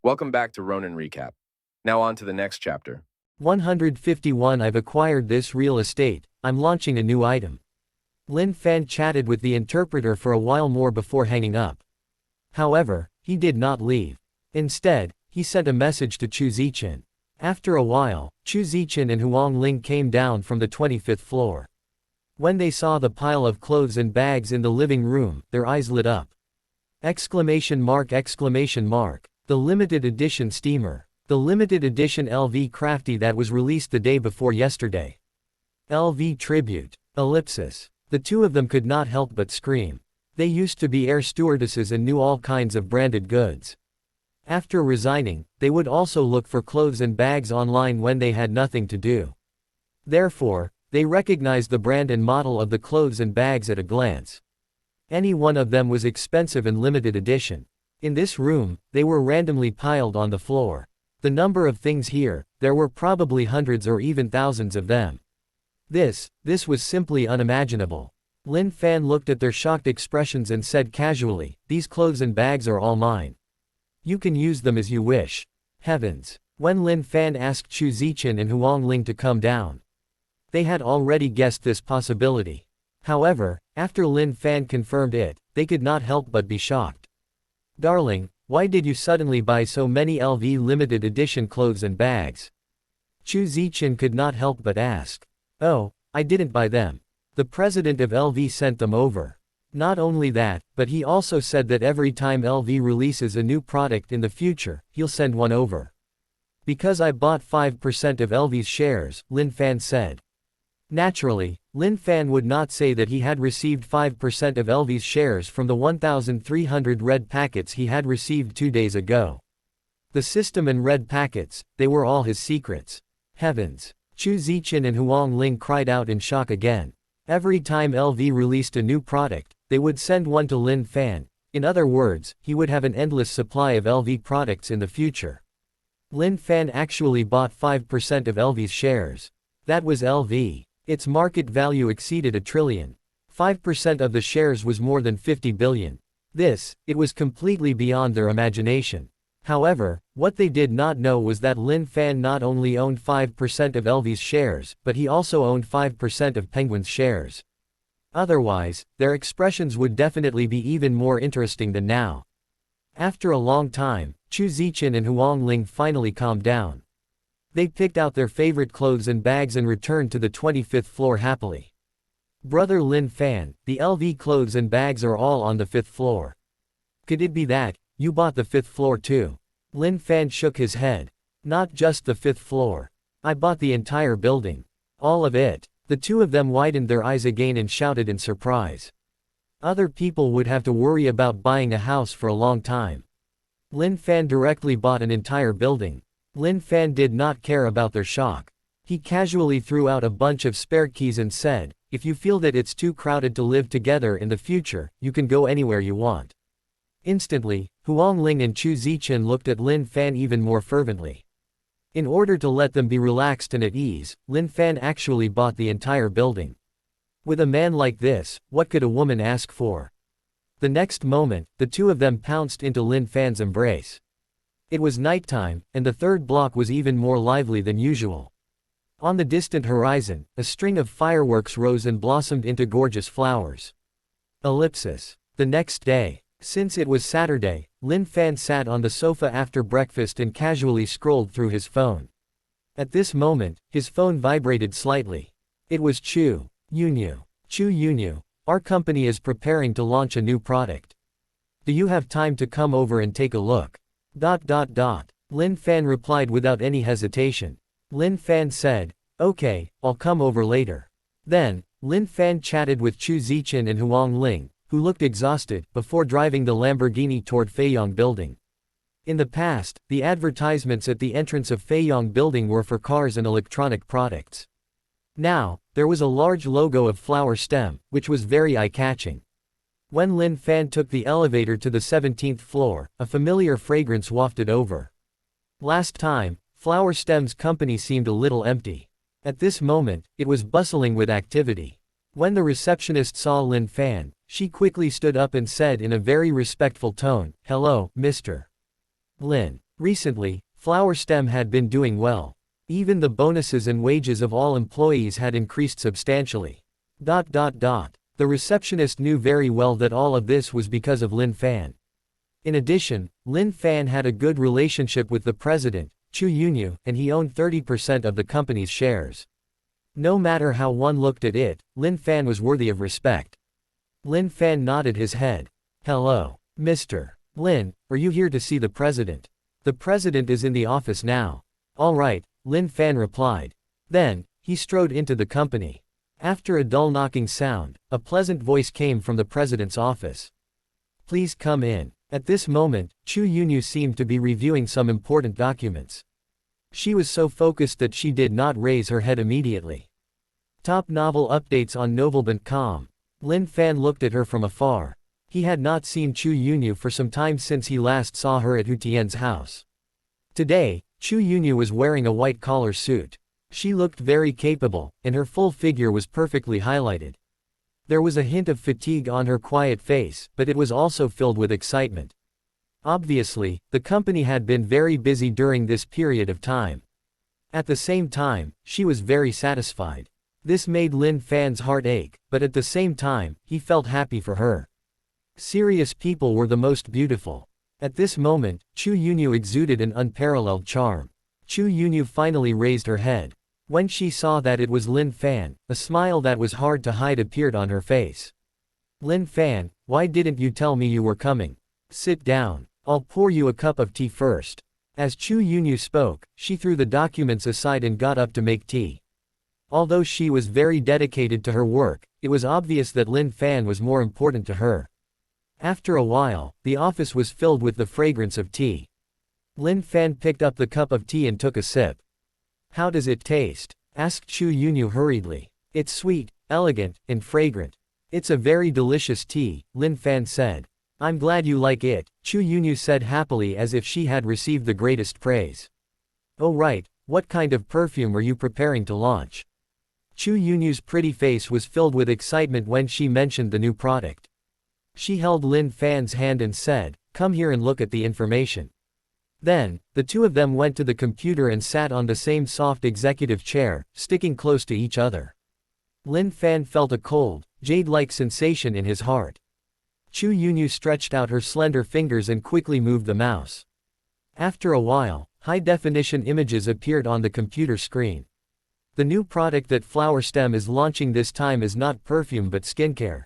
Welcome back to Ronin Recap. Now on to the next chapter. 151 I've acquired this real estate, I'm launching a new item. Lin Fan chatted with the interpreter for a while more before hanging up. However, he did not leave. Instead, he sent a message to Chu Zichen. After a while, Chu Zichen and Huang Ling came down from the 25th floor. When they saw the pile of clothes and bags in the living room, their eyes lit up. Exclamation mark! The limited edition steamer. The limited edition LV Crafty that was released the day before yesterday. LV Tribute. Ellipsis. The two of them could not help but scream. They used to be air stewardesses and knew all kinds of branded goods. After resigning, they would also look for clothes and bags online when they had nothing to do. Therefore, they recognized the brand and model of the clothes and bags at a glance. Any one of them was expensive and limited edition. In this room, they were randomly piled on the floor. The number of things here, there were probably hundreds or even thousands of them. This was simply unimaginable. Lin Fan looked at their shocked expressions and said casually, "These clothes and bags are all mine. You can use them as you wish." Heavens! When Lin Fan asked Chu Zichen and Huang Ling to come down, they had already guessed this possibility. However, after Lin Fan confirmed it, they could not help but be shocked. "Darling, why did you suddenly buy so many LV limited edition clothes and bags?" Chu Zichen could not help but ask. "Oh, I didn't buy them. The president of LV sent them over." Not only that, but he also said that every time LV releases a new product in the future, he'll send one over. "Because I bought 5% of LV's shares," Lin Fan said. Naturally, Lin Fan would not say that he had received 5% of LV's shares from the 1,300 red packets he had received 2 days ago. The system and red packets, they were all his secrets. Heavens! Chu Zichen and Huang Ling cried out in shock again. Every time LV released a new product, they would send one to Lin Fan. In other words, he would have an endless supply of LV products in the future. Lin Fan actually bought 5% of LV's shares. That was LV. Its market value exceeded $1 trillion. 5% of the shares was more than 50 billion. It was completely beyond their imagination. However, what they did not know was that Lin Fan not only owned 5% of LV's shares, but he also owned 5% of Penguin's shares. Otherwise, their expressions would definitely be even more interesting than now. After a long time, Chu Zichen and Huang Ling finally calmed down. They picked out their favorite clothes and bags and returned to the 25th floor happily. "Brother Lin Fan, the LV clothes and bags are all on the 5th floor. Could it be that you bought the 5th floor too?" Lin Fan shook his head. "Not just the 5th floor. I bought the entire building. All of it." The two of them widened their eyes again and shouted in surprise. Other people would have to worry about buying a house for a long time. Lin Fan directly bought an entire building. Lin Fan did not care about their shock. He casually threw out a bunch of spare keys and said, "If you feel that it's too crowded to live together in the future, you can go anywhere you want." Instantly, Huang Ling and Chu Zichen looked at Lin Fan even more fervently. In order to let them be relaxed and at ease, Lin Fan actually bought the entire building. With a man like this, what could a woman ask for? The next moment, the two of them pounced into Lin Fan's embrace. It was nighttime, and the third block was even more lively than usual. On the distant horizon, a string of fireworks rose and blossomed into gorgeous flowers. Ellipsis. The next day. Since it was Saturday, Lin Fan sat on the sofa after breakfast and casually scrolled through his phone. At this moment, his phone vibrated slightly. It was Chu Yunyu. "Chu Yunyu, our company is preparing to launch a new product. Do you have time to come over and take a look?" Lin Fan replied without any hesitation. Lin Fan said, "Okay, I'll come over later." Then, Lin Fan chatted with Chu Zichen and Huang Ling, who looked exhausted, before driving the Lamborghini toward Feiyong Building. In the past, the advertisements at the entrance of Feiyong Building were for cars and electronic products. Now, there was a large logo of flower stem, which was very eye-catching. When Lin Fan took the elevator to the 17th floor, a familiar fragrance wafted over. Last time, Flower Stem's company seemed a little empty. At this moment, it was bustling with activity. When the receptionist saw Lin Fan, she quickly stood up and said in a very respectful tone, "Hello, Mr. Lin. Recently, Flower Stem had been doing well. Even the bonuses and wages of all employees had increased substantially. The receptionist knew very well that all of this was because of Lin Fan. In addition, Lin Fan had a good relationship with the president, Chu Yunyu, and he owned 30% of the company's shares. No matter how one looked at it, Lin Fan was worthy of respect. Lin Fan nodded his head. Hello, Mr. Lin, are you here to see the president? The president is in the office now. All right, Lin Fan replied. Then, he strode into the company. After a dull knocking sound, a pleasant voice came from the president's office. Please come in. At this moment, Chu Yunyu seemed to be reviewing some important documents. She was so focused that she did not raise her head immediately. Top novel updates on novel.com. Lin Fan looked at her from afar. He had not seen Chu Yunyu for some time since he last saw her at Hu Tian's house. Today, Chu Yunyu was wearing a white collar suit. She looked very capable, and her full figure was perfectly highlighted. There was a hint of fatigue on her quiet face, but it was also filled with excitement. Obviously, the company had been very busy during this period of time. At the same time, she was very satisfied. This made Lin Fan's heart ache, but at the same time, he felt happy for her. Serious people were the most beautiful. At this moment, Chu Yunyu exuded an unparalleled charm. Chu Yunyu finally raised her head. When she saw that it was Lin Fan, a smile that was hard to hide appeared on her face. Lin Fan, why didn't you tell me you were coming? Sit down. I'll pour you a cup of tea first. As Chu Yunyu spoke, she threw the documents aside and got up to make tea. Although she was very dedicated to her work, it was obvious that Lin Fan was more important to her. After a while, the office was filled with the fragrance of tea. Lin Fan picked up the cup of tea and took a sip. How does it taste? Asked Chu Yunyu hurriedly. It's sweet, elegant, and fragrant. It's a very delicious tea, Lin Fan said. I'm glad you like it, Chu Yunyu said happily as if she had received the greatest praise. Oh right, what kind of perfume are you preparing to launch? Chu Yunyu's pretty face was filled with excitement when she mentioned the new product. She held Lin Fan's hand and said, come here and look at the information. Then, the two of them went to the computer and sat on the same soft executive chair, sticking close to each other. Lin Fan felt a cold, jade-like sensation in his heart. Chu Yunyu stretched out her slender fingers and quickly moved the mouse. After a while, high-definition images appeared on the computer screen. The new product that Flower Stem is launching this time is not perfume but skincare.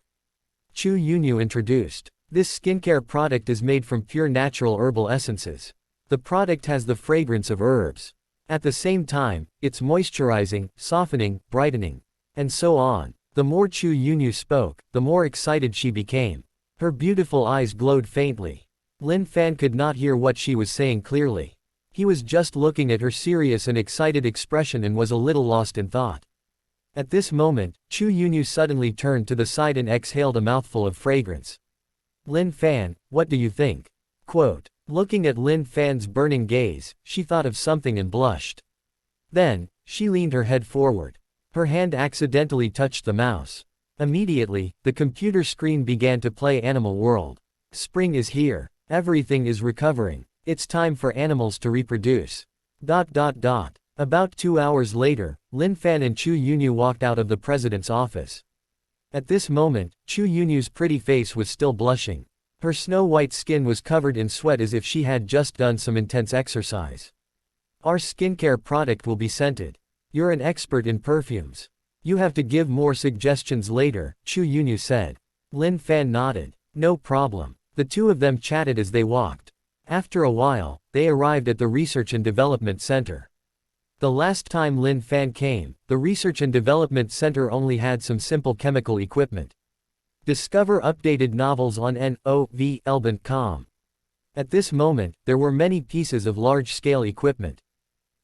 Chu Yunyu introduced. This skincare product is made from pure natural herbal essences. The product has the fragrance of herbs. At the same time, it's moisturizing, softening, brightening, and so on. The more Chu Yunyu spoke, the more excited she became. Her beautiful eyes glowed faintly. Lin Fan could not hear what she was saying clearly. He was just looking at her serious and excited expression and was a little lost in thought. At this moment, Chu Yunyu suddenly turned to the side and exhaled a mouthful of fragrance. Lin Fan, what do you think? Quote. Looking at Lin Fan's burning gaze, she thought of something and blushed. Then, she leaned her head forward. Her hand accidentally touched the mouse. Immediately, the computer screen began to play Animal World. Spring is here. Everything is recovering. It's time for animals to reproduce. About 2 hours later, Lin Fan and Chu Yunyu walked out of the president's office. At this moment, Chu Yunyu's pretty face was still blushing. Her snow-white skin was covered in sweat as if she had just done some intense exercise. Our skincare product will be scented. You're an expert in perfumes. You have to give more suggestions later, Chu Yunyu said. Lin Fan nodded. No problem. The two of them chatted as they walked. After a while, they arrived at the Research and Development Center. The last time Lin Fan came, the Research and Development Center only had some simple chemical equipment. Discover updated novels on novel.com. At this moment, there were many pieces of large-scale equipment.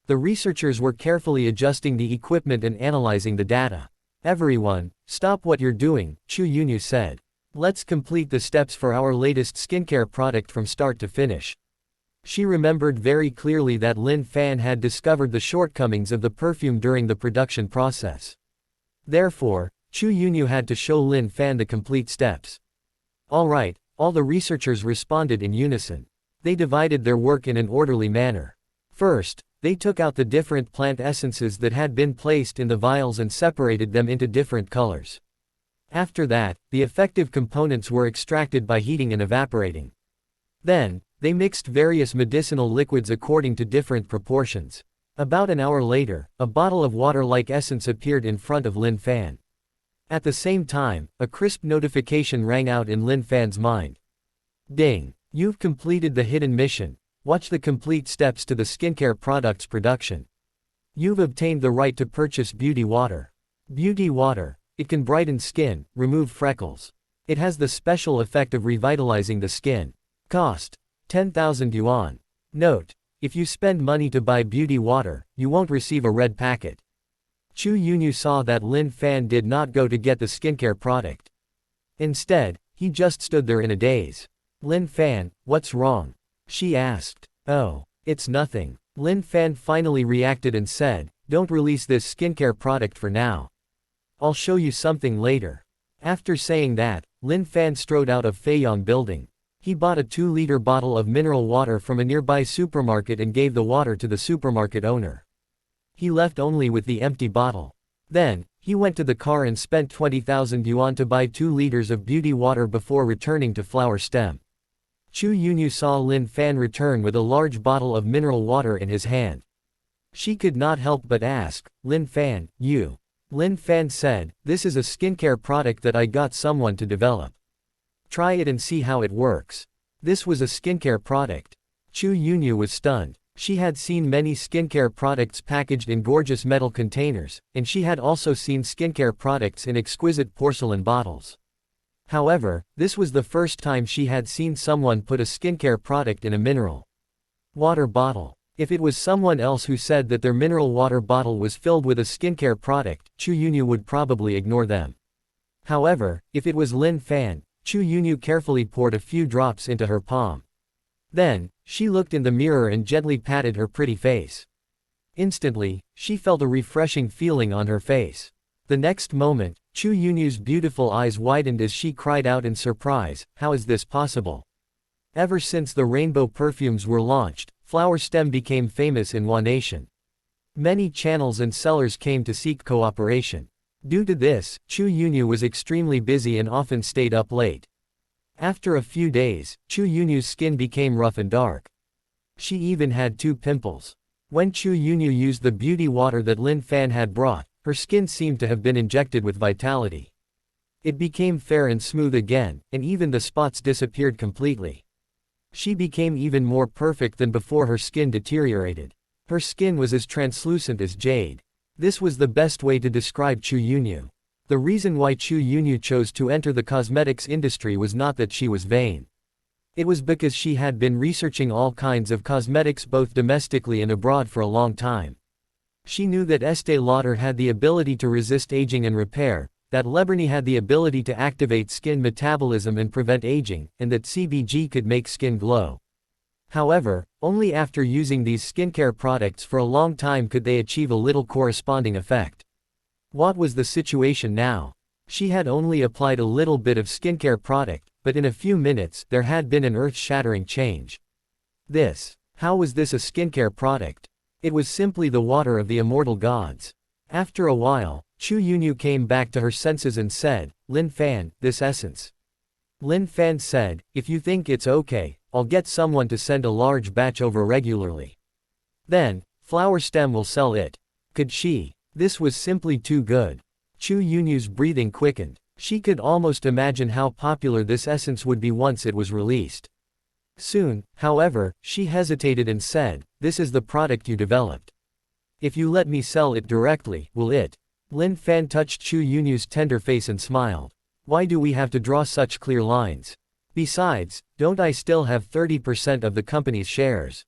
The researchers were carefully adjusting the equipment and analyzing the data. Everyone, stop what you're doing, Chu Yunyu said. Let's complete the steps for our latest skincare product from start to finish. She remembered very clearly that Lin Fan had discovered the shortcomings of the perfume during the production process. Therefore, Chu Yunyu had to show Lin Fan the complete steps. All right, all the researchers responded in unison. They divided their work in an orderly manner. First, they took out the different plant essences that had been placed in the vials and separated them into different colors. After that, the effective components were extracted by heating and evaporating. Then, they mixed various medicinal liquids according to different proportions. About an hour later, a bottle of water-like essence appeared in front of Lin Fan. At the same time, a crisp notification rang out in Lin Fan's mind. Ding! You've completed the hidden mission. Watch the complete steps to the skincare products production. You've obtained the right to purchase beauty water. Beauty water. It can brighten skin, remove freckles. It has the special effect of revitalizing the skin. Cost: 10,000 yuan. Note: if you spend money to buy beauty water, you won't receive a red packet. Chu Yunyu saw that Lin Fan did not go to get the skincare product. Instead, he just stood there in a daze. Lin Fan, what's wrong? She asked. Oh, it's nothing. Lin Fan finally reacted and said, don't release this skincare product for now. I'll show you something later. After saying that, Lin Fan strode out of Feiyang building. He bought a 2-liter bottle of mineral water from a nearby supermarket and gave the water to the supermarket owner. He left only with the empty bottle. Then, he went to the car and spent 20,000 yuan to buy 2 liters of beauty water before returning to Flower Stem. Chu Yunyu saw Lin Fan return with a large bottle of mineral water in his hand. She could not help but ask, Lin Fan, you. Lin Fan said, this is a skincare product that I got someone to develop. Try it and see how it works. This was a skincare product. Chu Yunyu was stunned. She had seen many skincare products packaged in gorgeous metal containers, and she had also seen skincare products in exquisite porcelain bottles. However, this was the first time she had seen someone put a skincare product in a mineral water bottle. If it was someone else who said that their mineral water bottle was filled with a skincare product, Chu Yunyu would probably ignore them. However, if it was Lin Fan, Chu Yunyu carefully poured a few drops into her palm. Then, she looked in the mirror and gently patted her pretty face. Instantly, she felt a refreshing feeling on her face. The next moment, Chu Yunyu's beautiful eyes widened as she cried out in surprise, how is this possible? Ever since the rainbow perfumes were launched, Flower Stem became famous in One Nation. Many channels and sellers came to seek cooperation. Due to this, Chu Yunyu was extremely busy and often stayed up late. After a few days, Chu Yunyu's skin became rough and dark. She even had 2 pimples. When Chu Yunyu used the beauty water that Lin Fan had brought, her skin seemed to have been injected with vitality. It became fair and smooth again, and even the spots disappeared completely. She became even more perfect than before her skin deteriorated. Her skin was as translucent as jade. This was the best way to describe Chu Yunyu. The reason why Chu Yunyu chose to enter the cosmetics industry was not that she was vain. It was because she had been researching all kinds of cosmetics both domestically and abroad for a long time. She knew that Estée Lauder had the ability to resist aging and repair, that Leberny had the ability to activate skin metabolism and prevent aging, and that CBG could make skin glow. However, only after using these skincare products for a long time could they achieve a little corresponding effect. What was the situation now? She had only applied a little bit of skincare product, but in a few minutes there had been an earth-shattering change. How was this a skincare product? It was simply the water of the immortal gods. After a while, Chu Yunyu came back to her senses and said, Lin Fan, this essence. Lin Fan said, if you think it's okay, I'll get someone to send a large batch over regularly. Then, Flower Stem will sell it. Could she? This was simply too good. Chu Yunyu's breathing quickened. She could almost imagine how popular this essence would be once it was released. Soon, however, she hesitated and said, this is the product you developed. If you let me sell it directly, will it? Lin Fan touched Chu Yunyu's tender face and smiled. Why do we have to draw such clear lines? Besides, don't I still have 30% of the company's shares?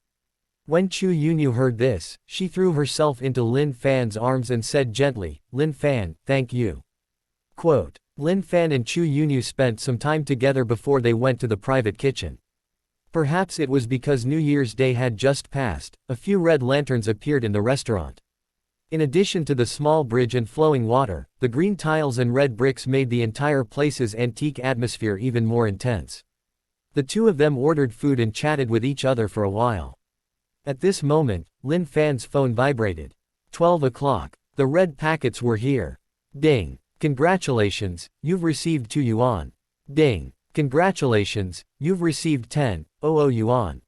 When Chu Yunyu heard this, she threw herself into Lin Fan's arms and said gently, Lin Fan, thank you. Quote. Lin Fan and Chu Yunyu spent some time together before they went to the private kitchen. Perhaps it was because New Year's Day had just passed, a few red lanterns appeared in the restaurant. In addition to the small bridge and flowing water, the green tiles and red bricks made the entire place's antique atmosphere even more intense. The two of them ordered food and chatted with each other for a while. At this moment, Lin Fan's phone vibrated. 12 o'clock. The red packets were here. Ding. Congratulations, you've received 2 yuan. Ding. Congratulations, you've received 10,000 yuan.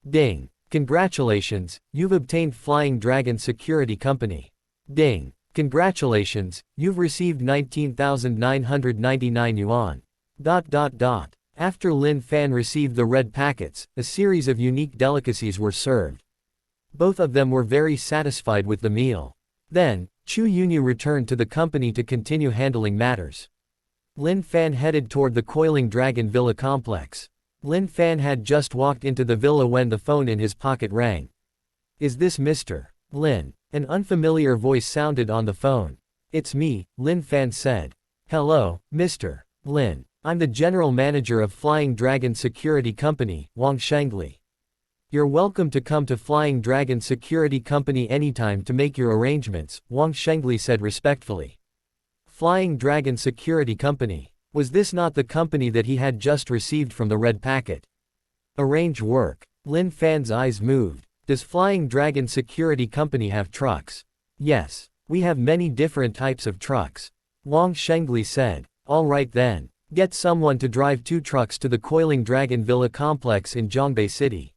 Ding. Congratulations, you've obtained Flying Dragon Security Company. Ding. Congratulations, you've received 19,999 yuan. After Lin Fan received the red packets, a series of unique delicacies were served. Both of them were very satisfied with the meal. Then, Chu Yunyu returned to the company to continue handling matters. Lin Fan headed toward the Coiling Dragon Villa complex. Lin Fan had just walked into the villa when the phone in his pocket rang. Is this Mr. Lin? An unfamiliar voice sounded on the phone. It's me, Lin Fan said. Hello, Mr. Lin. I'm the general manager of Flying Dragon Security Company, Wang Shengli. You're welcome to come to Flying Dragon Security Company anytime to make your arrangements, Wang Shengli said respectfully. Flying Dragon Security Company. Was this not the company that he had just received from the red packet? Arrange work. Lin Fan's eyes moved. Does Flying Dragon Security Company have trucks? Yes. We have many different types of trucks. Wang Shengli said. All right then. Get someone to drive 2 trucks to the Coiling Dragon Villa complex in Zhongbei City.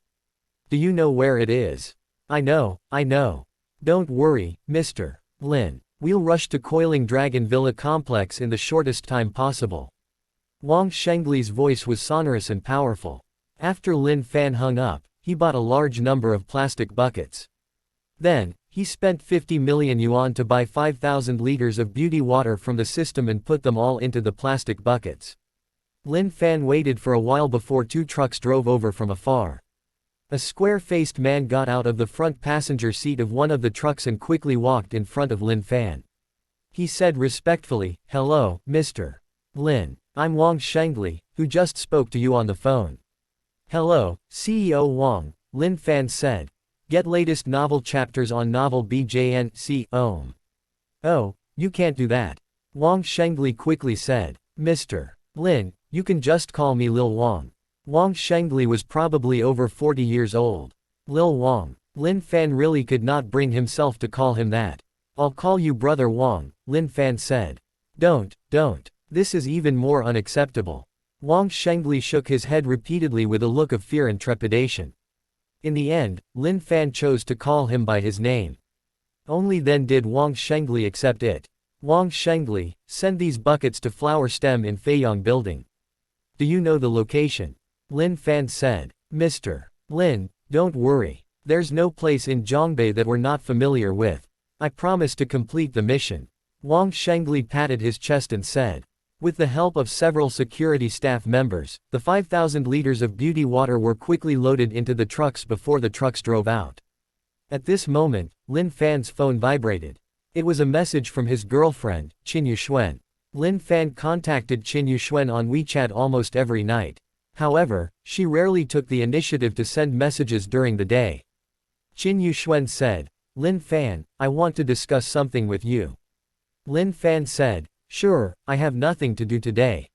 Do you know where it is? I know. Don't worry, Mr. Lin. We'll rush to Coiling Dragon Villa complex in the shortest time possible. Wang Shengli's voice was sonorous and powerful. After Lin Fan hung up, he bought a large number of plastic buckets. Then, he spent 50 million yuan to buy 5,000 liters of beauty water from the system and put them all into the plastic buckets. Lin Fan waited for a while before 2 trucks drove over from afar. A square-faced man got out of the front passenger seat of one of the trucks and quickly walked in front of Lin Fan. He said respectfully, Hello, Mr. Lin. I'm Wang Shengli, who just spoke to you on the phone. Hello, CEO Wang, Lin Fan said. Get latest novel chapters on novel BJN Om. Oh, you can't do that. Wang Shengli quickly said. Mr. Lin, you can just call me Lil Wang. Wang Shengli was probably over 40 years old. Lil Wang. Lin Fan really could not bring himself to call him that. I'll call you Brother Wang, Lin Fan said. Don't. This is even more unacceptable. Wang Shengli shook his head repeatedly with a look of fear and trepidation. In the end, Lin Fan chose to call him by his name. Only then did Wang Shengli accept it. Wang Shengli, send these buckets to Flower Stem in Feiyang Building. Do you know the location? Lin Fan said. Mr. Lin, don't worry. There's no place in Zhongbei that we're not familiar with. I promise to complete the mission. Wang Shengli patted his chest and said. With the help of several security staff members, the 5,000 liters of beauty water were quickly loaded into the trucks before the trucks drove out. At this moment, Lin Fan's phone vibrated. It was a message from his girlfriend, Qin Yuxuan. Lin Fan contacted Qin Yuxuan on WeChat almost every night. However, she rarely took the initiative to send messages during the day. Qin Yuxuan said, Lin Fan, I want to discuss something with you. Lin Fan said, Sure, I have nothing to do today.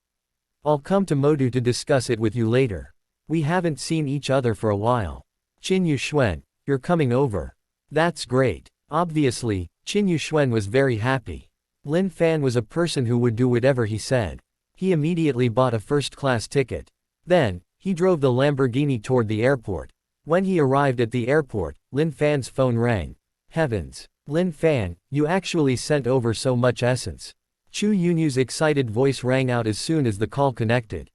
I'll come to Modu to discuss it with you later. We haven't seen each other for a while. Qin Yuxuan, you're coming over. That's great. Obviously, Qin Yuxuan was very happy. Lin Fan was a person who would do whatever he said. He immediately bought a first-class ticket. Then, he drove the Lamborghini toward the airport. When he arrived at the airport, Lin Fan's phone rang. Heavens. Lin Fan, you actually sent over so much essence. Chu Yunyu's excited voice rang out as soon as the call connected.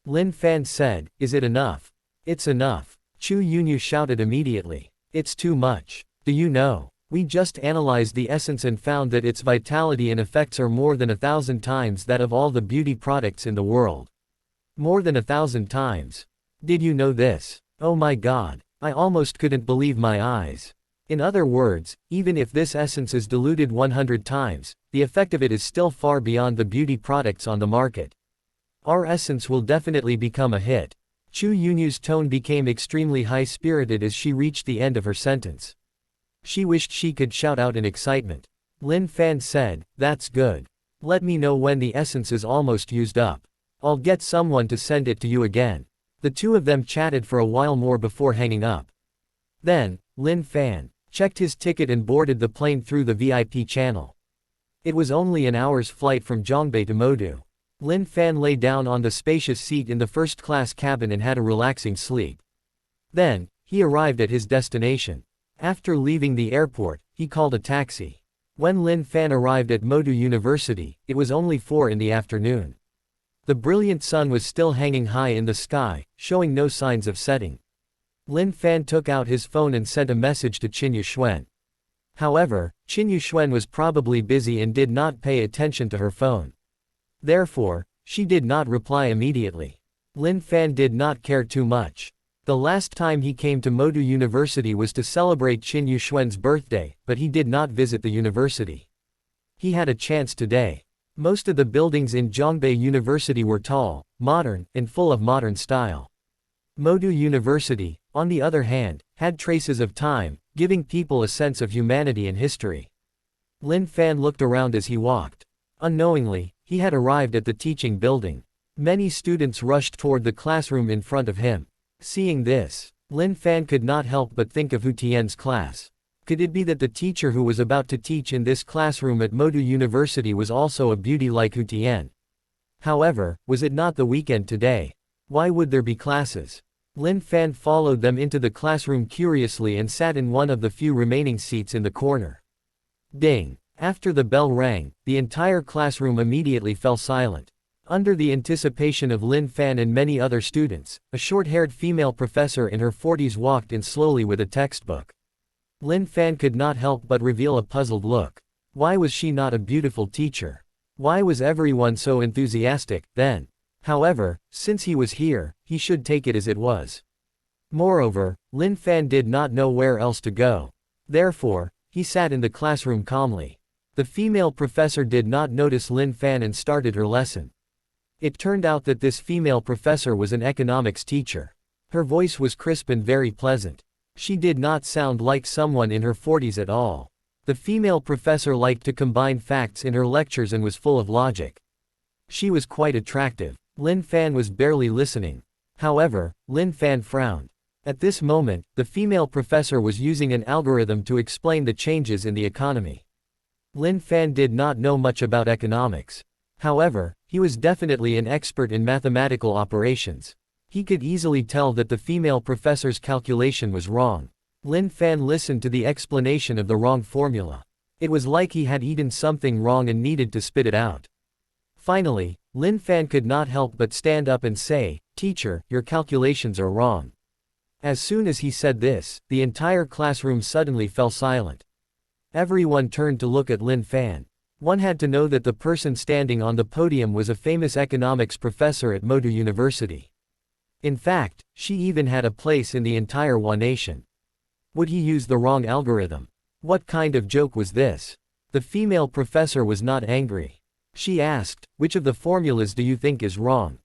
Lin Fan said, Is it enough? It's enough. Chu Yunyu shouted immediately. It's too much. Do you know? We just analyzed the essence and found that its vitality and effects are more than 1,000 times that of all the beauty products in the world. More than 1,000 times. Did you know this? Oh my God. I almost couldn't believe my eyes. In other words, even if this essence is diluted 100 times, the effect of it is still far beyond the beauty products on the market. Our essence will definitely become a hit. Chu Yunyu's tone became extremely high-spirited as she reached the end of her sentence. She wished she could shout out in excitement. Lin Fan said, That's good. Let me know when the essence is almost used up. I'll get someone to send it to you again. The two of them chatted for a while more before hanging up. Then, Lin Fan checked his ticket and boarded the plane through the VIP channel. It was only an hour's flight from Zhongbei to Modu. Lin Fan lay down on the spacious seat in the first-class cabin and had a relaxing sleep. Then, he arrived at his destination. After leaving the airport, he called a taxi. When Lin Fan arrived at Modu University, it was only 4 in the afternoon. The brilliant sun was still hanging high in the sky, showing no signs of setting. Lin Fan took out his phone and sent a message to Qin Yuxuan. However, Qin Yuxuan was probably busy and did not pay attention to her phone. Therefore, she did not reply immediately. Lin Fan did not care too much. The last time he came to Modu University was to celebrate Qin Yuxuan's birthday, but he did not visit the university. He had a chance today. Most of the buildings in Zhongbei University were tall, modern, and full of modern style. Modu University, on the other hand, had traces of time, giving people a sense of humanity and history. Lin Fan looked around as he walked. Unknowingly, he had arrived at the teaching building. Many students rushed toward the classroom in front of him. Seeing this, Lin Fan could not help but think of Hu Tian's class. Could it be that the teacher who was about to teach in this classroom at Modu University was also a beauty like Hu Tian? However, was it not the weekend today? Why would there be classes? Lin Fan followed them into the classroom curiously and sat in one of the few remaining seats in the corner. Ding! After the bell rang, the entire classroom immediately fell silent. Under the anticipation of Lin Fan and many other students, a short-haired female professor in her 40s walked in slowly with a textbook. Lin Fan could not help but reveal a puzzled look. Why was she not a beautiful teacher? Why was everyone so enthusiastic, then? However, since he was here, he should take it as it was. Moreover, Lin Fan did not know where else to go. Therefore, he sat in the classroom calmly. The female professor did not notice Lin Fan and started her lesson. It turned out that this female professor was an economics teacher. Her voice was crisp and very pleasant. She did not sound like someone in her 40s at all. The female professor liked to combine facts in her lectures and was full of logic. She was quite attractive. Lin Fan was barely listening. However, Lin Fan frowned. At this moment, the female professor was using an algorithm to explain the changes in the economy. Lin Fan did not know much about economics. However, he was definitely an expert in mathematical operations. He could easily tell that the female professor's calculation was wrong. Lin Fan listened to the explanation of the wrong formula. It was like he had eaten something wrong and needed to spit it out. Finally, Lin Fan could not help but stand up and say, "Teacher, your calculations are wrong." As soon as he said this, the entire classroom suddenly fell silent. Everyone turned to look at Lin Fan. One had to know that the person standing on the podium was a famous economics professor at Modu University. In fact, she even had a place in the entire Wan nation. Would he use the wrong algorithm? What kind of joke was this? The female professor was not angry. She asked, "Which of the formulas do you think is wrong?"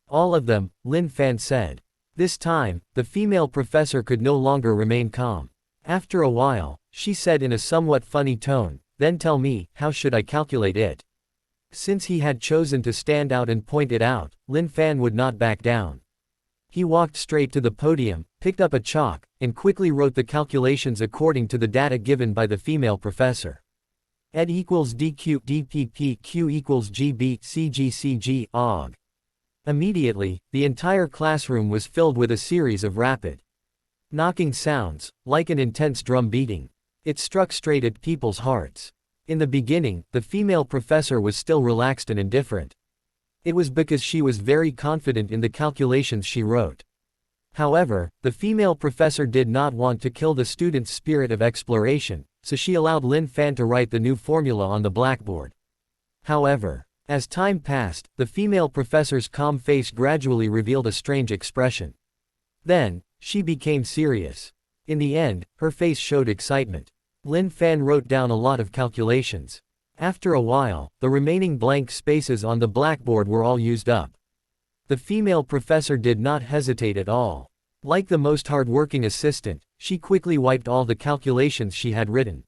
"All of them," Lin Fan said. This time, the female professor could no longer remain calm. After a while, she said in a somewhat funny tone, "Then tell me, how should I calculate it?" Since he had chosen to stand out and point it out, Lin Fan would not back down. He walked straight to the podium, picked up a chalk, and quickly wrote the calculations according to the data given by the female professor. Ed equals dq dpp q equals gb cg og. Immediately, the entire classroom was filled with a series of rapid, knocking sounds, like an intense drum beating. It struck straight at people's hearts. In the beginning, the female professor was still relaxed and indifferent. It was because she was very confident in the calculations she wrote. However, the female professor did not want to kill the students' spirit of exploration, so she allowed Lin Fan to write the new formula on the blackboard. However, as time passed, the female professor's calm face gradually revealed a strange expression. Then, she became serious. In the end, her face showed excitement. Lin Fan wrote down a lot of calculations. After a while, the remaining blank spaces on the blackboard were all used up. The female professor did not hesitate at all. Like the most hard-working assistant, she quickly wiped all the calculations she had written.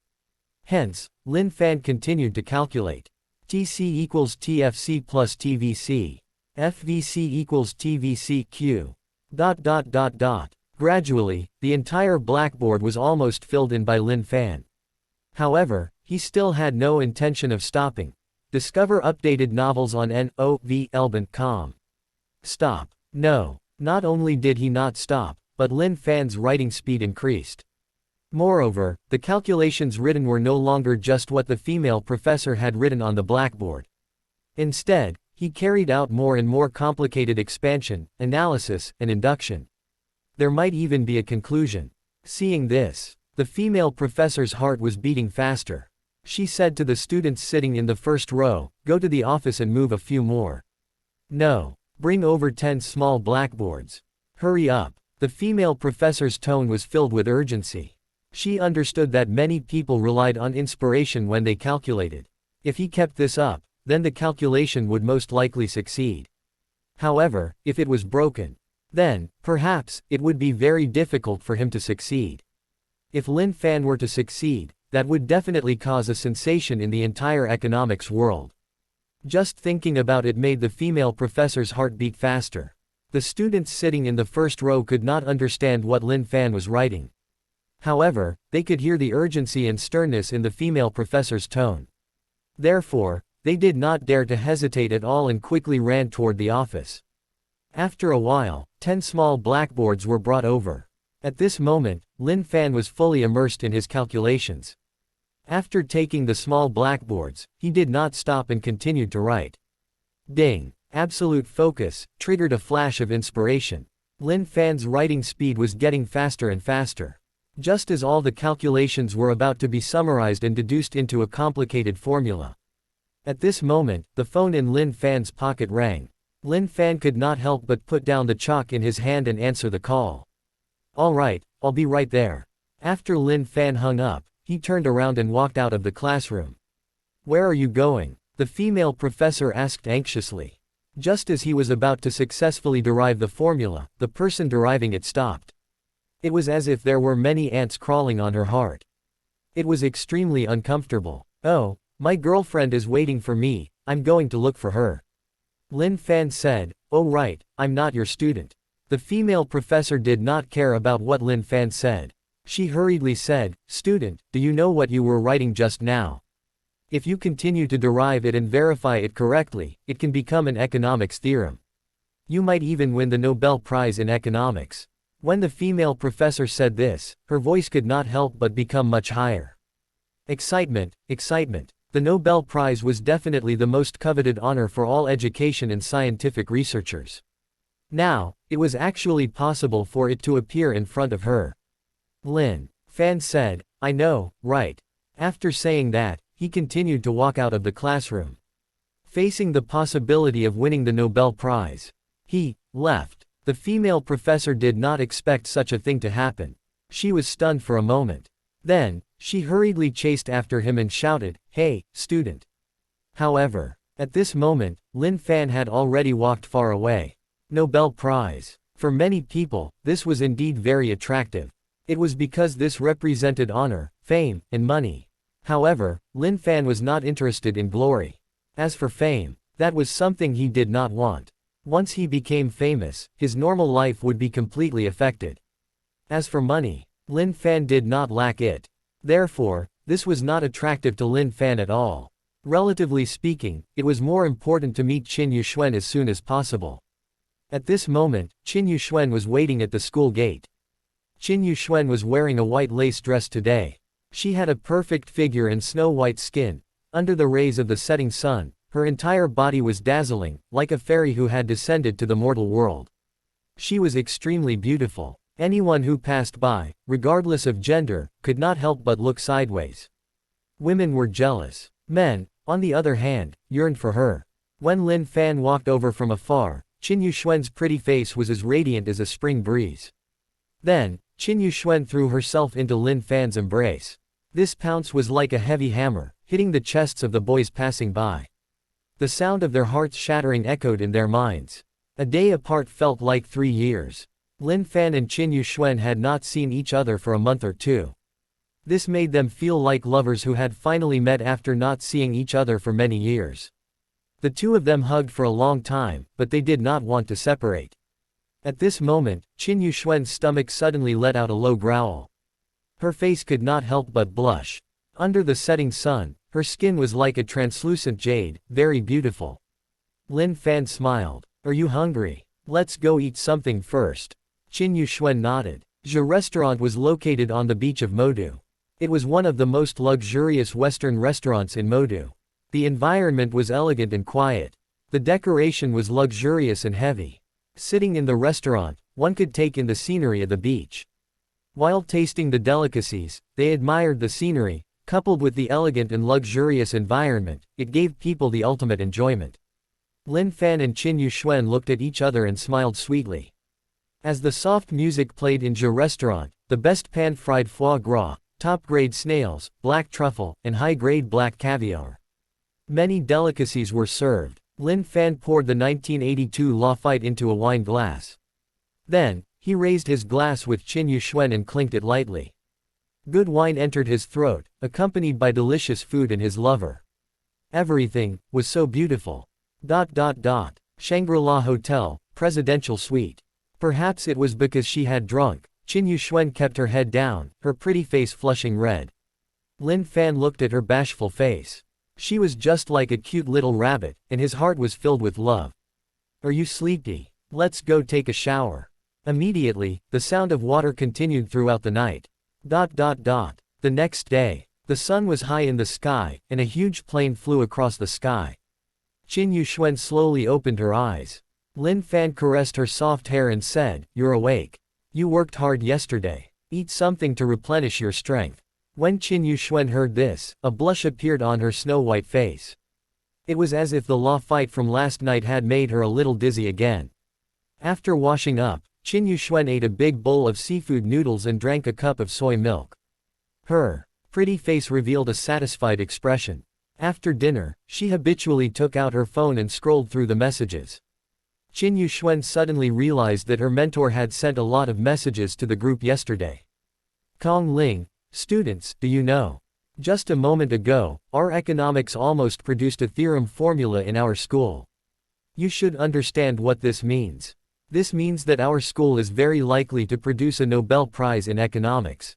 Hence, Lin Fan continued to calculate. TC equals TFC plus TVC. FVC equals TVCQ. Gradually, the entire blackboard was almost filled in by Lin Fan. However, he still had no intention of stopping. Discover updated novels on novl.com. Stop. No. Not only did he not stop, but Lin Fan's writing speed increased. Moreover, the calculations written were no longer just what the female professor had written on the blackboard. Instead, he carried out more and more complicated expansion, analysis, and induction. There might even be a conclusion. Seeing this, the female professor's heart was beating faster. She said to the students sitting in the first row, "Go to the office and move a few more. No. Bring over 10 small blackboards. Hurry up." The female professor's tone was filled with urgency. She understood that many people relied on inspiration when they calculated. If he kept this up, then the calculation would most likely succeed. However, if it was broken, then, perhaps, it would be very difficult for him to succeed. If Lin Fan were to succeed, that would definitely cause a sensation in the entire economics world. Just thinking about it made the female professor's heart beat faster. The students sitting in the first row could not understand what Lin Fan was writing. However, they could hear the urgency and sternness in the female professor's tone. Therefore, they did not dare to hesitate at all and quickly ran toward the office. After a while, 10 small blackboards were brought over. At this moment, Lin Fan was fully immersed in his calculations. After taking the small blackboards, he did not stop and continued to write. Ding! Absolute focus triggered a flash of inspiration. Lin Fan's writing speed was getting faster and faster. Just as all the calculations were about to be summarized and deduced into a complicated formula. At this moment, the phone in Lin Fan's pocket rang. Lin Fan could not help but put down the chalk in his hand and answer the call. "All right, I'll be right there." After Lin Fan hung up, he turned around and walked out of the classroom. "Where are you going?" the female professor asked anxiously. Just as he was about to successfully derive the formula, the person deriving it stopped. It was as if there were many ants crawling on her heart. It was extremely uncomfortable. "Oh, my girlfriend is waiting for me, I'm going to look for her." Lin Fan said, "Oh right, I'm not your student." The female professor did not care about what Lin Fan said. She hurriedly said, "Student, do you know what you were writing just now? If you continue to derive it and verify it correctly, it can become an economics theorem. You might even win the Nobel Prize in economics." When the female professor said this, her voice could not help but become much higher. Excitement, excitement. The Nobel Prize was definitely the most coveted honor for all education and scientific researchers. Now, it was actually possible for it to appear in front of her. Lin Fan said, "I know, right?" After saying that, he continued to walk out of the classroom. Facing the possibility of winning the Nobel Prize, he left. The female professor did not expect such a thing to happen. She was stunned for a moment. Then, she hurriedly chased after him and shouted, "Hey, student!" However, at this moment, Lin Fan had already walked far away. Nobel Prize. For many people, this was indeed very attractive. It was because this represented honor, fame, and money. However, Lin Fan was not interested in glory. As for fame, that was something he did not want. Once he became famous, his normal life would be completely affected. As for money, Lin Fan did not lack it. Therefore, this was not attractive to Lin Fan at all. Relatively speaking, it was more important to meet Qin Yuxuan as soon as possible. At this moment, Qin Yuxuan was waiting at the school gate. Qin Yuxuan was wearing a white lace dress today. She had a perfect figure and snow-white skin. Under the rays of the setting sun, her entire body was dazzling, like a fairy who had descended to the mortal world. She was extremely beautiful. Anyone who passed by, regardless of gender, could not help but look sideways. Women were jealous. Men, on the other hand, yearned for her. When Lin Fan walked over from afar, Qin Yuxuan's pretty face was as radiant as a spring breeze. Then, Qin Yuxuan threw herself into Lin Fan's embrace. This pounce was like a heavy hammer, hitting the chests of the boys passing by. The sound of their hearts shattering echoed in their minds. A day apart felt like 3 years. Lin Fan and Qin Yuxuan had not seen each other for a month or two. This made them feel like lovers who had finally met after not seeing each other for many years. The two of them hugged for a long time, but they did not want to separate. At this moment, Qin Yuxuan's stomach suddenly let out a low growl. Her face could not help but blush. Under the setting sun, her skin was like a translucent jade, very beautiful. Lin Fan smiled. Are you hungry? Let's go eat something first. Qin Yuxuan nodded. The restaurant was located on the beach of Modu. It was one of the most luxurious Western restaurants in Modu. The environment was elegant and quiet. The decoration was luxurious and heavy. Sitting in the restaurant, one could take in the scenery of the beach. While tasting the delicacies, they admired the scenery, coupled with the elegant and luxurious environment, it gave people the ultimate enjoyment. Lin Fan and Qin Yuxuan looked at each other and smiled sweetly. As the soft music played in the restaurant, the best pan-fried foie gras, top-grade snails, black truffle, and high-grade black caviar. Many delicacies were served. Lin Fan poured the 1982 Lafite into a wine glass. Then, he raised his glass with Qin Yuxuan and clinked it lightly. Good wine entered his throat, accompanied by delicious food and his lover. Everything was so beautiful. Shangri-La Hotel, Presidential Suite. Perhaps it was because she had drunk. Qin Yuxuan kept her head down, her pretty face flushing red. Lin Fan looked at her bashful face. She was just like a cute little rabbit, and his heart was filled with love. Are you sleepy? Let's go take a shower. Immediately, the sound of water continued throughout the night. The next day, the sun was high in the sky, and a huge plane flew across the sky. Qin Yuxuan slowly opened her eyes. Lin Fan caressed her soft hair and said, "You're awake. You worked hard yesterday. Eat something to replenish your strength." When Qin Yuxuan heard this, a blush appeared on her snow-white face. It was as if the law fight from last night had made her a little dizzy again. After washing up, Qin Yuxuan ate a big bowl of seafood noodles and drank a cup of soy milk. Her pretty face revealed a satisfied expression. After dinner, she habitually took out her phone and scrolled through the messages. Qin Yuxuan suddenly realized that her mentor had sent a lot of messages to the group yesterday. Kong Ling, students, do you know? Just a moment ago, our economics almost produced a theorem formula in our school. You should understand what this means. This means that our school is very likely to produce a Nobel Prize in economics.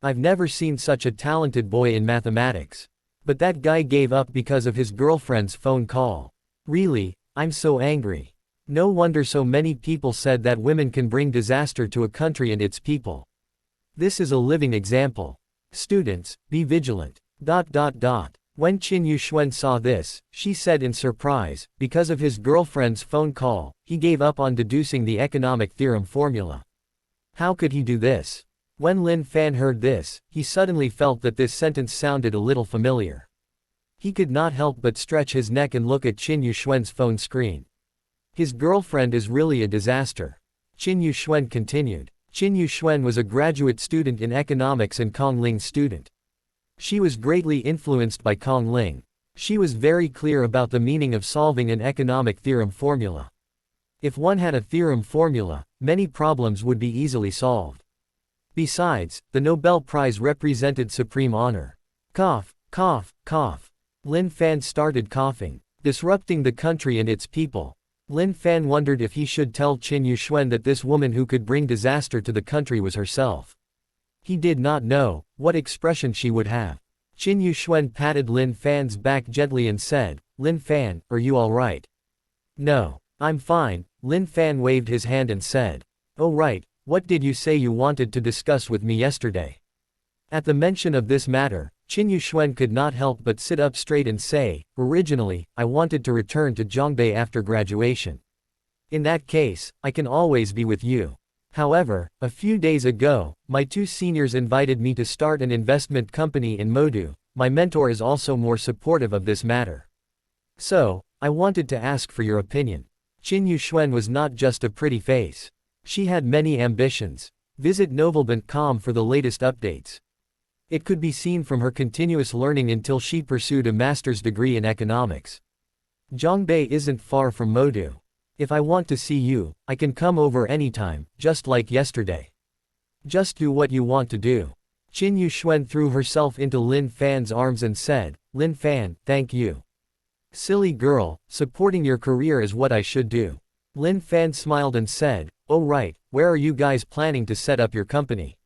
I've never seen such a talented boy in mathematics. But that guy gave up because of his girlfriend's phone call. Really, I'm so angry. No wonder so many people said that women can bring disaster to a country and its people. This is a living example. Students, be vigilant. When Qin Yuxuan saw this, she said in surprise, because of his girlfriend's phone call, he gave up on deducing the economic theorem formula. How could he do this? When Lin Fan heard this, he suddenly felt that this sentence sounded a little familiar. He could not help but stretch his neck and look at Qin Yuxuan's phone screen. His girlfriend is really a disaster. Qin Yuxuan continued. Qin Yuxuan was a graduate student in economics and Kong Ling's student. She was greatly influenced by Kong Ling. She was very clear about the meaning of solving an economic theorem formula. If one had a theorem formula, many problems would be easily solved. Besides, the Nobel Prize represented supreme honor. Cough, cough, cough. Lin Fan started coughing, disrupting the country and its people. Lin Fan wondered if he should tell Qin Yuxuan that this woman who could bring disaster to the country was herself. He did not know what expression she would have. Qin Yuxuan patted Lin Fan's back gently and said, "Lin Fan, are you all right?" "No, I'm fine." Lin Fan waved his hand and said, "Oh right. What did you say you wanted to discuss with me yesterday?" At the mention of this matter, Qin Yuxuan could not help but sit up straight and say, "Originally, I wanted to return to Zhongbei after graduation. In that case, I can always be with you. However, a few days ago, my two seniors invited me to start an investment company in Modu. My mentor is also more supportive of this matter. So, I wanted to ask for your opinion." Qin Yuxuan was not just a pretty face. She had many ambitions. Visit novelbant.com for the latest updates. It could be seen from her continuous learning until she pursued a master's degree in economics. Zhongbei isn't far from Modu. If I want to see you, I can come over anytime, just like yesterday. Just do what you want to do. Qin Yuxuan threw herself into Lin Fan's arms and said, "Lin Fan, thank you. Silly girl, supporting your career is what I should do. Lin Fan smiled and said, oh right, where are you guys planning to set up your company?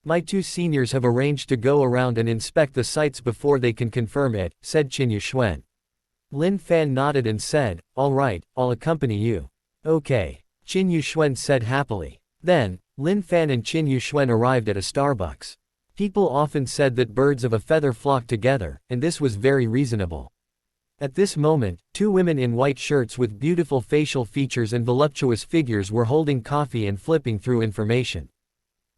My two seniors have arranged to go around and inspect the sites before they can confirm it, said Qin Yuxuan. Lin Fan nodded and said, all right, I'll accompany you. Okay, Qin Yuxuan said happily. Then, Lin Fan and Qin Yuxuan arrived at a Starbucks. People often said that birds of a feather flock together, and this was very reasonable. At this moment, two women in white shirts with beautiful facial features and voluptuous figures were holding coffee and flipping through information.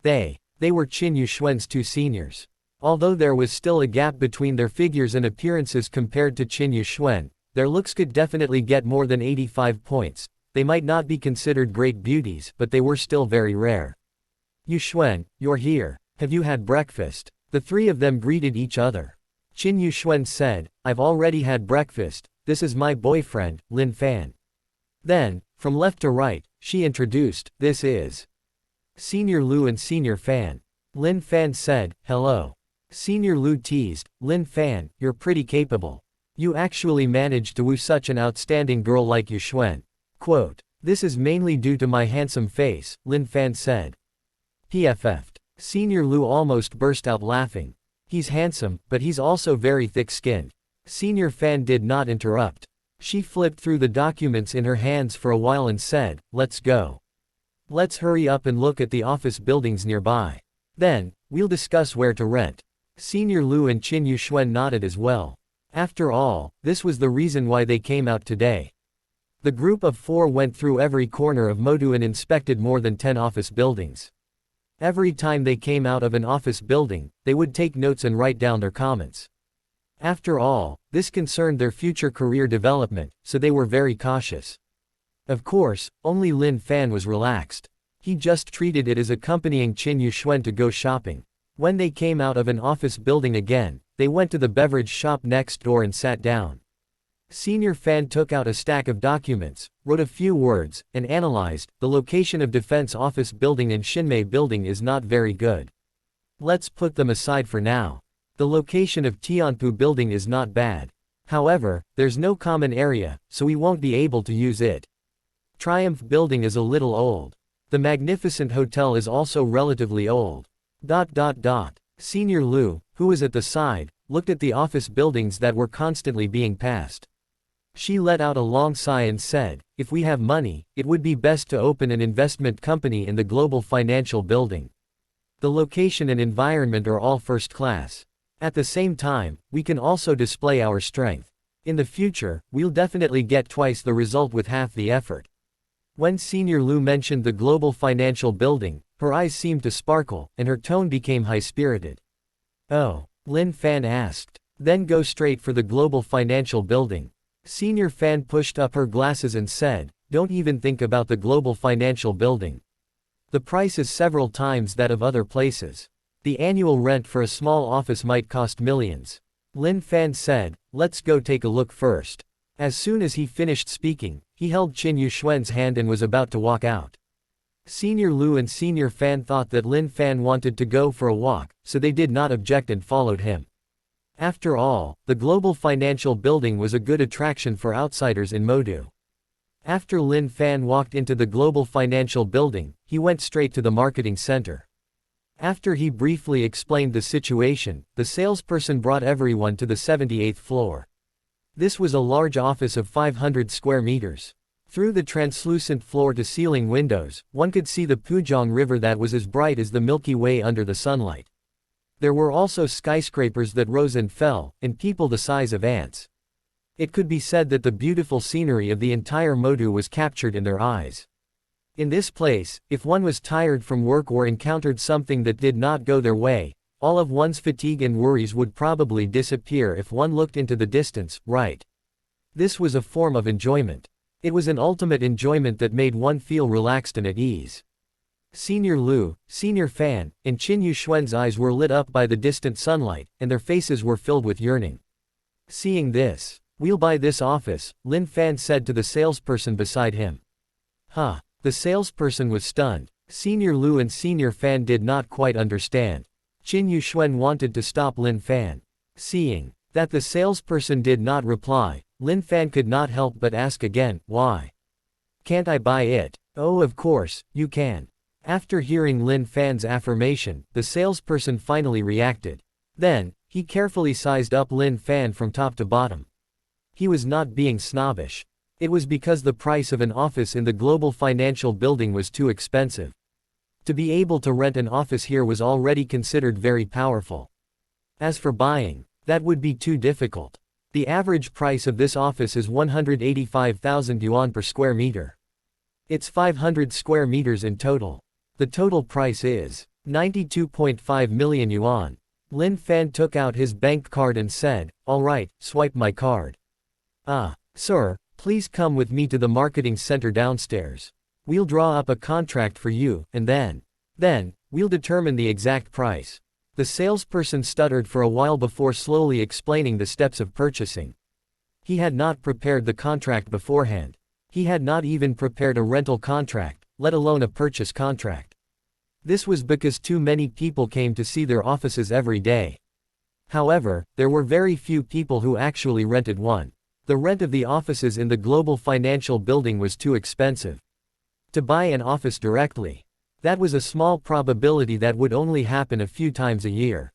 They were Qin Yuxuan's two seniors. Although there was still a gap between their figures and appearances compared to Qin Yuxuan, their looks could definitely get more than 85 points. They might not be considered great beauties, but they were still very rare. Yuxuan, you're here. Have you had breakfast? The three of them greeted each other. Qin Yuxuan said, I've already had breakfast, this is my boyfriend, Lin Fan. Then, from left to right, she introduced, this is Senior Lu and Senior Fan. Lin Fan said, hello. Senior Lu teased, Lin Fan, you're pretty capable. You actually managed to woo such an outstanding girl like Yuxuan. Quote, this is mainly due to my handsome face, Lin Fan said. PFF'd. Senior Lu almost burst out laughing. He's handsome, but he's also very thick-skinned. Senior Fan did not interrupt. She flipped through the documents in her hands for a while and said, let's go. Let's hurry up and look at the office buildings nearby. Then, we'll discuss where to rent. Senior Lu and Qin Yuxuan nodded as well. After all, this was the reason why they came out today. The group of four went through every corner of Modu and inspected more than 10 office buildings. Every time they came out of an office building, they would take notes and write down their comments. After all, this concerned their future career development, so they were very cautious. Of course, only Lin Fan was relaxed. He just treated it as accompanying Qin Yuxuan to go shopping. When they came out of an office building again, they went to the beverage shop next door and sat down. Senior Fan took out a stack of documents, wrote a few words, and analyzed, the location of Defense Office Building and Xinmei Building is not very good. Let's put them aside for now. The location of Tianpu Building is not bad. However, there's no common area, so we won't be able to use it. Triumph Building is a little old. The Magnificent Hotel is also relatively old. Senior Lu, who was at the side, looked at the office buildings that were constantly being passed. She let out a long sigh and said, if we have money, it would be best to open an investment company in the global financial building. The location and environment are all first class. At the same time, we can also display our strength. In the future, we'll definitely get twice the result with half the effort. When Senior Lu mentioned the global financial building, her eyes seemed to sparkle, and her tone became high-spirited. Oh, Lin Fan asked. Then go straight for the global financial building. Senior Fan pushed up her glasses and said, don't even think about the global financial building. The price is several times that of other places. The annual rent for a small office might cost millions. Lin Fan said, let's go take a look first. As soon as he finished speaking, he held Qin Yuxuan's hand and was about to walk out. Senior Lu and Senior Fan thought that Lin Fan wanted to go for a walk, so they did not object and followed him. After all, the global financial building was a good attraction for outsiders in Modu. After Lin Fan walked into the global financial building, he went straight to the marketing center. After he briefly explained the situation, the salesperson brought everyone to the 78th floor. This was a large office of 500 square meters. Through the translucent floor-to-ceiling windows, one could see the Puzhong River that was as bright as the Milky Way under the sunlight. There were also skyscrapers that rose and fell, and people the size of ants. It could be said that the beautiful scenery of the entire Modu was captured in their eyes. In this place, if one was tired from work or encountered something that did not go their way, all of one's fatigue and worries would probably disappear if one looked into the distance, right? This was a form of enjoyment. It was an ultimate enjoyment that made one feel relaxed and at ease. Senior Lu, Senior Fan, and Qin Yuxuan's eyes were lit up by the distant sunlight, and their faces were filled with yearning. Seeing this, we'll buy this office, Lin Fan said to the salesperson beside him. Huh. The salesperson was stunned. Senior Lu and Senior Fan did not quite understand. Qin Yuxuan wanted to stop Lin Fan. Seeing that the salesperson did not reply, Lin Fan could not help but ask again, why? Can't I buy it? Oh, of course, you can. After hearing Lin Fan's affirmation, the salesperson finally reacted. Then, he carefully sized up Lin Fan from top to bottom. He was not being snobbish. It was because the price of an office in the global financial building was too expensive. To be able to rent an office here was already considered very powerful. As for buying, that would be too difficult. The average price of this office is 185,000 yuan per square meter. It's 500 square meters in total. The total price is 92.5 million yuan. Lin Fan took out his bank card and said, "All right, swipe my card." Sir, please come with me to the marketing center downstairs. We'll draw up a contract for you, and then, we'll determine the exact price. The salesperson stuttered for a while before slowly explaining the steps of purchasing. He had not prepared the contract beforehand. He had not even prepared a rental contract, let alone a purchase contract. This was because too many people came to see their offices every day. However, there were very few people who actually rented one. The rent of the offices in the global financial building was too expensive. To buy an office directly, that was a small probability that would only happen a few times a year.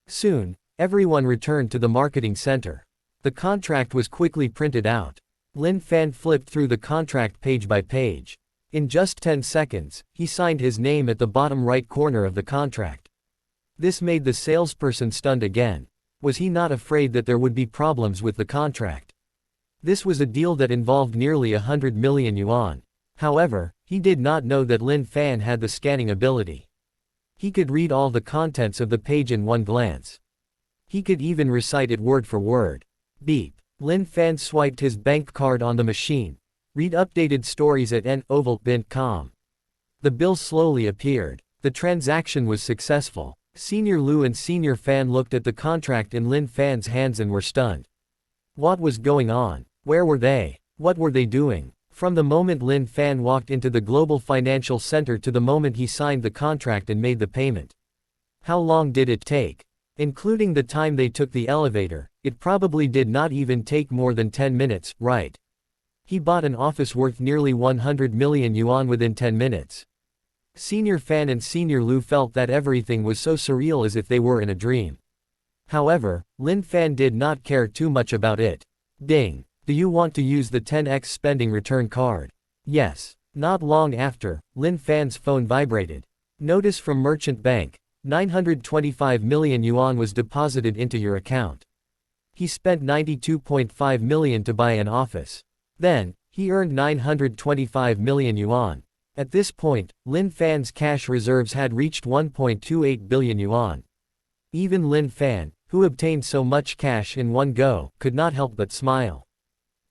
Soon, everyone returned to the marketing center. The contract was quickly printed out. Lin Fan flipped through the contract page by page. In just 10 seconds, he signed his name at the bottom right corner of the contract. This made the salesperson stunned again. Was he not afraid that there would be problems with the contract? This was a deal that involved nearly 100 million yuan. However, he did not know that Lin Fan had the scanning ability. He could read all the contents of the page in one glance. He could even recite it word for word. Beep. Lin Fan swiped his bank card on the machine. Read updated stories at novel.com. The bill slowly appeared. The transaction was successful. Senior Lu and Senior Fan looked at the contract in Lin Fan's hands and were stunned. What was going on? Where were they? What were they doing? From the moment Lin Fan walked into the global financial center to the moment he signed the contract and made the payment. How long did it take? Including the time they took the elevator, it probably did not even take more than 10 minutes, right? He bought an office worth nearly 100 million yuan within 10 minutes. Senior Fan and Senior Lu felt that everything was so surreal as if they were in a dream. However, Lin Fan did not care too much about it. Ding. Do you want to use the 10x spending return card? Yes. Not long after, Lin Fan's phone vibrated. Notice from Merchant Bank. 925 million yuan was deposited into your account. He spent 92.5 million to buy an office. Then, he earned 925 million yuan. At this point, Lin Fan's cash reserves had reached 1.28 billion yuan. Even Lin Fan, who obtained so much cash in one go, could not help but smile.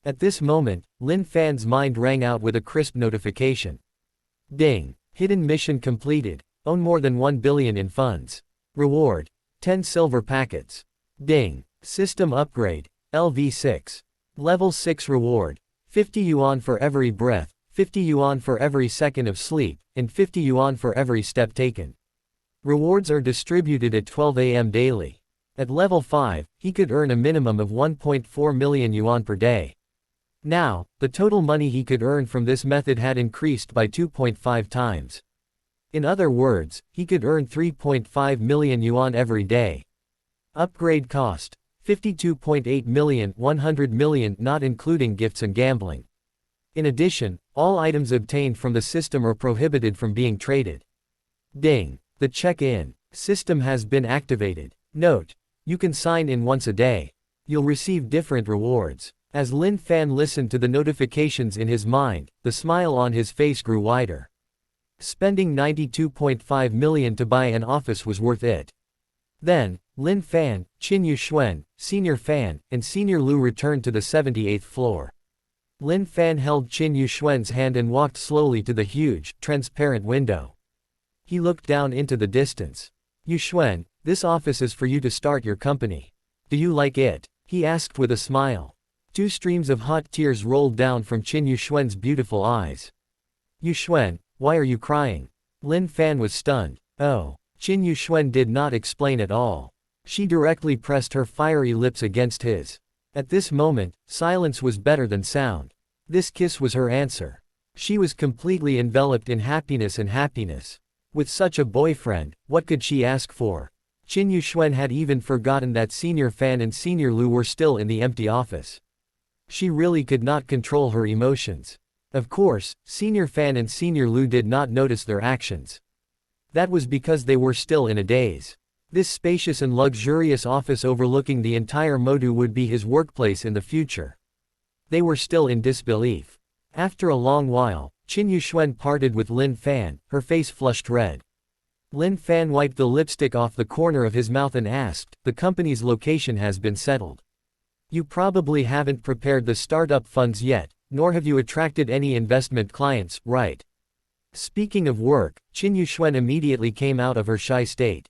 At this moment, Lin Fan's mind rang out with a crisp notification. Ding! Hidden mission completed. Own more than 1 billion in funds. Reward. 10 silver packets. Ding! System upgrade. LV6. Level 6 reward. 50 yuan for every breath, 50 yuan for every second of sleep, and 50 yuan for every step taken. Rewards are distributed at 12 a.m. daily. At level 5, he could earn a minimum of 1.4 million yuan per day. Now, the total money he could earn from this method had increased by 2.5 times. In other words, he could earn 3.5 million yuan every day. Upgrade cost. 52.8 million, 100 million not including gifts and gambling. In addition, all items obtained from the system are prohibited from being traded. Ding! The check-in system has been activated. Note: you can sign in once a day. You'll receive different rewards. As Lin Fan listened to the notifications in his mind, the smile on his face grew wider. Spending 92.5 million to buy an office was worth it. Then, Lin Fan, Qin Yuxuan, Senior Fan, and Senior Lu returned to the 78th floor. Lin Fan held Qin Yuxuan's hand and walked slowly to the huge, transparent window. He looked down into the distance. Yuxuan, this office is for you to start your company. Do you like it? He asked with a smile. 2 streams of hot tears rolled down from Qin Yuxuan's beautiful eyes. Yuxuan, why are you crying? Lin Fan was stunned. Oh. Qin Yuxuan did not explain at all. She directly pressed her fiery lips against his. At this moment, silence was better than sound. This kiss was her answer. She was completely enveloped in happiness and happiness. With such a boyfriend, what could she ask for? Qin Yuxuan had even forgotten that Senior Fan and Senior Lu were still in the empty office. She really could not control her emotions. Of course, Senior Fan and Senior Lu did not notice their actions. That was because they were still in a daze. This spacious and luxurious office overlooking the entire Modu would be his workplace in the future. They were still in disbelief. After a long while, Qin Yuxuan parted with Lin Fan, her face flushed red. Lin Fan wiped the lipstick off the corner of his mouth and asked, "The company's location has been settled. You probably haven't prepared the startup funds yet, nor have you attracted any investment clients, right?" Speaking of work, Qin Yuxuan immediately came out of her shy state.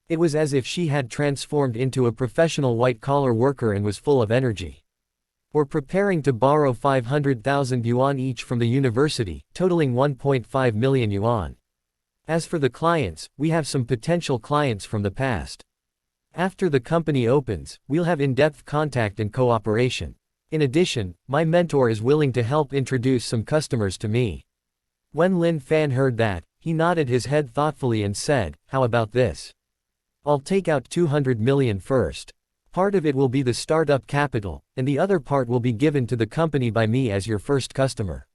It was as if she had transformed into a professional white-collar worker and was full of energy. "We're preparing to borrow 500,000 yuan each from the university, totaling 1.5 million yuan. As for the clients, we have some potential clients from the past. After the company opens, we'll have in-depth contact and cooperation. In addition, my mentor is willing to help introduce some customers to me." When Lin Fan heard that, he nodded his head thoughtfully and said, "How about this? I'll take out 200 million first. Part of it will be the startup capital, and the other part will be given to the company by me as your first customer.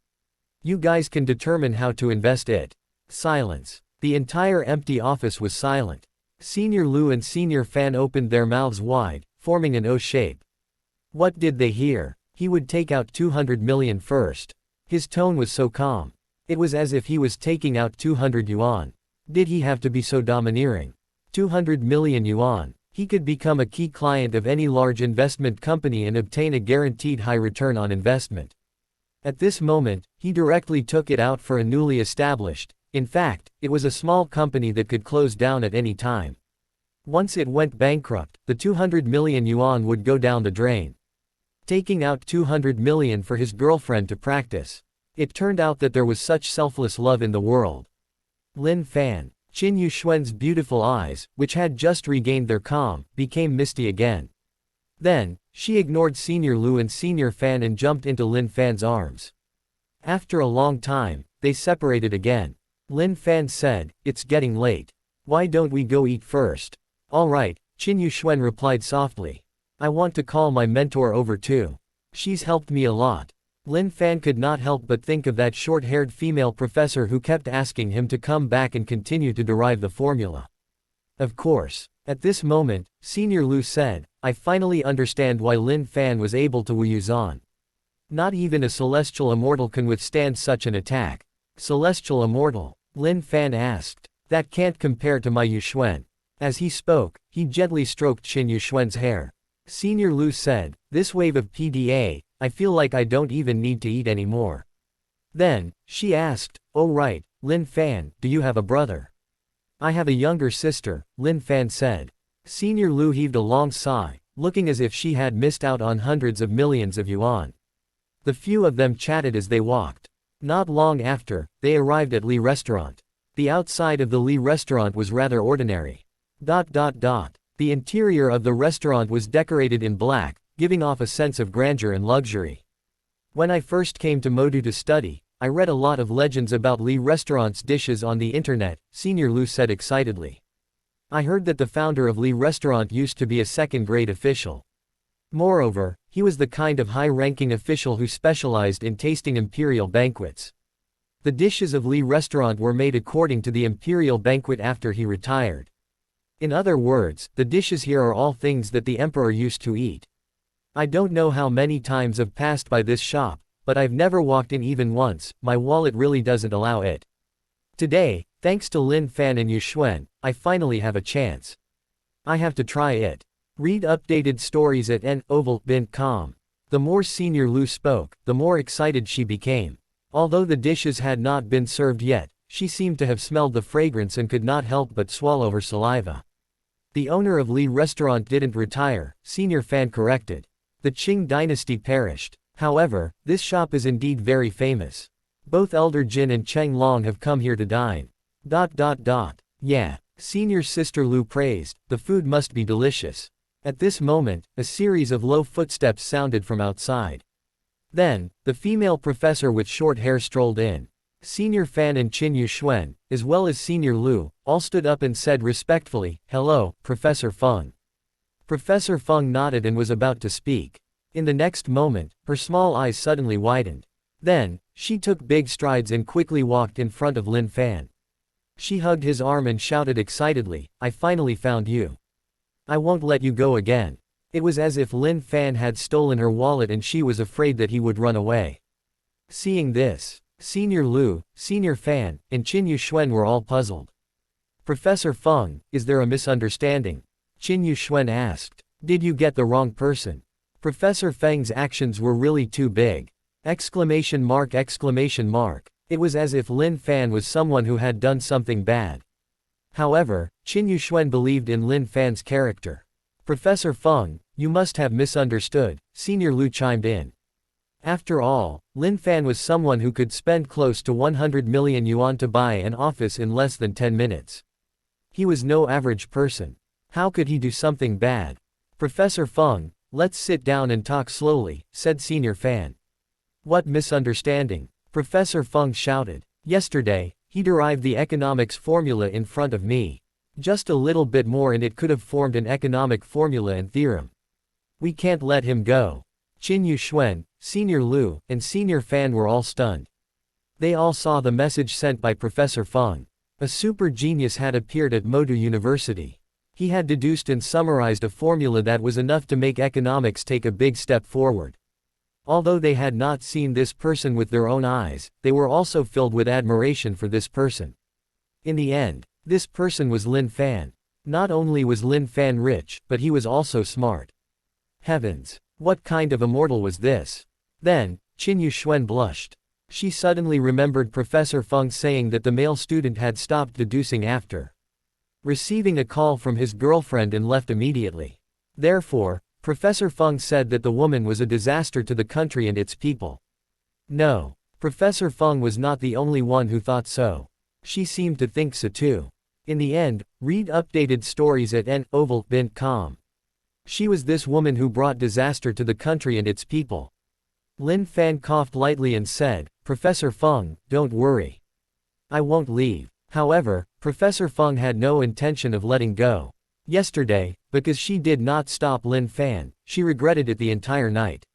You guys can determine how to invest it." Silence. The entire empty office was silent. Senior Lu and Senior Fan opened their mouths wide, forming an O shape. What did they hear? He would take out 200 million first. His tone was so calm. It was as if he was taking out 200 yuan. Did he have to be so domineering? 200 million yuan. He could become a key client of any large investment company and obtain a guaranteed high return on investment. At this moment, he directly took it out for a newly established. In fact, it was a small company that could close down at any time. Once it went bankrupt, the 200 million yuan would go down the drain. Taking out 200 million for his girlfriend to practice. It turned out that there was such selfless love in the world. Lin Fan. Qin Yuxuan's beautiful eyes, which had just regained their calm, became misty again. Then, she ignored Senior Lu and Senior Fan and jumped into Lin Fan's arms. After a long time, they separated again. Lin Fan said, "It's getting late. Why don't we go eat first?" "All right," Qin Yuxuan replied softly. "I want to call my mentor over too. She's helped me a lot." Lin Fan could not help but think of that short-haired female professor who kept asking him to come back and continue to derive the formula. Of course. At this moment, Senior Lu said, "I finally understand why Lin Fan was able to Wu Yuzan. Not even a celestial immortal can withstand such an attack." "Celestial immortal?" Lin Fan asked. "That can't compare to my Yuxuan." As he spoke, he gently stroked Qin Yuxuan's hair. Senior Lu said, "This wave of PDA, I feel like I don't even need to eat anymore." Then, she asked, "Oh right, Lin Fan, do you have a brother?" "I have a younger sister," Lin Fan said. Senior Lu heaved a long sigh, looking as if she had missed out on hundreds of millions of yuan. The few of them chatted as they walked. Not long after, they arrived at Li Restaurant. The outside of the Li Restaurant was rather ordinary. The interior of the restaurant was decorated in black, giving off a sense of grandeur and luxury. "When I first came to Modu to study, I read a lot of legends about Li Restaurant's dishes on the internet," Senior Lu said excitedly. "I heard that the founder of Li Restaurant used to be a second-grade official. Moreover, he was the kind of high-ranking official who specialized in tasting imperial banquets. The dishes of Li Restaurant were made according to the imperial banquet after he retired. In other words, the dishes here are all things that the emperor used to eat. I don't know how many times I've passed by this shop, but I've never walked in even once. My wallet really doesn't allow it. Today, thanks to Lin Fan and Yuxuan, I finally have a chance. I have to try it." Read updated stories at novel.com. The more Senior Lu spoke, the more excited she became. Although the dishes had not been served yet, she seemed to have smelled the fragrance and could not help but swallow her saliva. "The owner of Li Restaurant didn't retire," Senior Fan corrected. "The Qing dynasty perished. However, this shop is indeed very famous. Both Elder Jin and Cheng Long have come here to dine." Yeah, Senior Sister Lu praised, "The food must be delicious." At this moment, a series of low footsteps sounded from outside. Then, the female professor with short hair strolled in. Senior Fan and Qin Yuxuan, as well as Senior Lu, all stood up and said respectfully, "Hello, Professor Feng." Professor Feng nodded and was about to speak. In the next moment, her small eyes suddenly widened. Then, she took big strides and quickly walked in front of Lin Fan. She hugged his arm and shouted excitedly, "I finally found you. I won't let you go again." It was as if Lin Fan had stolen her wallet and she was afraid that he would run away. Seeing this, Senior Lu, Senior Fan, and Qin Yuxuan were all puzzled. "Professor Feng, is there a misunderstanding?" Qin Yuxuan asked. "Did you get the wrong person?" Professor Feng's actions were really too big. Exclamation mark, exclamation mark. It was as if Lin Fan was someone who had done something bad. However, Qin Yuxuan believed in Lin Fan's character. "Professor Feng, you must have misunderstood," Senior Lu chimed in. After all, Lin Fan was someone who could spend close to 100 million yuan to buy an office in less than 10 minutes. He was no average person. How could he do something bad? "Professor Feng, let's sit down and talk slowly," said Senior Fan. "What misunderstanding?" Professor Feng shouted. "Yesterday, he derived the economics formula in front of me. Just a little bit more and it could have formed an economic formula and theorem. We can't let him go." Qin Yuxuan, Senior Lu, and Senior Fan were all stunned. They all saw the message sent by Professor Feng. A super genius had appeared at Modu University. He had deduced and summarized a formula that was enough to make economics take a big step forward. Although they had not seen this person with their own eyes, they were also filled with admiration for this person. In the end, this person was Lin Fan. Not only was Lin Fan rich, but he was also smart. Heavens! What kind of immortal was this? Then, Qin Yuxuan blushed. She suddenly remembered Professor Feng saying that the male student had stopped deducing after receiving a call from his girlfriend and left immediately. Therefore, Professor Feng said that the woman was a disaster to the country and its people. No, Professor Feng was not the only one who thought so. She seemed to think so too. In the end, read updated stories at novel.com. She was this woman who brought disaster to the country and its people. Lin Fan coughed lightly and said, "Professor Feng, don't worry. I won't leave." However, Professor Feng had no intention of letting go. Yesterday, because she did not stop Lin Fan, she regretted it the entire night.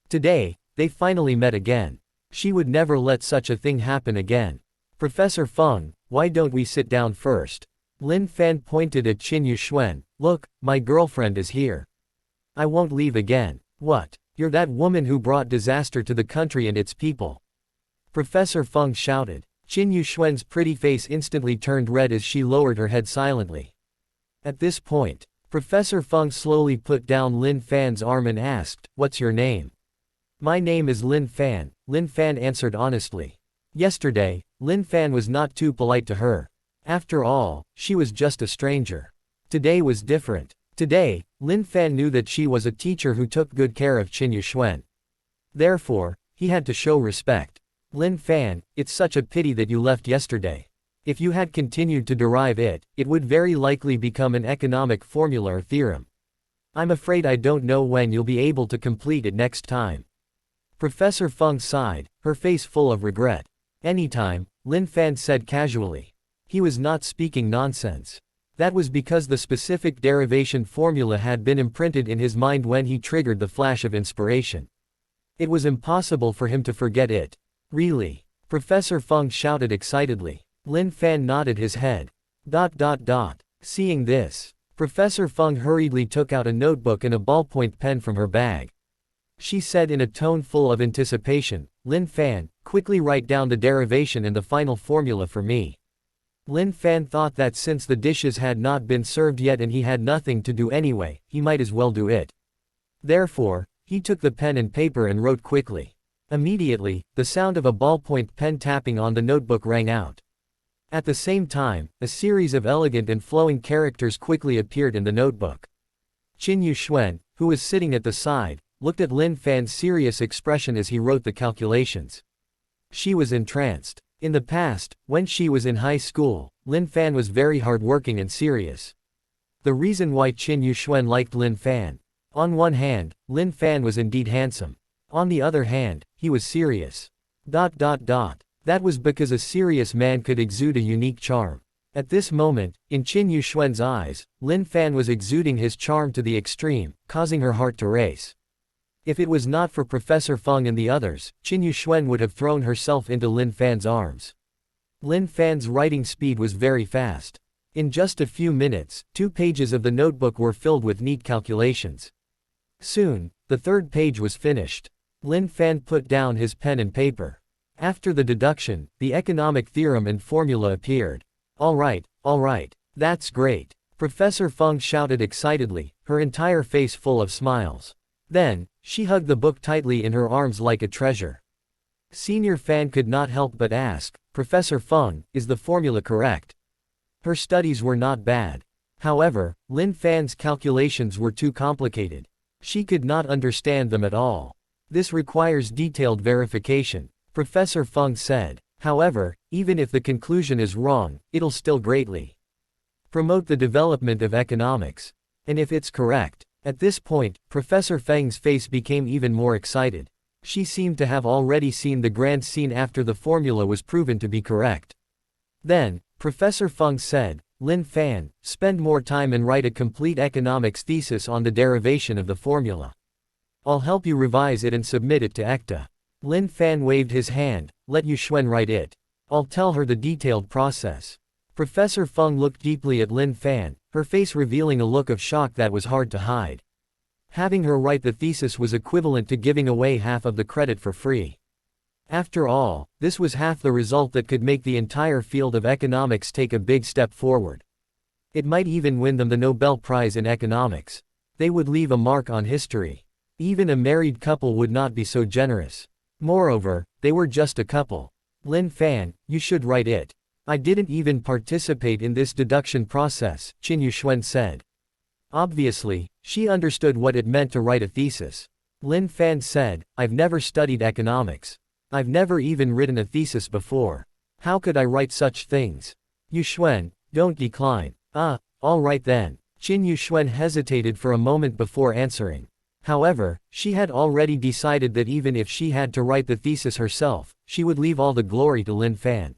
Today, they finally met again. She would never let such a thing happen again. "Professor Feng, why don't we sit down first?" Lin Fan pointed at Qin Yuxuan. "Look, my girlfriend is here. I won't leave again." "What? You're that woman who brought disaster to the country and its people?" Professor Feng shouted. Qin Yuxuan's pretty face instantly turned red as she lowered her head silently. At this point, Professor Feng slowly put down Lin Fan's arm and asked, "What's your name?" "My name is Lin Fan," Lin Fan answered honestly. Yesterday, Lin Fan was not too polite to her. After all, she was just a stranger. Today was different. Today, Lin Fan knew that she was a teacher who took good care of Qin Yuxuan. Therefore, he had to show respect. "Lin Fan, it's such a pity that you left yesterday. If you had continued to derive it, it would very likely become an economic formula or theorem. I'm afraid I don't know when you'll be able to complete it next time." Professor Feng sighed, her face full of regret. "Anytime," Lin Fan said casually. He was not speaking nonsense. That was because the specific derivation formula had been imprinted in his mind when he triggered the flash of inspiration. It was impossible for him to forget it. "Really?" Professor Feng shouted excitedly. Lin Fan nodded his head. Seeing this, Professor Feng hurriedly took out a notebook and a ballpoint pen from her bag. She said in a tone full of anticipation, "Lin Fan, quickly write down the derivation and the final formula for me." Lin Fan thought that since the dishes had not been served yet and he had nothing to do anyway, he might as well do it. Therefore, he took the pen and paper and wrote quickly. Immediately, the sound of a ballpoint pen tapping on the notebook rang out. At the same time, a series of elegant and flowing characters quickly appeared in the notebook. Qin Yuxuan, who was sitting at the side, looked at Lin Fan's serious expression as he wrote the calculations. She was entranced. In the past, when she was in high school, Lin Fan was very hardworking and serious. The reason why Qin Yuxuan liked Lin Fan. On one hand, Lin Fan was indeed handsome. On the other hand, he was serious. That was because a serious man could exude a unique charm. At this moment, in Qin Yuxuan's eyes, Lin Fan was exuding his charm to the extreme, causing her heart to race. If it was not for Professor Feng and the others, Qin Yuxuan would have thrown herself into Lin Fan's arms. Lin Fan's writing speed was very fast. In just a few minutes, 2 pages of the notebook were filled with neat calculations. Soon, the 3rd page was finished. Lin Fan put down his pen and paper. After the deduction, the economic theorem and formula appeared. All right, that's great. Professor Feng shouted excitedly, her entire face full of smiles. Then, she hugged the book tightly in her arms like a treasure. Senior Fan could not help but ask, Professor Feng, is the formula correct? Her studies were not bad. However, Lin Fan's calculations were too complicated. She could not understand them at all. This requires detailed verification, Professor Feng said. However, even if the conclusion is wrong, it'll still greatly promote the development of economics. And if it's correct. At this point, Professor Feng's face became even more excited. She seemed to have already seen the grand scene after the formula was proven to be correct. Then, Professor Feng said, Lin Fan, spend more time and write a complete economics thesis on the derivation of the formula. I'll help you revise it and submit it to ECTA. Lin Fan waved his hand, let Yuxuan write it. I'll tell her the detailed process. Professor Feng looked deeply at Lin Fan, her face revealing a look of shock that was hard to hide. Having her write the thesis was equivalent to giving away half of the credit for free. After all, this was half the result that could make the entire field of economics take a big step forward. It might even win them the Nobel Prize in economics. They would leave a mark on history. Even a married couple would not be so generous. Moreover, they were just a couple. Lin Fan, you should write it. I didn't even participate in this deduction process, Qin Yuxuan said. Obviously, she understood what it meant to write a thesis. Lin Fan said, I've never studied economics. I've never even written a thesis before. How could I write such things? Yuxuan, don't decline. All right then. Qin Yuxuan hesitated for a moment before answering. However, she had already decided that even if she had to write the thesis herself, she would leave all the glory to Lin Fan.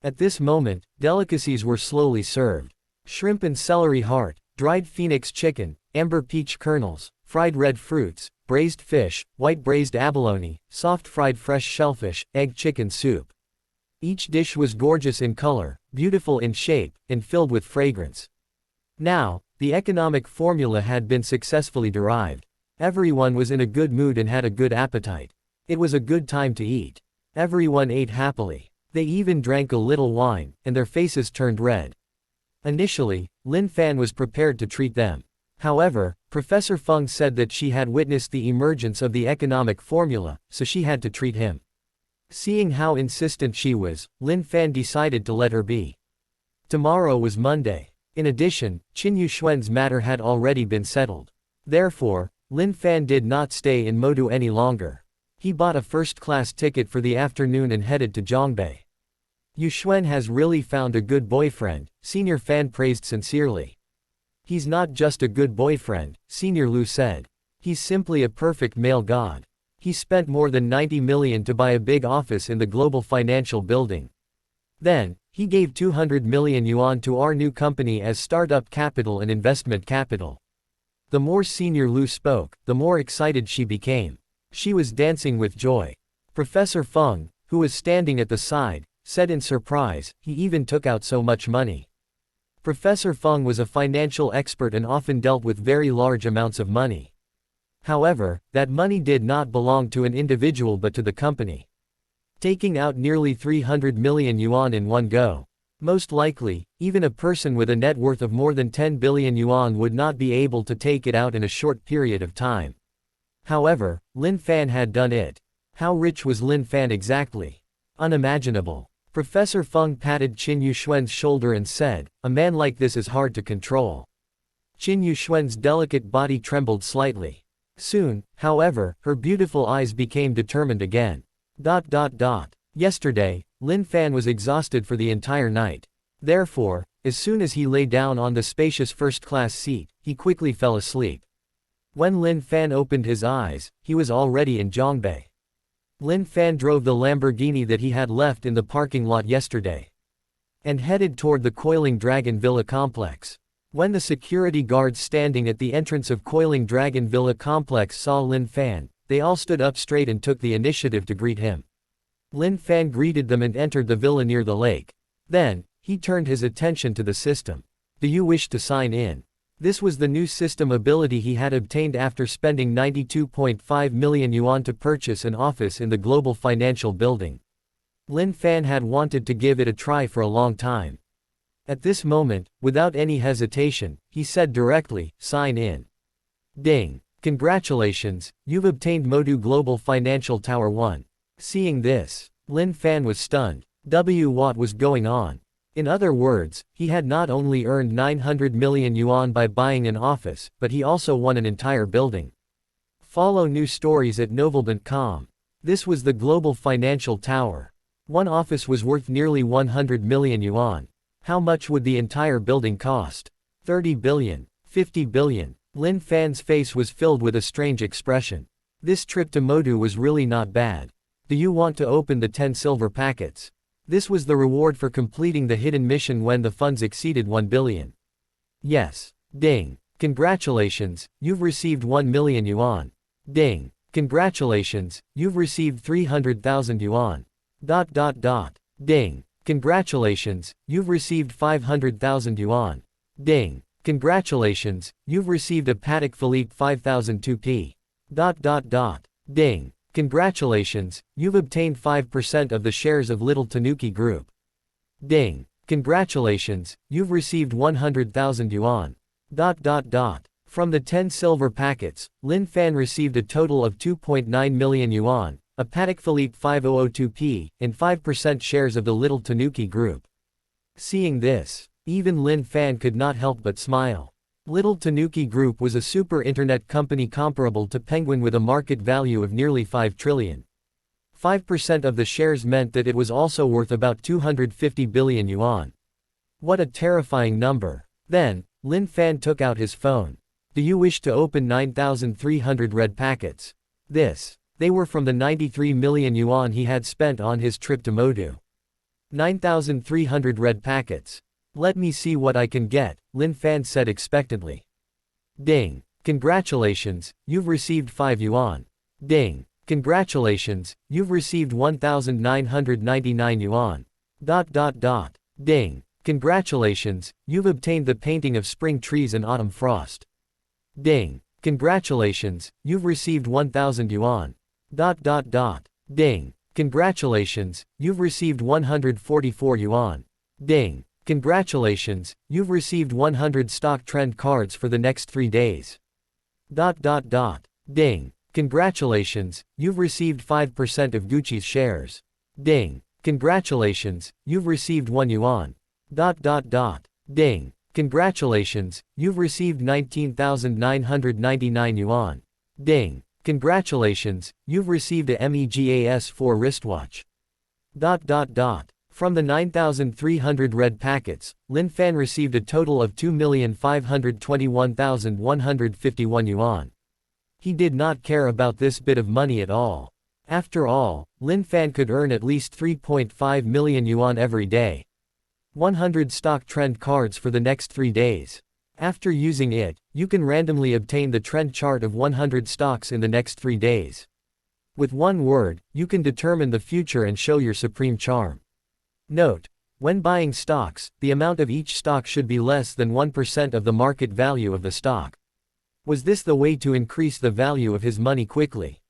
At this moment, delicacies were slowly served. Shrimp and celery heart, dried phoenix chicken, amber peach kernels, fried red fruits, braised fish, white braised abalone, soft fried fresh shellfish, egg chicken soup. Each dish was gorgeous in color, beautiful in shape, and filled with fragrance. Now, the economic formula had been successfully derived. Everyone was in a good mood and had a good appetite. It was a good time to eat. Everyone ate happily. They even drank a little wine, and their faces turned red. Initially, Lin Fan was prepared to treat them. However, Professor Feng said that she had witnessed the emergence of the economic formula, so she had to treat him. Seeing how insistent she was, Lin Fan decided to let her be. Tomorrow was Monday. In addition, Qin Yuxuan's matter had already been settled. Therefore, Lin Fan did not stay in Modu any longer. He bought a first-class ticket for the afternoon and headed to Zhongbei. Yuxuan has really found a good boyfriend, Senior Fan praised sincerely. He's not just a good boyfriend, Senior Lu said. He's simply a perfect male god. He spent more than 90 million to buy a big office in the global financial building. Then, he gave 200 million yuan to our new company as startup capital and investment capital. The more Senior Lu spoke, the more excited she became. She was dancing with joy. Professor Feng, who was standing at the side, said in surprise, he even took out so much money. Professor Feng was a financial expert and often dealt with very large amounts of money. However, that money did not belong to an individual but to the company. Taking out nearly 300 million yuan in one go. Most likely, even a person with a net worth of more than 10 billion yuan would not be able to take it out in a short period of time. However, Lin Fan had done it. How rich was Lin Fan exactly? Unimaginable. Professor Feng patted Qin Yuxuan's shoulder and said, a man like this is hard to control. Qin Yuxuan's delicate body trembled slightly. Soon, however, her beautiful eyes became determined again. Yesterday, Lin Fan was exhausted for the entire night. Therefore, As soon as he lay down on the spacious first-class seat, he quickly fell asleep. When Lin Fan opened his eyes, he was already in Zhongbei. Lin Fan drove the Lamborghini that he had left in the parking lot yesterday and headed toward the Coiling Dragon Villa complex. When the security guards standing at the entrance of Coiling Dragon Villa complex saw Lin Fan, they all stood up straight and took the initiative to greet him. Lin Fan greeted them and entered the villa near the lake. Then, he turned his attention to the system. Do you wish to sign in? This was the new system ability he had obtained after spending 92.5 million yuan to purchase an office in the global financial building. Lin Fan had wanted to give it a try for a long time. At this moment, without any hesitation, he said directly, sign in. Ding. Congratulations, you've obtained Modu Global Financial Tower 1. Seeing this, Lin Fan was stunned. What was going on? In other words, he had not only earned 900 million yuan by buying an office, but he also won an entire building. Follow new stories at novelbant.com. This was the Global Financial Tower. One office was worth nearly 100 million yuan. How much would the entire building cost? 30 billion, 50 billion. Lin Fan's face was filled with a strange expression. This trip to Modu was really not bad. Do you want to open the 10 silver packets? This was the reward for completing the hidden mission when the funds exceeded 1 billion. Yes. Ding. Congratulations, you've received 1 million yuan. Ding. Congratulations, you've received 300,000 yuan. Ding. Congratulations, you've received 500,000 yuan. Ding. Congratulations, you've received a Patek Philippe 5002p. Ding. Congratulations, you've obtained 5% of the shares of Little Tanuki Group. Ding. Congratulations, you've received 100,000 yuan. From the 10 silver packets, Lin Fan received a total of 2.9 million yuan, a Patek Philippe 5002p, and 5% shares of the Little Tanuki Group. Seeing this, even Lin Fan could not help but smile. Little Tanuki Group was a super internet company comparable to Penguin with a market value of nearly 5 trillion. 5% of the shares meant that it was also worth about 250 billion yuan. What a terrifying number. Then, Lin Fan took out his phone. Do you wish to open 9,300 red packets? They were from the 93 million yuan he had spent on his trip to Modu. 9,300 red packets. Let me see what I can get, Lin Fan said expectantly. Ding. Congratulations, you've received 5 yuan. Ding. Congratulations, you've received 1,999 yuan. Ding. Congratulations, you've obtained the painting of spring trees and autumn frost. Ding. Congratulations, you've received 1,000 yuan. Ding. Congratulations, you've received 144 yuan. Ding. Congratulations, you've received 100 stock trend cards for the next 3 days. Ding. Congratulations, you've received 5% of Gucci's shares. Ding. Congratulations, you've received 1 yuan. Ding. Congratulations, you've received 19,999 yuan. Ding. Congratulations, you've received a MEGAS4 wristwatch. From the 9,300 red packets, Lin Fan received a total of 2,521,151 yuan. He did not care about this bit of money at all. After all, Lin Fan could earn at least 3.5 million yuan every day. 100 stock trend cards for the next 3 days. After using it, you can randomly obtain the trend chart of 100 stocks in the next 3 days. With one word, you can determine the future and show your supreme charm. Note: when buying stocks, the amount of each stock should be less than 1% of the market value of the stock. Was this the way to increase the value of his money quickly?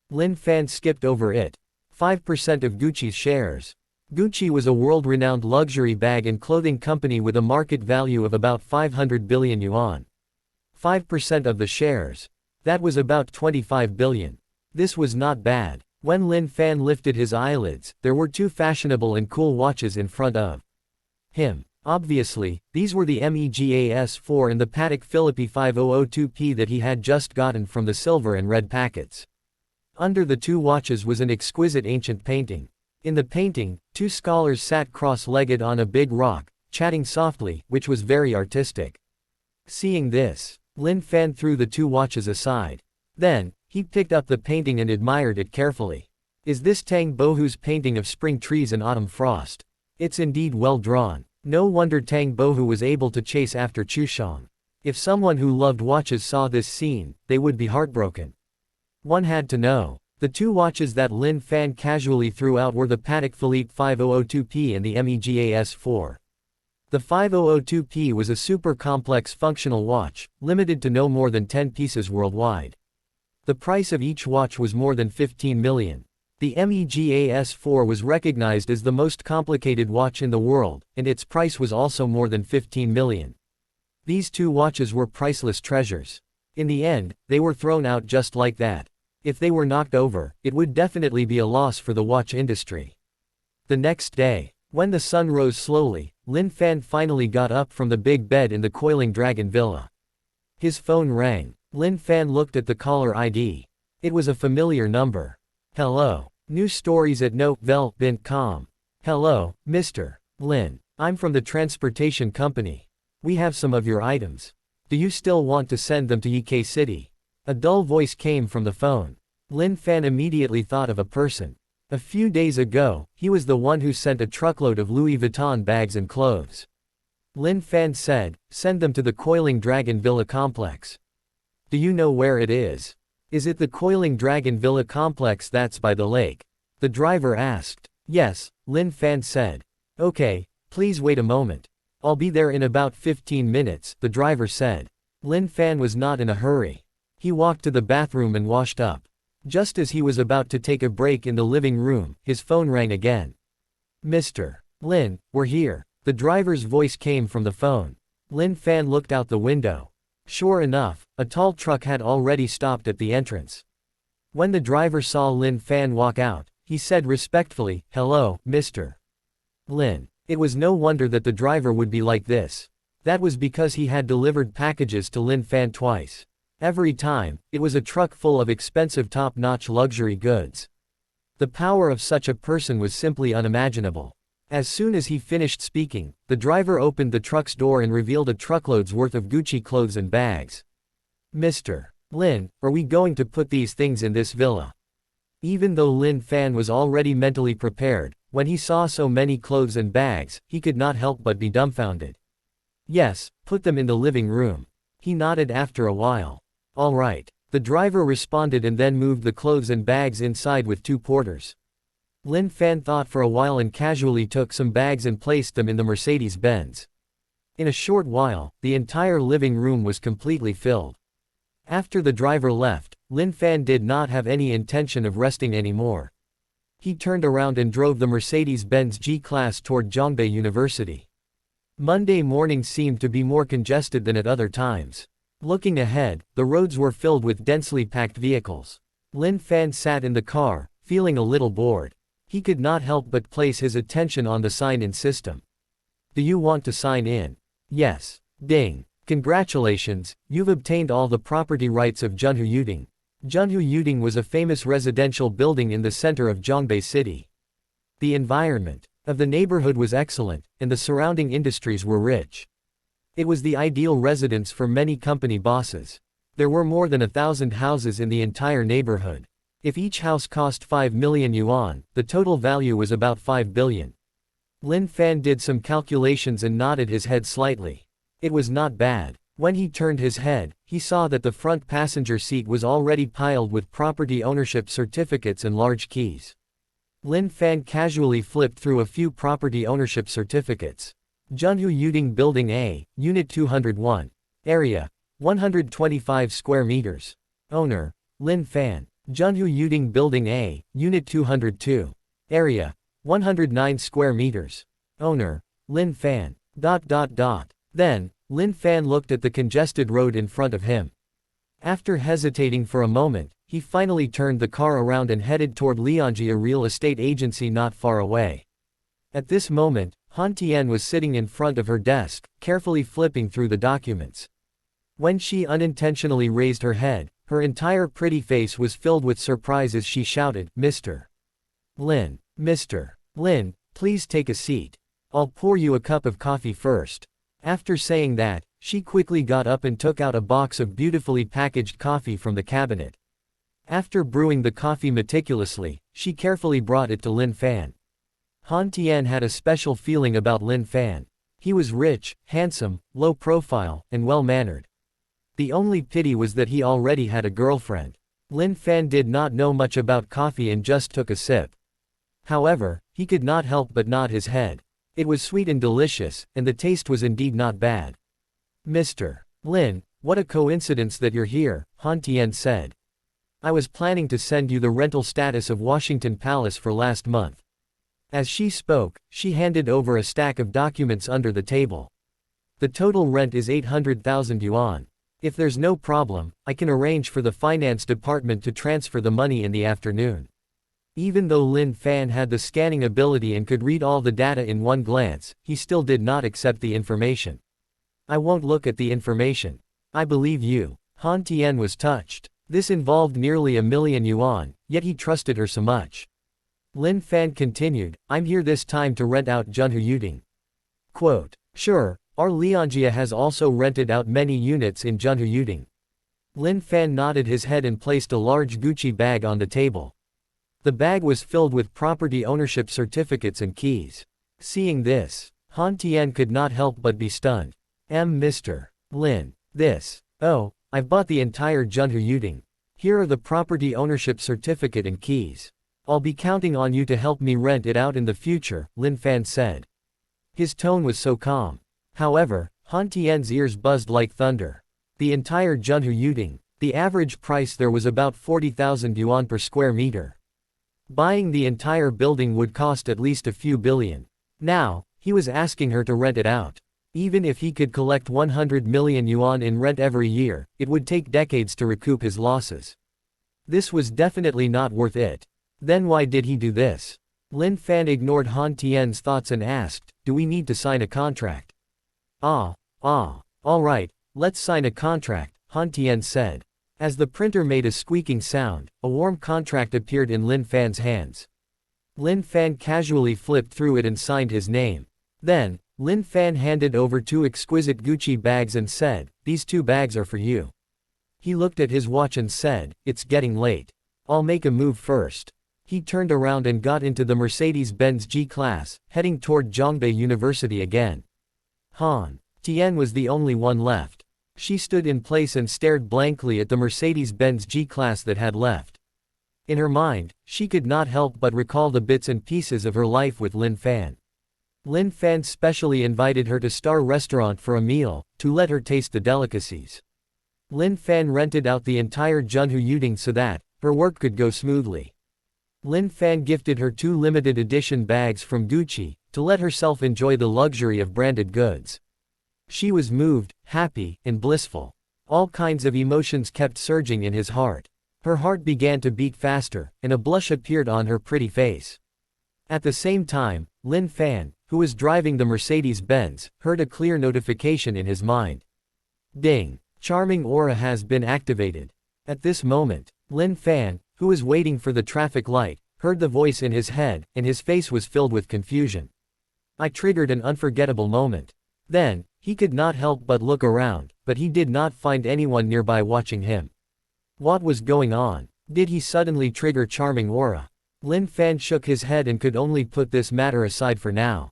Lin Fan skipped over it. 5% of Gucci's shares. Gucci was a world-renowned luxury bag and clothing company with a market value of about 500 billion yuan. 5% of the shares. That was about 25 billion. This was not bad. When Lin Fan lifted his eyelids, there were 2 fashionable and cool watches in front of him. Obviously, these were the MEGAS4 and the Patek Philippe 5002p that he had just gotten from the silver and red packets. Under the 2 watches was an exquisite ancient painting. In the painting, 2 scholars sat cross-legged on a big rock, chatting softly, which was very artistic. Seeing this, Lin Fan threw the two watches aside. Then, he picked up the painting and admired it carefully. Is this Tang Bohu's painting of spring trees and autumn frost? It's indeed well drawn. No wonder Tang Bohu was able to chase after Chushong. If someone who loved watches saw this scene, they would be heartbroken. One had to know. The two watches that Lin Fan casually threw out were the Patek Philippe 5002P and the MEGAS 4. The 5002P was a super complex functional watch, limited to no more than 10 pieces worldwide. The price of each watch was more than 15 million. The MEGAS 4 was recognized as the most complicated watch in the world, and its price was also more than 15 million. These two watches were priceless treasures. In the end, they were thrown out just like that. If they were knocked over, it would definitely be a loss for the watch industry. The next day, when the sun rose slowly, Lin Fan finally got up from the big bed in the Coiling Dragon Villa. His phone rang. Lin Fan looked at the caller ID. It was a familiar number. Hello. News stories at novel.com. Hello, Mr. Lin. I'm from the transportation company. We have some of your items. Do you still want to send them to Ek City? A dull voice came from the phone. Lin Fan immediately thought of a person. A few days ago, he was the one who sent a truckload of Louis Vuitton bags and clothes. Lin Fan said, send them to the Coiling Dragon Villa complex. Do you know where it is? Is it the Coiling Dragon Villa complex that's by the lake? The driver asked. Yes, Lin Fan said. Okay, please wait a moment. I'll be there in about 15 minutes, the driver said. Lin Fan was not in a hurry. He walked to the bathroom and washed up. Just as he was about to take a break in the living room, his phone rang again. Mr. Lin, we're here. The driver's voice came from the phone. Lin Fan looked out the window. Sure enough, a tall truck had already stopped at the entrance. When the driver saw Lin Fan walk out, he said respectfully, hello, Mr. Lin. It was no wonder that the driver would be like this. That was because he had delivered packages to Lin Fan twice. Every time, it was a truck full of expensive top-notch luxury goods. The power of such a person was simply unimaginable. As soon as he finished speaking, the driver opened the truck's door and revealed a truckload's worth of Gucci clothes and bags. Mr. Lin, are we going to put these things in this villa? Even though Lin Fan was already mentally prepared, when he saw so many clothes and bags, he could not help but be dumbfounded. Yes, put them in the living room. He nodded after a while. All right. The driver responded and then moved the clothes and bags inside with two porters. Lin Fan thought for a while and casually took some bags and placed them in the Mercedes-Benz. In a short while, the entire living room was completely filled. After the driver left, Lin Fan did not have any intention of resting anymore. He turned around and drove the Mercedes-Benz G-Class toward Zhongbei University. Monday morning seemed to be more congested than at other times. Looking ahead, the roads were filled with densely packed vehicles. Lin Fan sat in the car, feeling a little bored. He could not help but place his attention on the sign-in system. Do you want to sign in? Yes. Ding. Congratulations, you've obtained all the property rights of Junhu Yuding. Junhu Yuding was a famous residential building in the center of Zhongbei City. The environment of the neighborhood was excellent, and the surrounding industries were rich. It was the ideal residence for many company bosses. There were more than 1,000 houses in the entire neighborhood. If each house cost 5 million yuan, the total value was about 5 billion. Lin Fan did some calculations and nodded his head slightly. It was not bad. When he turned his head, he saw that the front passenger seat was already piled with property ownership certificates and large keys. Lin Fan casually flipped through a few property ownership certificates. Junhu Yuding Building A, Unit 201. Area, 125 square meters. Owner, Lin Fan. Junhu Yuding Building A, Unit 202. Area, 109 square meters. Owner, Lin Fan. Then, Lin Fan looked at the congested road in front of him. After hesitating for a moment, he finally turned the car around and headed toward Lianjie, a real estate agency not far away. At this moment, Han Tian was sitting in front of her desk, carefully flipping through the documents. When she unintentionally raised her head, her entire pretty face was filled with surprise as she shouted, Mr. Lin. Mr. Lin, please take a seat. I'll pour you a cup of coffee first. After saying that, she quickly got up and took out a box of beautifully packaged coffee from the cabinet. After brewing the coffee meticulously, she carefully brought it to Lin Fan. Han Tian had a special feeling about Lin Fan. He was rich, handsome, low profile, and well-mannered. The only pity was that he already had a girlfriend. Lin Fan did not know much about coffee and just took a sip. However, he could not help but nod his head. It was sweet and delicious, and the taste was indeed not bad. Mr. Lin, what a coincidence that you're here, Han Tian said. I was planning to send you the rental status of Washington Palace for last month. As she spoke, she handed over a stack of documents under the table. The total rent is 800,000 yuan. If there's no problem, I can arrange for the finance department to transfer the money in the afternoon. Even though Lin Fan had the scanning ability and could read all the data in one glance, he still did not accept the information. I won't look at the information. I believe you. Han Tian was touched. This involved nearly 1 million yuan, yet he trusted her so much. Lin Fan continued, I'm here this time to rent out Junhu Yuding. Quote, sure, our Lianjia has also rented out many units in Junhu Yuding. Lin Fan nodded his head and placed a large Gucci bag on the table. The bag was filled with property ownership certificates and keys. Seeing this, Han Tian could not help but be stunned. Mr. Lin, this. Oh, I've bought the entire Junhu Yuding. Here are the property ownership certificate and keys. I'll be counting on you to help me rent it out in the future, Lin Fan said. His tone was so calm. However, Han Tian's ears buzzed like thunder. The entire Junhu Yuding, the average price there was about 40,000 yuan per square meter. Buying the entire building would cost at least a few billion. Now, he was asking her to rent it out. Even if he could collect 100 million yuan in rent every year, it would take decades to recoup his losses. This was definitely not worth it. Then why did he do this? Lin Fan ignored Han Tian's thoughts and asked, do we need to sign a contract? Alright, let's sign a contract, Han Tian said. As the printer made a squeaking sound, a warm contract appeared in Lin Fan's hands. Lin Fan casually flipped through it and signed his name. Then, Lin Fan handed over 2 exquisite Gucci bags and said, these 2 bags are for you. He looked at his watch and said, it's getting late. I'll make a move first. He turned around and got into the Mercedes-Benz G-Class, heading toward Zhongbei University again. Han Tian was the only one left. She stood in place and stared blankly at the Mercedes-Benz G-Class that had left. In her mind, she could not help but recall the bits and pieces of her life with Lin Fan. Lin Fan specially invited her to Star Restaurant for a meal, to let her taste the delicacies. Lin Fan rented out the entire Junhu Yuding so that her work could go smoothly. Lin Fan gifted her 2 limited edition bags from Gucci, to let herself enjoy the luxury of branded goods. She was moved, happy, and blissful. All kinds of emotions kept surging in his heart. Her heart began to beat faster, and a blush appeared on her pretty face. At the same time, Lin Fan, who was driving the Mercedes-Benz, heard a clear notification in his mind. Ding! Charming aura has been activated. At this moment, Lin Fan, who was waiting for the traffic light, heard the voice in his head, and his face was filled with confusion. I triggered an unforgettable moment. Then, he could not help but look around, but he did not find anyone nearby watching him. What was going on? Did he suddenly trigger charming aura? Lin Fan shook his head and could only put this matter aside for now.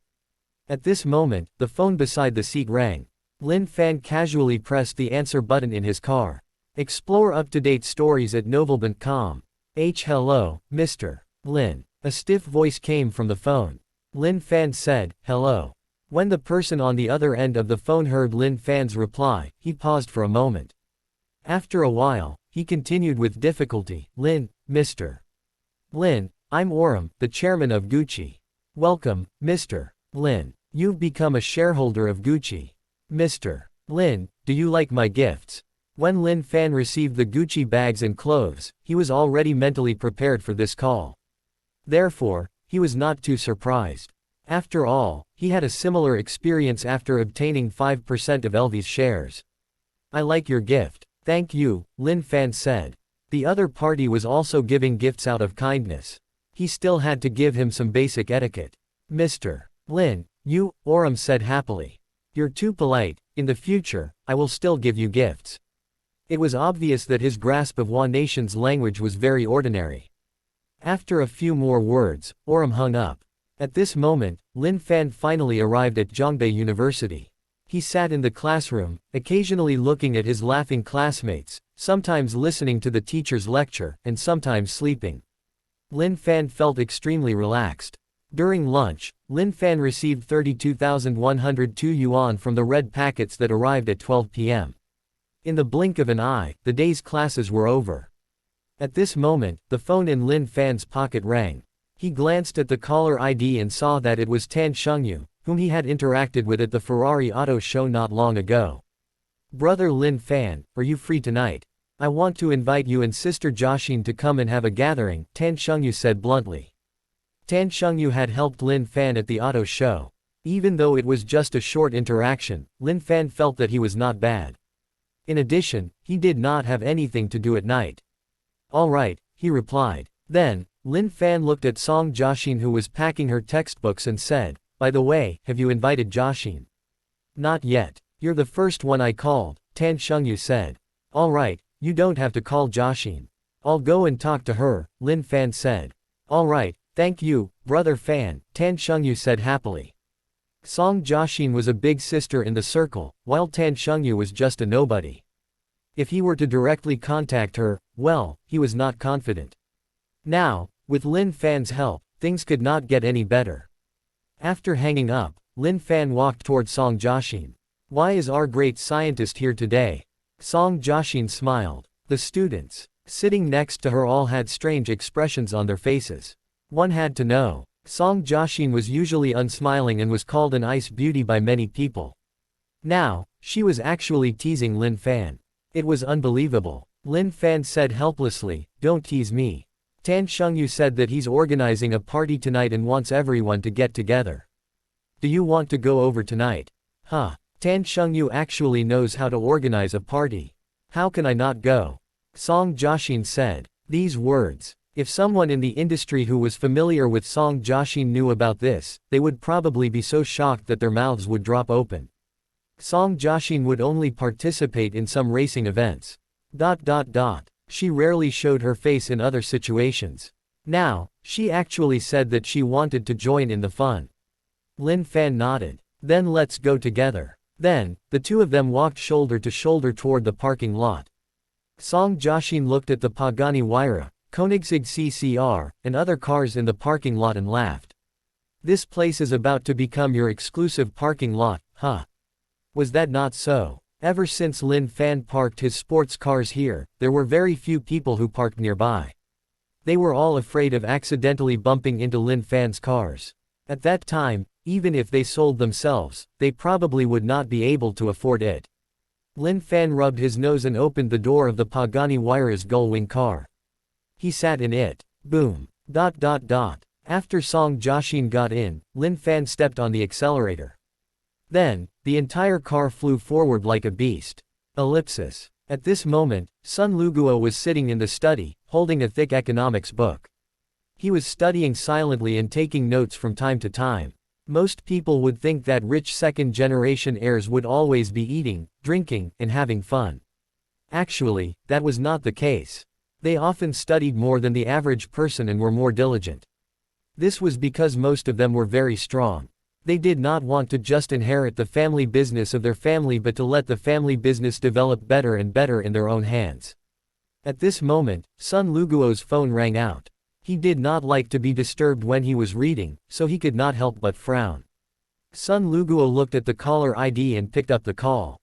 At this moment, the phone beside the seat rang. Lin Fan casually pressed the answer button in his car. Explore up-to-date stories at novelbant.com. Hello, Mr. Lin. A stiff voice came from the phone. Lin Fan said, hello. When the person on the other end of the phone heard Lin Fan's reply, he paused for a moment. After a while, he continued with difficulty, Mr. Lin, I'm Oram, the chairman of Gucci. Welcome, Mr. Lin. You've become a shareholder of Gucci. Mr. Lin, do you like my gifts? When Lin Fan received the Gucci bags and clothes, he was already mentally prepared for this call. Therefore, he was not too surprised. After all, he had a similar experience after obtaining 5% of LV's shares. I like your gift. Thank you, Lin Fan said. The other party was also giving gifts out of kindness. He still had to give him some basic etiquette. Mr. Lin, Oram said happily. You're too polite. In the future, I will still give you gifts. It was obvious that his grasp of Hua Nation's language was very ordinary. After a few more words, Oram hung up. At this moment, Lin Fan finally arrived at Zhongbei University. He sat in the classroom, occasionally looking at his laughing classmates, sometimes listening to the teacher's lecture, and sometimes sleeping. Lin Fan felt extremely relaxed. During lunch, Lin Fan received 32,102 yuan from the red packets that arrived at 12 p.m. In the blink of an eye, the day's classes were over. At this moment, the phone in Lin Fan's pocket rang. He glanced at the caller ID and saw that it was Tan Shengyu, whom he had interacted with at the Ferrari Auto Show not long ago. Brother Lin Fan, are you free tonight? I want to invite you and sister Joshine to come and have a gathering, Tan Shengyu said bluntly. Tan Shengyu had helped Lin Fan at the auto show. Even though it was just a short interaction, Lin Fan felt that he was not bad. In addition, he did not have anything to do at night. All right, he replied. Then, Lin Fan looked at Song Joshine, who was packing her textbooks, and said, by the way, have you invited Joshine? Not yet. You're the first one I called, Tan Shengyu said. All right, you don't have to call Joshine. I'll go and talk to her, Lin Fan said. All right, thank you, brother Fan, Tan Shengyu said happily. Song Joshine was a big sister in the circle, while Tan Shengyu was just a nobody. If he were to directly contact her, well, he was not confident. Now, with Lin Fan's help, things could not get any better. After hanging up, Lin Fan walked toward Song Joshine. Why is our great scientist here today? Song Joshine smiled. The students, sitting next to her, all had strange expressions on their faces. One had to know. Song Joshine was usually unsmiling and was called an ice beauty by many people. Now, she was actually teasing Lin Fan. It was unbelievable. Lin Fan said helplessly, don't tease me. Tan Shengyu said that he's organizing a party tonight and wants everyone to get together. Do you want to go over tonight? Huh. Tan Shengyu actually knows how to organize a party. How can I not go? Song Joshine said. These words. If someone in the industry who was familiar with Song Joshine knew about this, they would probably be so shocked that their mouths would drop open. Song Joshine would only participate in some racing events. She rarely showed her face in other situations. Now, she actually said that she wanted to join in the fun. Lin Fan nodded. Then let's go together. Then, the two of them walked shoulder to shoulder toward the parking lot. Song Joshine looked at the Pagani Huayra, Koenigsegg CCR, and other cars in the parking lot and laughed. This place is about to become your exclusive parking lot, huh? Was that not so? Ever since Lin Fan parked his sports cars here, there were very few people who parked nearby. They were all afraid of accidentally bumping into Lin Fan's cars. At that time, even if they sold themselves, they probably would not be able to afford it. Lin Fan rubbed his nose and opened the door of the Pagani Huayra's gullwing car. He sat in it. Boom. After Song Joshine got in, Lin Fan stepped on the accelerator. Then, the entire car flew forward like a beast. Ellipsis. At this moment, Sun Luguo was sitting in the study, holding a thick economics book. He was studying silently and taking notes from time to time. Most people would think that rich second-generation heirs would always be eating, drinking, and having fun. Actually, that was not the case. They often studied more than the average person and were more diligent. This was because most of them were very strong. They did not want to just inherit the family business of their family but to let the family business develop better and better in their own hands. At this moment, Sun Luguo's phone rang out. He did not like to be disturbed when he was reading, so he could not help but frown. Sun Luguo looked at the caller ID and picked up the call.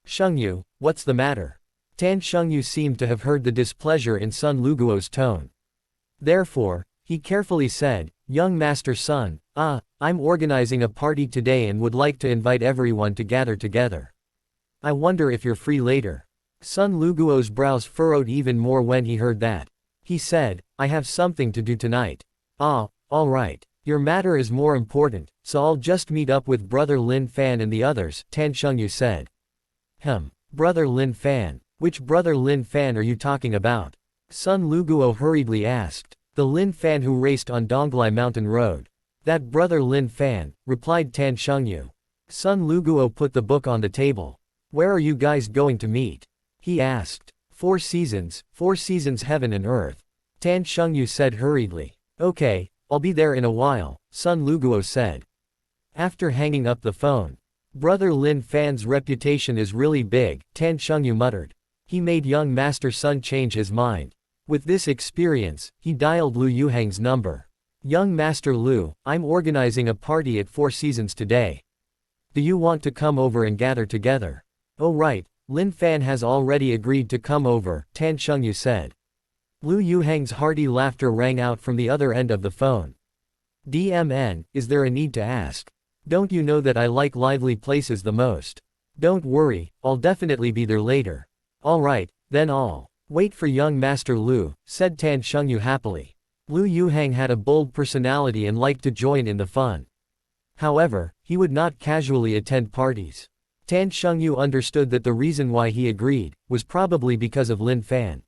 Shengyu, what's the matter? Tan Shengyu seemed to have heard the displeasure in Sun Luguo's tone. Therefore, he carefully said, Young Master Sun, I'm organizing a party today and would like to invite everyone to gather together. I wonder if you're free later. Sun Luguo's brows furrowed even more when he heard that. He said, I have something to do tonight. All right. Your matter is more important, so I'll just meet up with Brother Lin Fan and the others, Tan Shengyu said. Brother Lin Fan. Which Brother Lin Fan are you talking about? Sun Luguo hurriedly asked. The Lin Fan who raced on Donglai Mountain Road. That brother Lin Fan, replied Tan Shengyu. Sun Luguo put the book on the table. Where are you guys going to meet? He asked. 4 seasons heaven and earth. Tan Shengyu said hurriedly. Okay, I'll be there in a while, Sun Luguo said. After hanging up the phone. Brother Lin Fan's reputation is really big, Tan Shengyu muttered. He made young Master Sun change his mind. With this experience, he dialed Lu Yuhang's number. Young Master Lu, I'm organizing a party at 4 Seasons today. Do you want to come over and gather together? Oh right, Lin Fan has already agreed to come over, Tan Shengyu said. Lu Yuhang's hearty laughter rang out from the other end of the phone. DMN, is there a need to ask? Don't you know that I like lively places the most? Don't worry, I'll definitely be there later. Alright, then I'll wait for young Master Lu, said Tan Shengyu happily. Lu Yuhang had a bold personality and liked to join in the fun. However, he would not casually attend parties. Tan Shengyu understood that the reason why he agreed was probably because of Lin Fan.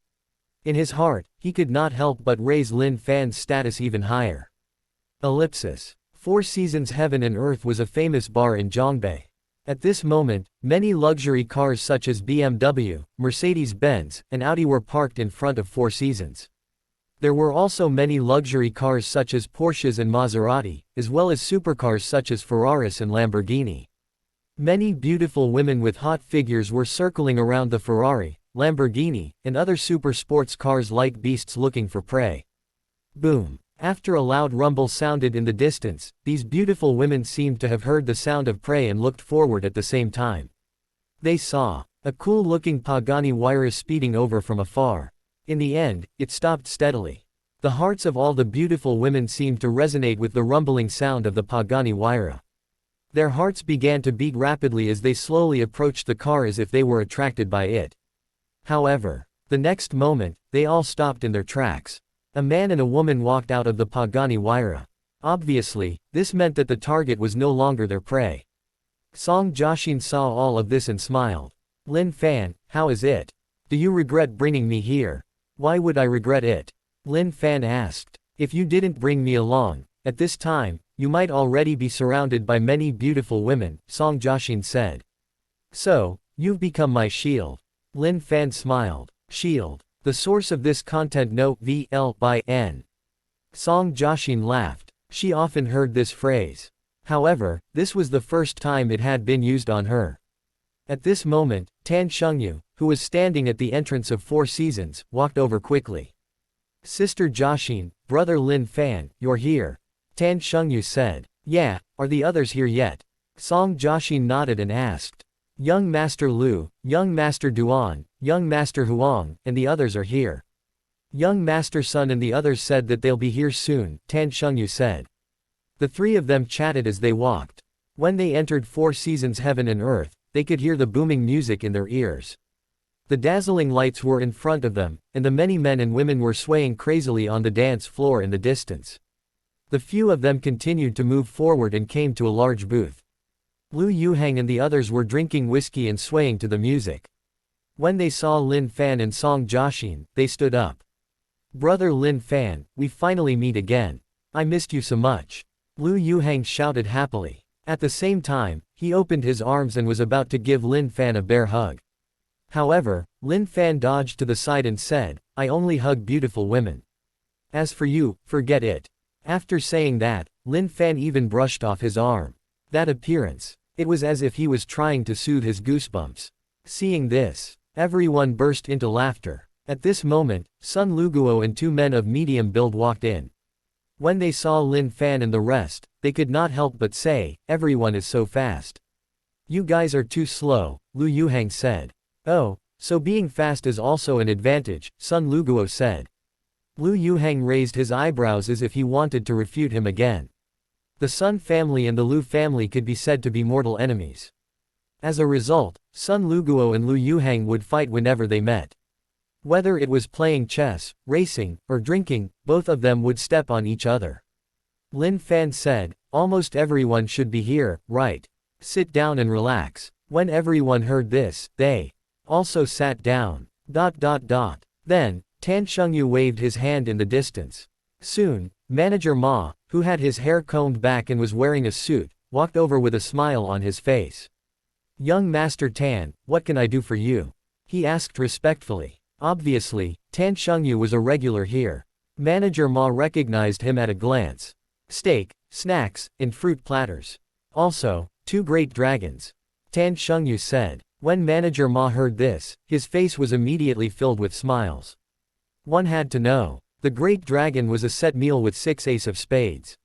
In his heart, he could not help but raise Lin Fan's status even higher. Ellipsis. 4 Seasons Heaven and Earth was a famous bar in Zhongbei. At this moment, many luxury cars such as BMW, Mercedes-Benz, and Audi were parked in front of 4 Seasons. There were also many luxury cars such as Porsches and Maserati, as well as supercars such as Ferraris and Lamborghini. Many beautiful women with hot figures were circling around the Ferrari, Lamborghini, and other super sports cars like beasts looking for prey. Boom. After a loud rumble sounded in the distance, these beautiful women seemed to have heard the sound of prey and looked forward at the same time. They saw a cool-looking Pagani Huayra speeding over from afar. In the end, it stopped steadily. The hearts of all the beautiful women seemed to resonate with the rumbling sound of the Pagani Huayra. Their hearts began to beat rapidly as they slowly approached the car as if they were attracted by it. However, the next moment, they all stopped in their tracks. A man and a woman walked out of the Pagani Huayra. Obviously, this meant that the target was no longer their prey. Song Jiaxin saw all of this and smiled. Lin Fan, how is it? Do you regret bringing me here? Why would I regret it? Lin Fan asked. If you didn't bring me along, at this time, you might already be surrounded by many beautiful women, Song Jiaxin said. So, you've become my shield. Lin Fan smiled. Shield. The source of this content no VL by N. Song Jiaxin laughed. She often heard this phrase. However, this was the first time it had been used on her. At this moment, Tan Shengyu, who was standing at the entrance of 4 Seasons, walked over quickly. Sister Jiaxin, brother Lin Fan, you're here. Tan Shengyu said. Yeah, are the others here yet? Song Jiaxin nodded and asked. Young Master Lu, Young Master Duan, Young Master Huang, and the others are here. Young Master Sun and the others said that they'll be here soon, Tan Shengyu said. The 3 of them chatted as they walked. When they entered 4 Seasons Heaven and Earth, they could hear the booming music in their ears. The dazzling lights were in front of them, and the many men and women were swaying crazily on the dance floor in the distance. The few of them continued to move forward and came to a large booth. Lu Yuhang and the others were drinking whiskey and swaying to the music. When they saw Lin Fan and Song Jiaxin, they stood up. Brother Lin Fan, we finally meet again. I missed you so much. Lu Yuhang shouted happily. At the same time, he opened his arms and was about to give Lin Fan a bear hug. However, Lin Fan dodged to the side and said, I only hug beautiful women. As for you, forget it. After saying that, Lin Fan even brushed off his arm. That appearance. It was as if he was trying to soothe his goosebumps. Seeing this, everyone burst into laughter. At this moment, Sun Luguo and 2 men of medium build walked in. When they saw Lin Fan and the rest, they could not help but say, everyone is so fast. You guys are too slow, Lu Yuhang said. Oh, so being fast is also an advantage, Sun Luguo said. Lu Yuhang raised his eyebrows as if he wanted to refute him again. The Sun family and the Lu family could be said to be mortal enemies. As a result, Sun Luguo and Lu Yuhang would fight whenever they met. Whether it was playing chess, racing, or drinking, both of them would step on each other. Lin Fan said, almost everyone should be here, right? Sit down and relax. When everyone heard this, they also sat down. Then, Tan Shengyu waved his hand in the distance. Soon, Manager Ma, who had his hair combed back and was wearing a suit, walked over with a smile on his face. "Young Master Tan, what can I do for you?" he asked respectfully. Obviously, Tan Shengyu was a regular here. Manager Ma recognized him at a glance. "Steak, snacks, and fruit platters. Also, 2 great dragons," Tan Shengyu said. When Manager Ma heard this, his face was immediately filled with smiles. One had to know. The Great Dragon was a set meal with 6 ace of spades.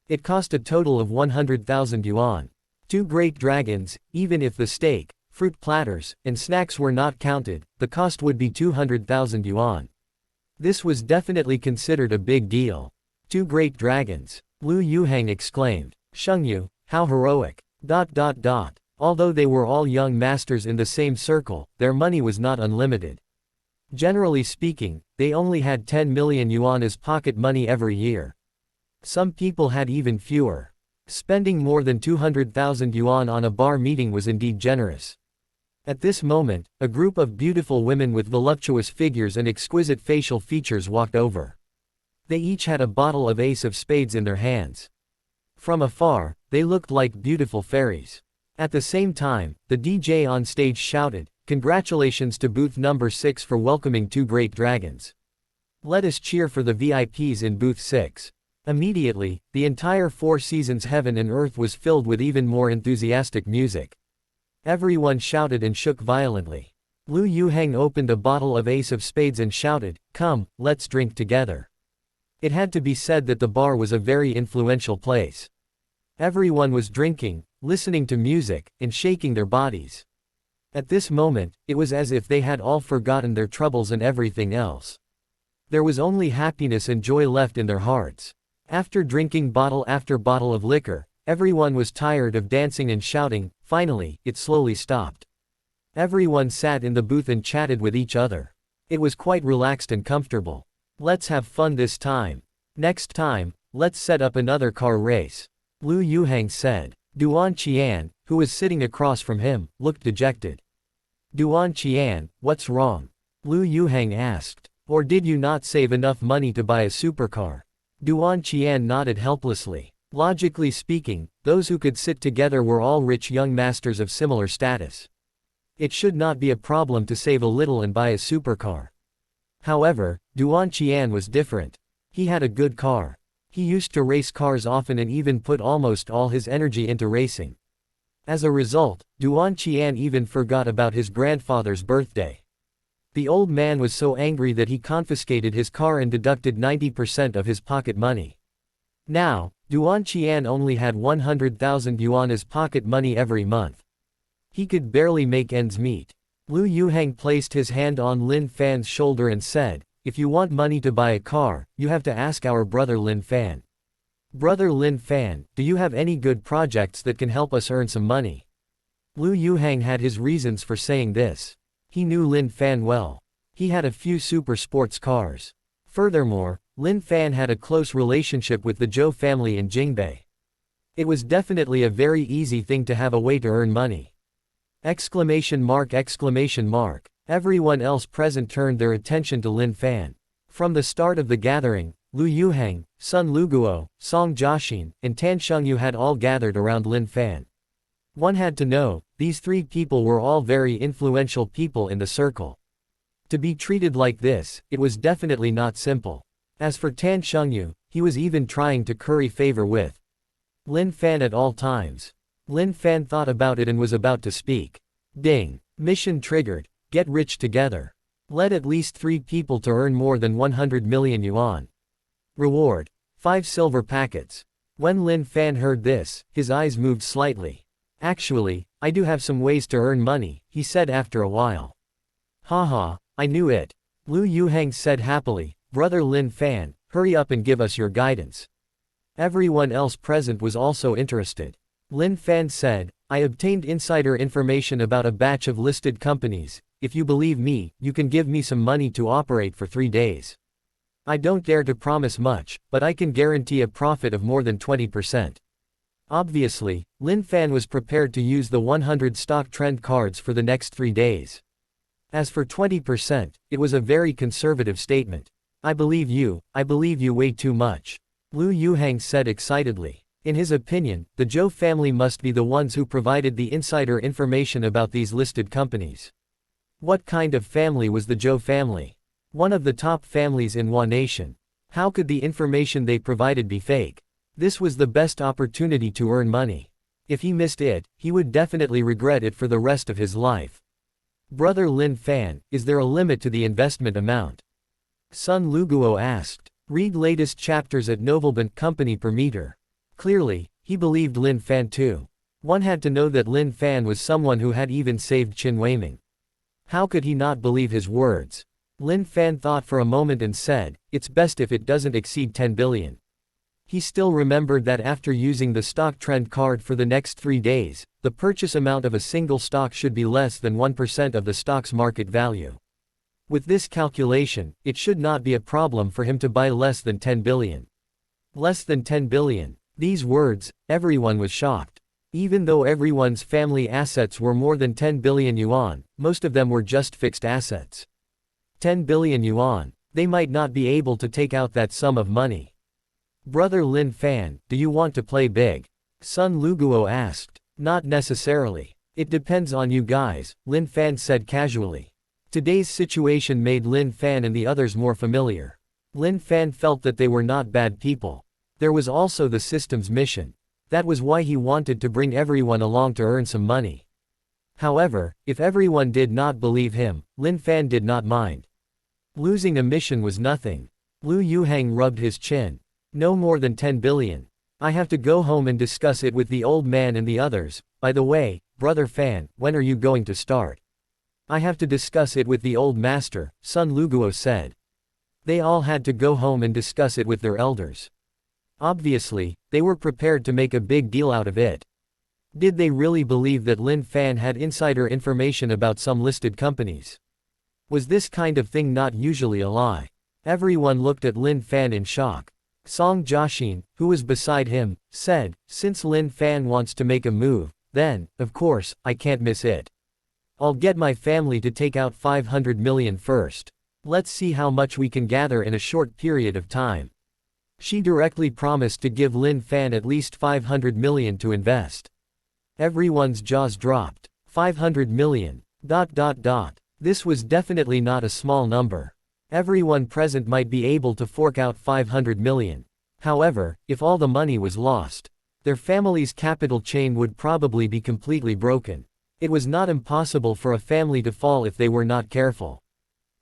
It cost a total of 100,000 yuan. 2 great dragons, even if the steak, fruit platters, and snacks were not counted, the cost would be 200,000 yuan. This was definitely considered a big deal. 2 great dragons, Lu Yuhang exclaimed. "Shengyu, how heroic. ... Although they were all young masters in the same circle, their money was not unlimited. Generally speaking, they only had 10 million yuan as pocket money every year. Some people had even fewer. Spending more than 200,000 yuan on a bar meeting was indeed generous. At this moment, a group of beautiful women with voluptuous figures and exquisite facial features walked over. They each had a bottle of ace of spades in their hands. From afar, they looked like beautiful fairies. At the same time, the DJ on stage shouted, "Congratulations to booth number 6 for welcoming 2 great dragons. Let us cheer for the VIPs in booth 6. Immediately, the entire Four Seasons heaven and earth was filled with even more enthusiastic music. Everyone shouted and shook violently. Lu Yuhang opened a bottle of ace of spades and shouted, "Come, let's drink together." It had to be said that the bar was a very influential place. Everyone was drinking, listening to music, and shaking their bodies. At this moment, it was as if they had all forgotten their troubles and everything else. There was only happiness and joy left in their hearts. After drinking bottle after bottle of liquor, everyone was tired of dancing and shouting. Finally, it slowly stopped. Everyone sat in the booth and chatted with each other. It was quite relaxed and comfortable. "Let's have fun this time. Next time, let's set up another car race," Lu Yuhang said. Duan Qian, who was sitting across from him, looked dejected. "Duan Qian, what's wrong?" Lu Yuhang asked. "Or did you not save enough money to buy a supercar?" Duan Qian nodded helplessly. Logically speaking, those who could sit together were all rich young masters of similar status. It should not be a problem to save a little and buy a supercar. However, Duan Qian was different. He had a good car. He used to race cars often and even put almost all his energy into racing. As a result, Duan Qian even forgot about his grandfather's birthday. The old man was so angry that he confiscated his car and deducted 90% of his pocket money. Now, Duan Qian only had 100,000 yuan as pocket money every month. He could barely make ends meet. Lu Yuhang placed his hand on Lin Fan's shoulder and said, "If you want money to buy a car, you have to ask our brother Lin Fan. Brother Lin Fan, do you have any good projects that can help us earn some money?" Lu Yuhang had his reasons for saying this. He knew Lin Fan well. He had a few super sports cars. Furthermore, Lin Fan had a close relationship with the Zhou family in Jingbei. It was definitely a very easy thing to have a way to earn money. Exclamation mark! Everyone else present turned their attention to Lin Fan. From the start of the gathering, Lu Yuhang, Sun Luguo, Song Jiaxin, and Tan Shengyu had all gathered around Lin Fan. One had to know, these 3 people were all very influential people in the circle. To be treated like this, it was definitely not simple. As for Tan Shengyu, he was even trying to curry favor with Lin Fan at all times. Lin Fan thought about it and was about to speak. Ding! Mission triggered. Get rich together. Let at least 3 people to earn more than 100 million yuan. Reward: 5 silver packets. When Lin Fan heard this, his eyes moved slightly. "Actually, I do have some ways to earn money," he said after a while. "Haha, I knew it," Lu Yuhang said happily. "Brother Lin Fan, hurry up and give us your guidance." Everyone else present was also interested. Lin Fan said, "I obtained insider information about a batch of listed companies. If you believe me, you can give me some money to operate for 3 days. I don't dare to promise much, but I can guarantee a profit of more than 20%. Obviously, Lin Fan was prepared to use the 100 stock trend cards for the next 3 days. As for 20%, it was a very conservative statement. I believe you way too much." Lu Yuhang said excitedly. In his opinion, the Zhou family must be the ones who provided the insider information about these listed companies. What kind of family was the Zhou family? One of the top families in Hua Nation. How could the information they provided be fake? This was the best opportunity to earn money. If he missed it, he would definitely regret it for the rest of his life. Brother Lin Fan, is there a limit to the investment amount? Sun Luguo asked. Read latest chapters at Novelbant Company per meter. Clearly, he believed Lin Fan too. One had to know that Lin Fan was someone who had even saved Qin Weiming. How could he not believe his words? Lin Fan thought for a moment and said, it's best if it doesn't exceed 10 billion. He still remembered that after using the stock trend card for the next 3 days, the purchase amount of a single stock should be less than 1% of the stock's market value. With this calculation, it should not be a problem for him to buy less than 10 billion. Less than 10 billion. These words, everyone was shocked. Even though everyone's family assets were more than 10 billion yuan, most of them were just fixed assets. 10 billion yuan, they might not be able to take out that sum of money. Brother Lin Fan, do you want to play big? Sun Luguo asked. Not necessarily. It depends on you guys, Lin Fan said casually. Today's situation made Lin Fan and the others more familiar. Lin Fan felt that they were not bad people. There was also the system's mission. That was why he wanted to bring everyone along to earn some money. However, if everyone did not believe him, Lin Fan did not mind. Losing a mission was nothing. Lu Yuhang rubbed his chin. No more than 10 billion. I have to go home and discuss it with the old man and the others. By the way, Brother Fan, when are you going to start? I have to discuss it with the old master, Sun Luguo said. They all had to go home and discuss it with their elders. Obviously, they were prepared to make a big deal out of it. Did they really believe that Lin Fan had insider information about some listed companies? Was this kind of thing not usually a lie? Everyone looked at Lin Fan in shock. Song Jiaxin, who was beside him, said, since Lin Fan wants to make a move, then, of course, I can't miss it. I'll get my family to take out 500 million first. Let's see how much we can gather in a short period of time. She directly promised to give Lin Fan at least 500 million to invest. Everyone's jaws dropped. 500 million. ... This was definitely not a small number. Everyone present might be able to fork out 500 million. However, if all the money was lost, their family's capital chain would probably be completely broken. It was not impossible for a family to fall if they were not careful.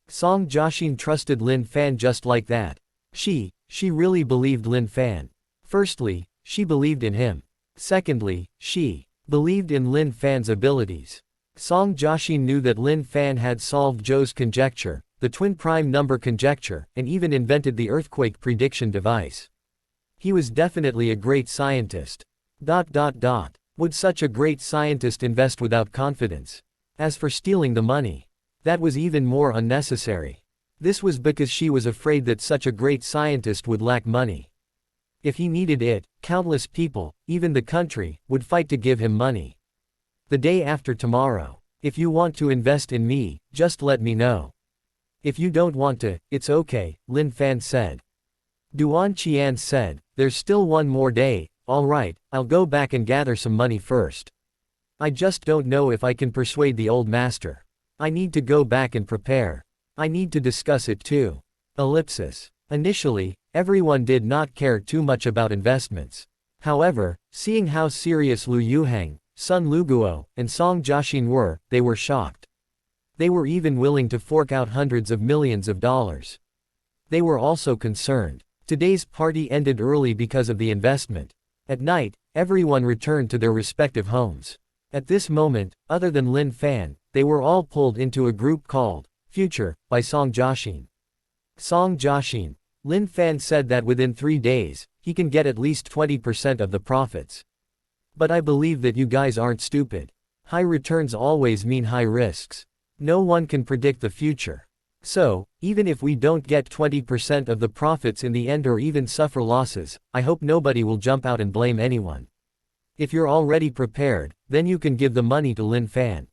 Song Jiaxin trusted Lin Fan just like that. She really believed Lin Fan. Firstly, she believed in him. Secondly, she believed in Lin Fan's abilities. Song Jiaxin knew that Lin Fan had solved Zhou's conjecture, the twin prime number conjecture, and even invented the earthquake prediction device. He was definitely a great scientist. Would such a great scientist invest without confidence? As for stealing the money, that was even more unnecessary. This was because she was afraid that such a great scientist would lack money. If he needed it, countless people, even the country, would fight to give him money. The day after tomorrow. If you want to invest in me, just let me know. If you don't want to, it's okay, Lin Fan said. Duan Qian said, there's still one more day. Alright, I'll go back and gather some money first. I just don't know if I can persuade the old master. I need to go back and prepare. I need to discuss it too. Ellipsis. Initially, everyone did not care too much about investments. However, seeing how serious Lu Yuhang, Sun Luguo, and Song Jiaxin were, they were shocked. They were even willing to fork out hundreds of millions of dollars. They were also concerned. Today's party ended early because of the investment. At night, everyone returned to their respective homes. At this moment, other than Lin Fan, they were all pulled into a group called Future by Song Jiaxin. Song Jiaxin. Lin Fan said that within 3 days, he can get at least 20% of the profits. But I believe that you guys aren't stupid. High returns always mean high risks. No one can predict the future. So, even if we don't get 20% of the profits in the end or even suffer losses, I hope nobody will jump out and blame anyone. If you're already prepared, then you can give the money to Lin Fan.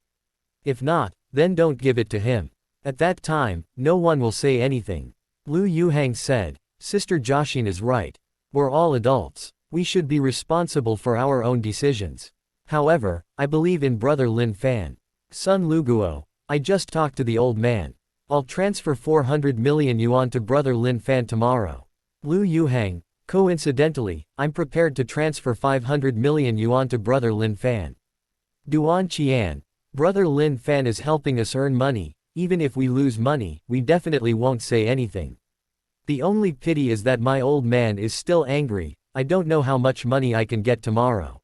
If not, then don't give it to him. At that time, no one will say anything. Lu Yuhang said, Sister Jiaxin is right. We're all adults. We should be responsible for our own decisions. However, I believe in brother Lin Fan. Son Luguo, I just talked to the old man. I'll transfer 400 million yuan to brother Lin Fan tomorrow. Lu Yuhang, coincidentally, I'm prepared to transfer 500 million yuan to brother Lin Fan. Duan Qian, brother Lin Fan is helping us earn money. Even if we lose money, we definitely won't say anything. The only pity is that my old man is still angry. I don't know how much money I can get tomorrow.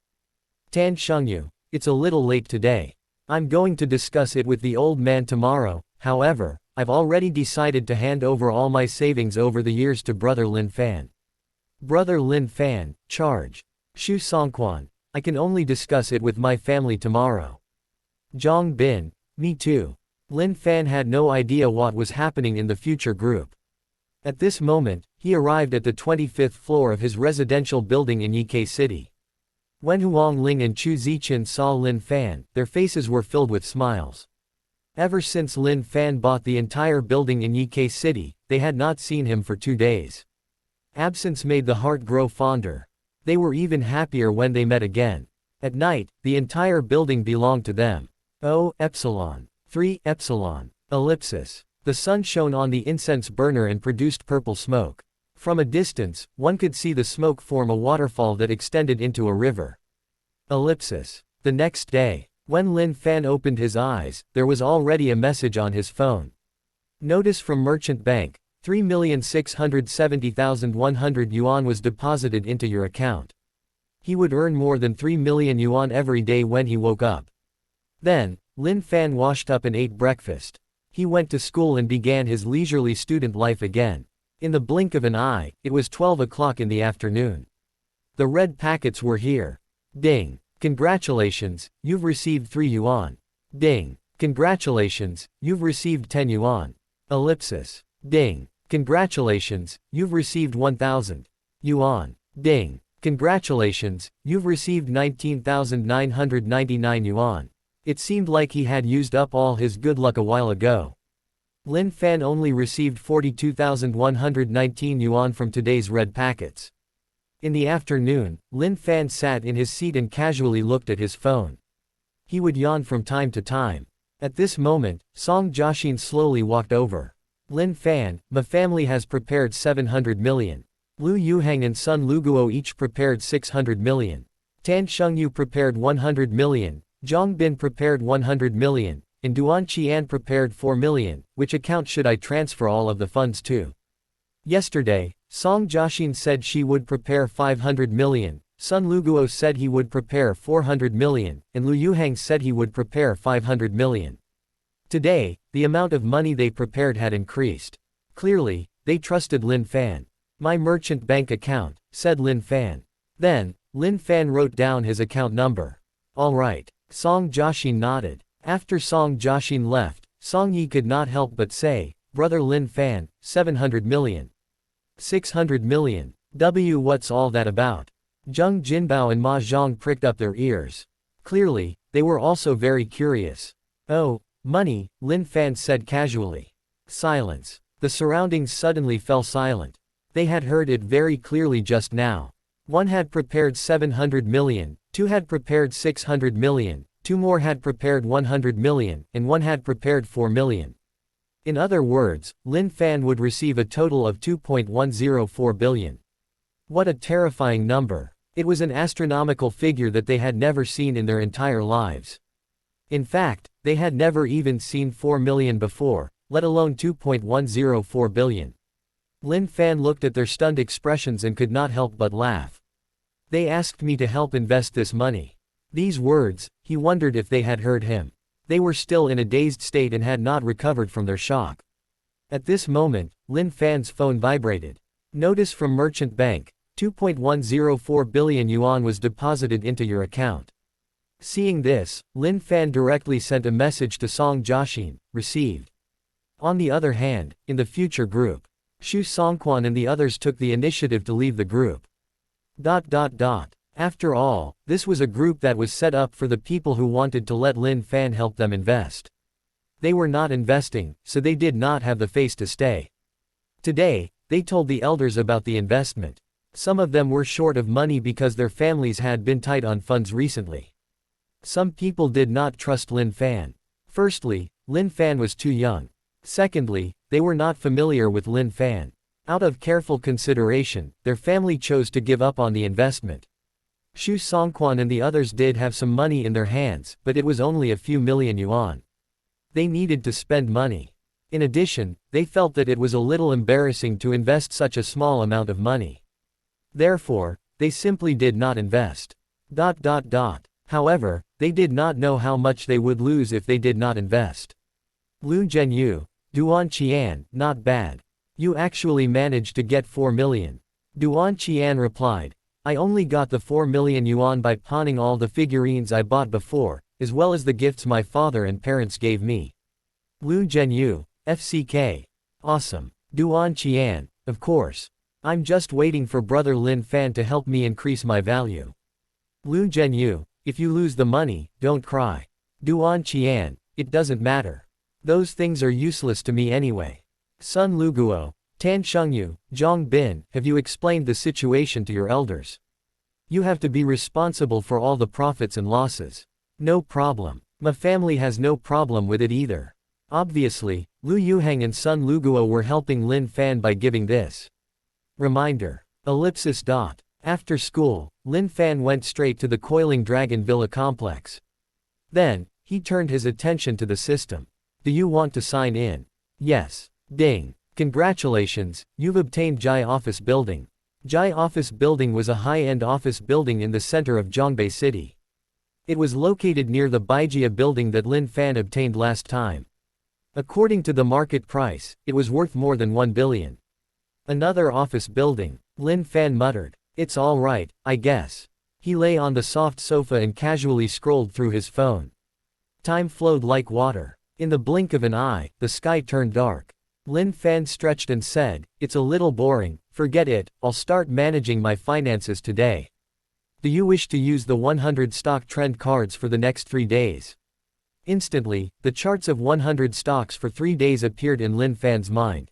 Tan Shengyu, it's a little late today. I'm going to discuss it with the old man tomorrow. However, I've already decided to hand over all my savings over the years to brother Lin Fan. Brother Lin Fan, charge. Xu Songquan, I can only discuss it with my family tomorrow. Zhang Bin, me too. Lin Fan had no idea what was happening in the future group. At this moment, he arrived at the 25th floor of his residential building in Yike City. When Huang Ling and Chu Zichen saw Lin Fan, their faces were filled with smiles. Ever since Lin Fan bought the entire building in Yike City, they had not seen him for 2 days. Absence made the heart grow fonder. They were even happier when they met again. At night, the entire building belonged to them. O, epsilon. 3, epsilon. Ellipsis. The sun shone on the incense burner and produced purple smoke. From a distance, one could see the smoke form a waterfall that extended into a river. Ellipsis. The next day, when Lin Fan opened his eyes, there was already a message on his phone. Notice from Merchant Bank, 3,670,100 yuan was deposited into your account. He would earn more than 3 million yuan every day when he woke up. Then, Lin Fan washed up and ate breakfast. He went to school and began his leisurely student life again. In the blink of an eye, it was 12 o'clock in the afternoon. The red packets were here. Ding. Congratulations, you've received 3 yuan. Ding. Congratulations, you've received 10 yuan. Ellipsis. Ding. Congratulations, you've received 1,000 yuan. Ding. Congratulations, you've received 19,999 yuan. It seemed like he had used up all his good luck a while ago. Lin Fan only received 42,119 yuan from today's red packets. In the afternoon, Lin Fan sat in his seat and casually looked at his phone. He would yawn from time to time. At this moment, Song Jiaxin slowly walked over. Lin Fan, my family has prepared 700 million. Lu Yuhang and Sun Luguo each prepared 600 million. Tan Shengyu prepared 100 million. Zhang Bin prepared 100 million, and Duan Qian prepared 4 million. Which account should I transfer all of the funds to? Yesterday, Song Jiaxin said she would prepare 500 million, Sun Luguo said he would prepare 400 million, and Lu Yuhang said he would prepare 500 million. Today, the amount of money they prepared had increased. Clearly, they trusted Lin Fan. My merchant bank account, said Lin Fan. Then, Lin Fan wrote down his account number. All right. Song Jiaxin nodded. After Song Jiaxin left, Song Yi could not help but say, Brother Lin Fan, 700 million. 600 million. What's all that about? Zheng Jinbao and Ma Zhang pricked up their ears. Clearly, they were also very curious. Oh, money, Lin Fan said casually. Silence. The surroundings suddenly fell silent. They had heard it very clearly just now. One had prepared 700 million, 2 had prepared 600 million, 2 more had prepared 100 million, and 1 had prepared 4 million. In other words, Lin Fan would receive a total of 2.104 billion. What a terrifying number. It was an astronomical figure that they had never seen in their entire lives. In fact, they had never even seen 4 million before, let alone 2.104 billion. Lin Fan looked at their stunned expressions and could not help but laugh. They asked me to help invest this money. These words, he wondered if they had heard him. They were still in a dazed state and had not recovered from their shock. At this moment, Lin Fan's phone vibrated. Notice from Merchant Bank, 2.104 billion yuan was deposited into your account. Seeing this, Lin Fan directly sent a message to Song Jiaxin, received. On the other hand, in the future group, Xu Songquan and the others took the initiative to leave the group. After all, this was a group that was set up for the people who wanted to let Lin Fan help them invest. They were not investing, so they did not have the face to stay. Today, they told the elders about the investment. Some of them were short of money because their families had been tight on funds recently. Some people did not trust Lin Fan. Firstly, Lin Fan was too young. Secondly, they were not familiar with Lin Fan. Out of careful consideration, their family chose to give up on the investment. Xu Songquan and the others did have some money in their hands, but it was only a few million yuan. They needed to spend money. In addition, they felt that it was a little embarrassing to invest such a small amount of money. Therefore, they simply did not invest. However, they did not know how much they would lose if they did not invest. Lu Zhenyu, Duan Qian, not bad. You actually managed to get 4 million. Duan Qian replied, I only got the 4 million yuan by pawning all the figurines I bought before, as well as the gifts my father and parents gave me. Lu Zhenyu, FCK. Awesome. Duan Qian, of course. I'm just waiting for brother Lin Fan to help me increase my value. Lu Zhenyu, if you lose the money, don't cry. Duan Qian, it doesn't matter. Those things are useless to me anyway. Sun Luguo, Tan Shengyu, Zhang Bin, have you explained the situation to your elders? You have to be responsible for all the profits and losses. No problem. My family has no problem with it either. Obviously, Lu Yuheng and Sun Luguo were helping Lin Fan by giving this. Reminder. After school, Lin Fan went straight to the Coiling Dragon Villa complex. Then, he turned his attention to the system. Do you want to sign in? Yes. Ding. Congratulations, you've obtained Jai Office Building. Jai Office Building was a high-end office building in the center of Zhongbei City. It was located near the Baijia building that Lin Fan obtained last time. According to the market price, it was worth more than 1 billion. Another office building, Lin Fan muttered. It's all right, I guess. He lay on the soft sofa and casually scrolled through his phone. Time flowed like water. In the blink of an eye, the sky turned dark. Lin Fan stretched and said, it's a little boring, forget it, I'll start managing my finances today. Do you wish to use the 100 stock trend cards for the next 3 days? Instantly, the charts of 100 stocks for 3 days appeared in Lin Fan's mind.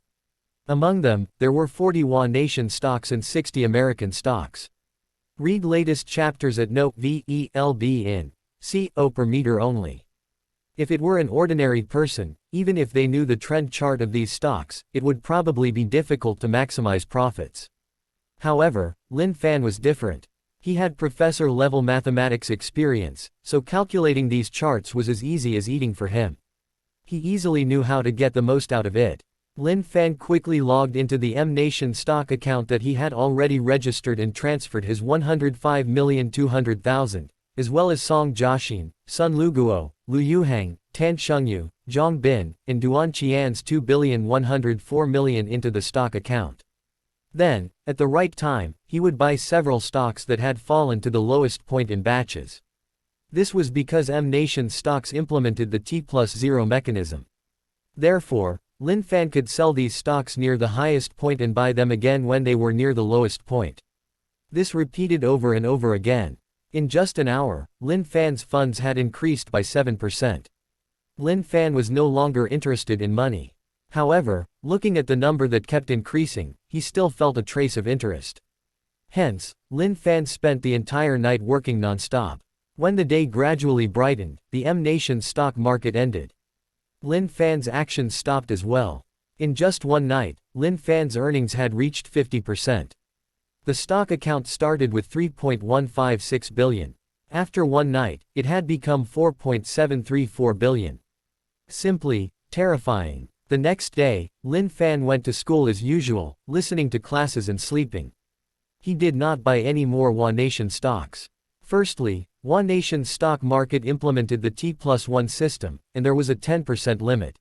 Among them, there were 40 Hua Nation stocks and 60 American stocks. Read latest chapters at Note VELB in CO per meter only. If it were an ordinary person, even if they knew the trend chart of these stocks, it would probably be difficult to maximize profits. However, Lin Fan was different. He had professor-level mathematics experience, so calculating these charts was as easy as eating for him. He easily knew how to get the most out of it. Lin Fan quickly logged into the M Nation stock account that he had already registered and transferred his 105,200,000, as well as Song Jiaxin, Sun Luguo, Lu Yuheng, Tan Shengyu, Zhang Bin, and Duan Qian's 2,104,000,000 into the stock account. Then, at the right time, he would buy several stocks that had fallen to the lowest point in batches. This was because M Nation's stocks implemented the T+0 mechanism. Therefore, Lin Fan could sell these stocks near the highest point and buy them again when they were near the lowest point. This repeated over and over again. In just an hour, Lin Fan's funds had increased by 7%. Lin Fan was no longer interested in money. However, looking at the number that kept increasing, he still felt a trace of interest. Hence, Lin Fan spent the entire night working non-stop. When the day gradually brightened, the M Nation stock market ended. Lin Fan's actions stopped as well. In just one night, Lin Fan's earnings had reached 50%. The stock account started with 3.156 billion. After one night, it had become 4.734 billion. Simply terrifying. The next day, Lin Fan went to school as usual, listening to classes and sleeping. He did not buy any more Hua Nation stocks. Firstly, Hua Nation's stock market implemented the T+1 system, and there was a 10% limit.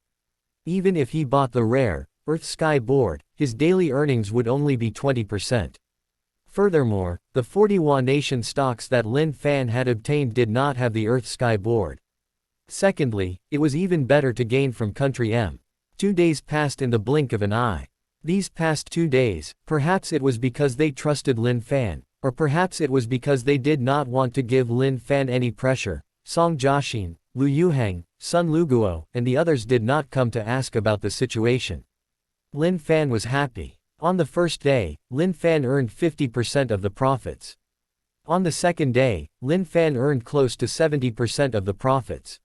Even if he bought the rare, Earth-Sky board, his daily earnings would only be 20%. Furthermore, the 40 Hua Nation stocks that Lin Fan had obtained did not have the Earth-Sky board. Secondly, it was even better to gain from Country M. 2 days passed in the blink of an eye. These past 2 days, perhaps it was because they trusted Lin Fan, or perhaps it was because they did not want to give Lin Fan any pressure. Song Jiaxin, Lu Yuheng, Sun Luguo, and the others did not come to ask about the situation. Lin Fan was happy. On the first day, Lin Fan earned 50% of the profits. On the second day, Lin Fan earned close to 70% of the profits.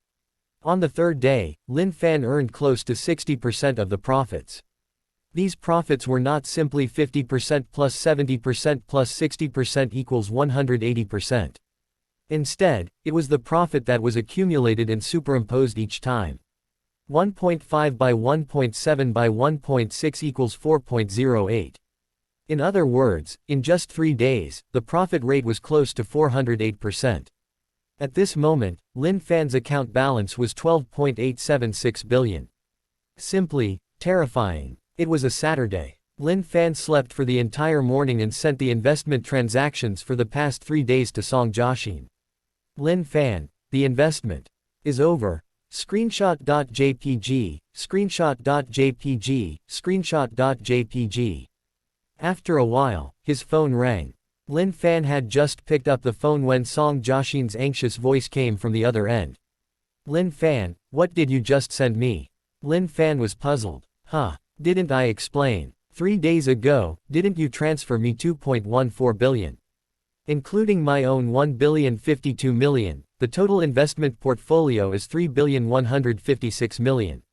On the third day, Lin Fan earned close to 60% of the profits. These profits were not simply 50% plus 70% plus 60% equals 180%. Instead, it was the profit that was accumulated and superimposed each time. 1.5 by 1.7 by 1.6 equals 4.08. In other words, in just 3 days, the profit rate was close to 408%. At this moment, Lin Fan's account balance was 12.876 billion. Simply terrifying. It was a Saturday. Lin Fan slept for the entire morning and sent the investment transactions for the past 3 days to Song Jiaxin. Lin Fan, the investment is over. Screenshot.jpg, screenshot.jpg, screenshot.jpg. After a while, his phone rang. Lin Fan had just picked up the phone when Song Jiaxin's anxious voice came from the other end. Lin Fan, what did you just send me? Lin Fan was puzzled. Huh, didn't I explain? 3 days ago, didn't you transfer me 2.14 billion? Including my own 1,052 million, the total investment portfolio is 3,156 million.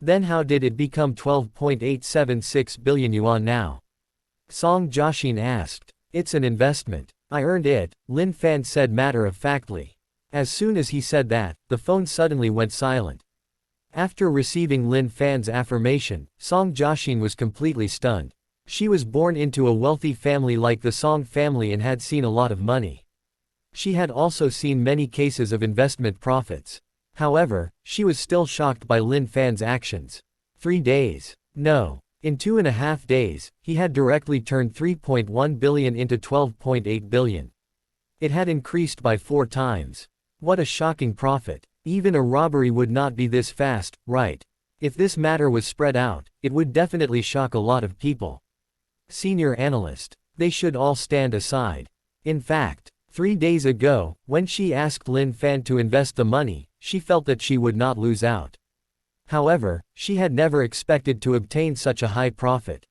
Then how did it become 12.876 billion yuan now? Song Jiaxin asked. It's an investment. I earned it, Lin Fan said matter-of-factly. As soon as he said that, the phone suddenly went silent. After receiving Lin Fan's affirmation, Song Jiaxin was completely stunned. She was born into a wealthy family like the Song family and had seen a lot of money. She had also seen many cases of investment profits. However, she was still shocked by Lin Fan's actions. 3 days. No. In 2.5 days, he had directly turned 3.1 billion into 12.8 billion. It had increased by 4 times. What a shocking profit. Even a robbery would not be this fast, right? If this matter was spread out, it would definitely shock a lot of people. Senior analyst. They should all stand aside. In fact, 3 days ago, when she asked Lin Fan to invest the money, she felt that she would not lose out. However, she had never expected to obtain such a high profit.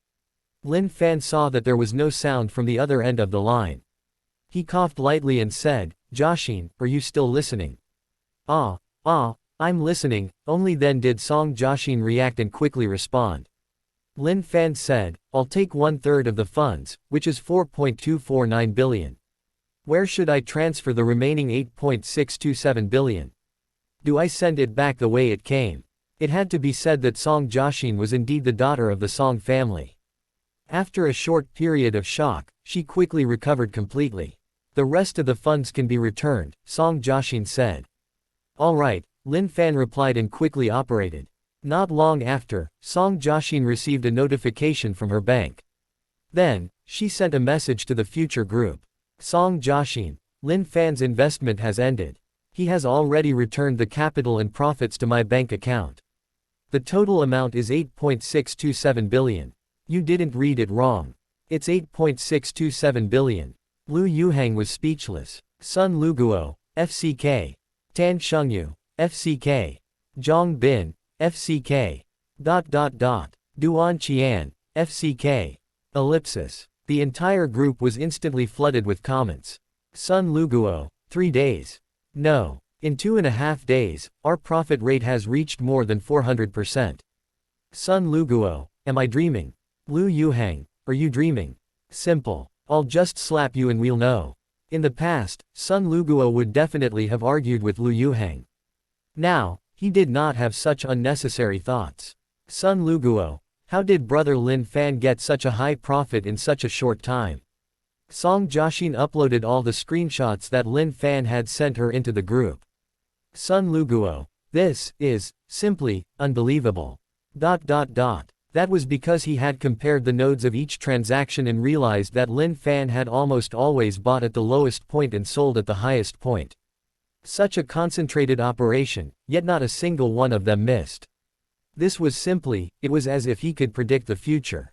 Lin Fan saw that there was no sound from the other end of the line. He coughed lightly and said, Jiaxin, are you still listening? I'm listening. Only then did Song Jiaxin react and quickly respond. Lin Fan said, I'll take 1/3 of the funds, which is 4.249 billion. Where should I transfer the remaining 8.627 billion? Do I send it back the way it came? It had to be said that Song Jiaxin was indeed the daughter of the Song family. After a short period of shock, she quickly recovered completely. The rest of the funds can be returned, Song Jiaxin said. All right, Lin Fan replied and quickly operated. Not long after, Song Jiaxin received a notification from her bank. Then, she sent a message to the future group. Song Jiaxin, Lin Fan's investment has ended. He has already returned the capital and profits to my bank account. The total amount is 8.627 billion. You didn't read it wrong. It's 8.627 billion. Lu Yuhang was speechless. Sun Luguo, FCK. Tan Shengyu, FCK. Zhang Bin, FCK. Duan Qian, FCK. Ellipsis. The entire group was instantly flooded with comments. Sun Luguo, 3 days. No. In 2.5 days, our profit rate has reached more than 400%. Sun Luguo, am I dreaming? Lu Yuhang, are you dreaming? Simple. I'll just slap you and we'll know. In the past, Sun Luguo would definitely have argued with Lu Yuhang. Now, he did not have such unnecessary thoughts. Sun Luguo, how did brother Lin Fan get such a high profit in such a short time? Song Jiaxin uploaded all the screenshots that Lin Fan had sent her into the group. Sun Luguo, this is simply unbelievable. That was because he had compared the nodes of each transaction and realized that Lin Fan had almost always bought at the lowest point and sold at the highest point. Such a concentrated operation, yet not a single one of them missed. This was simply, it was as if he could predict the future.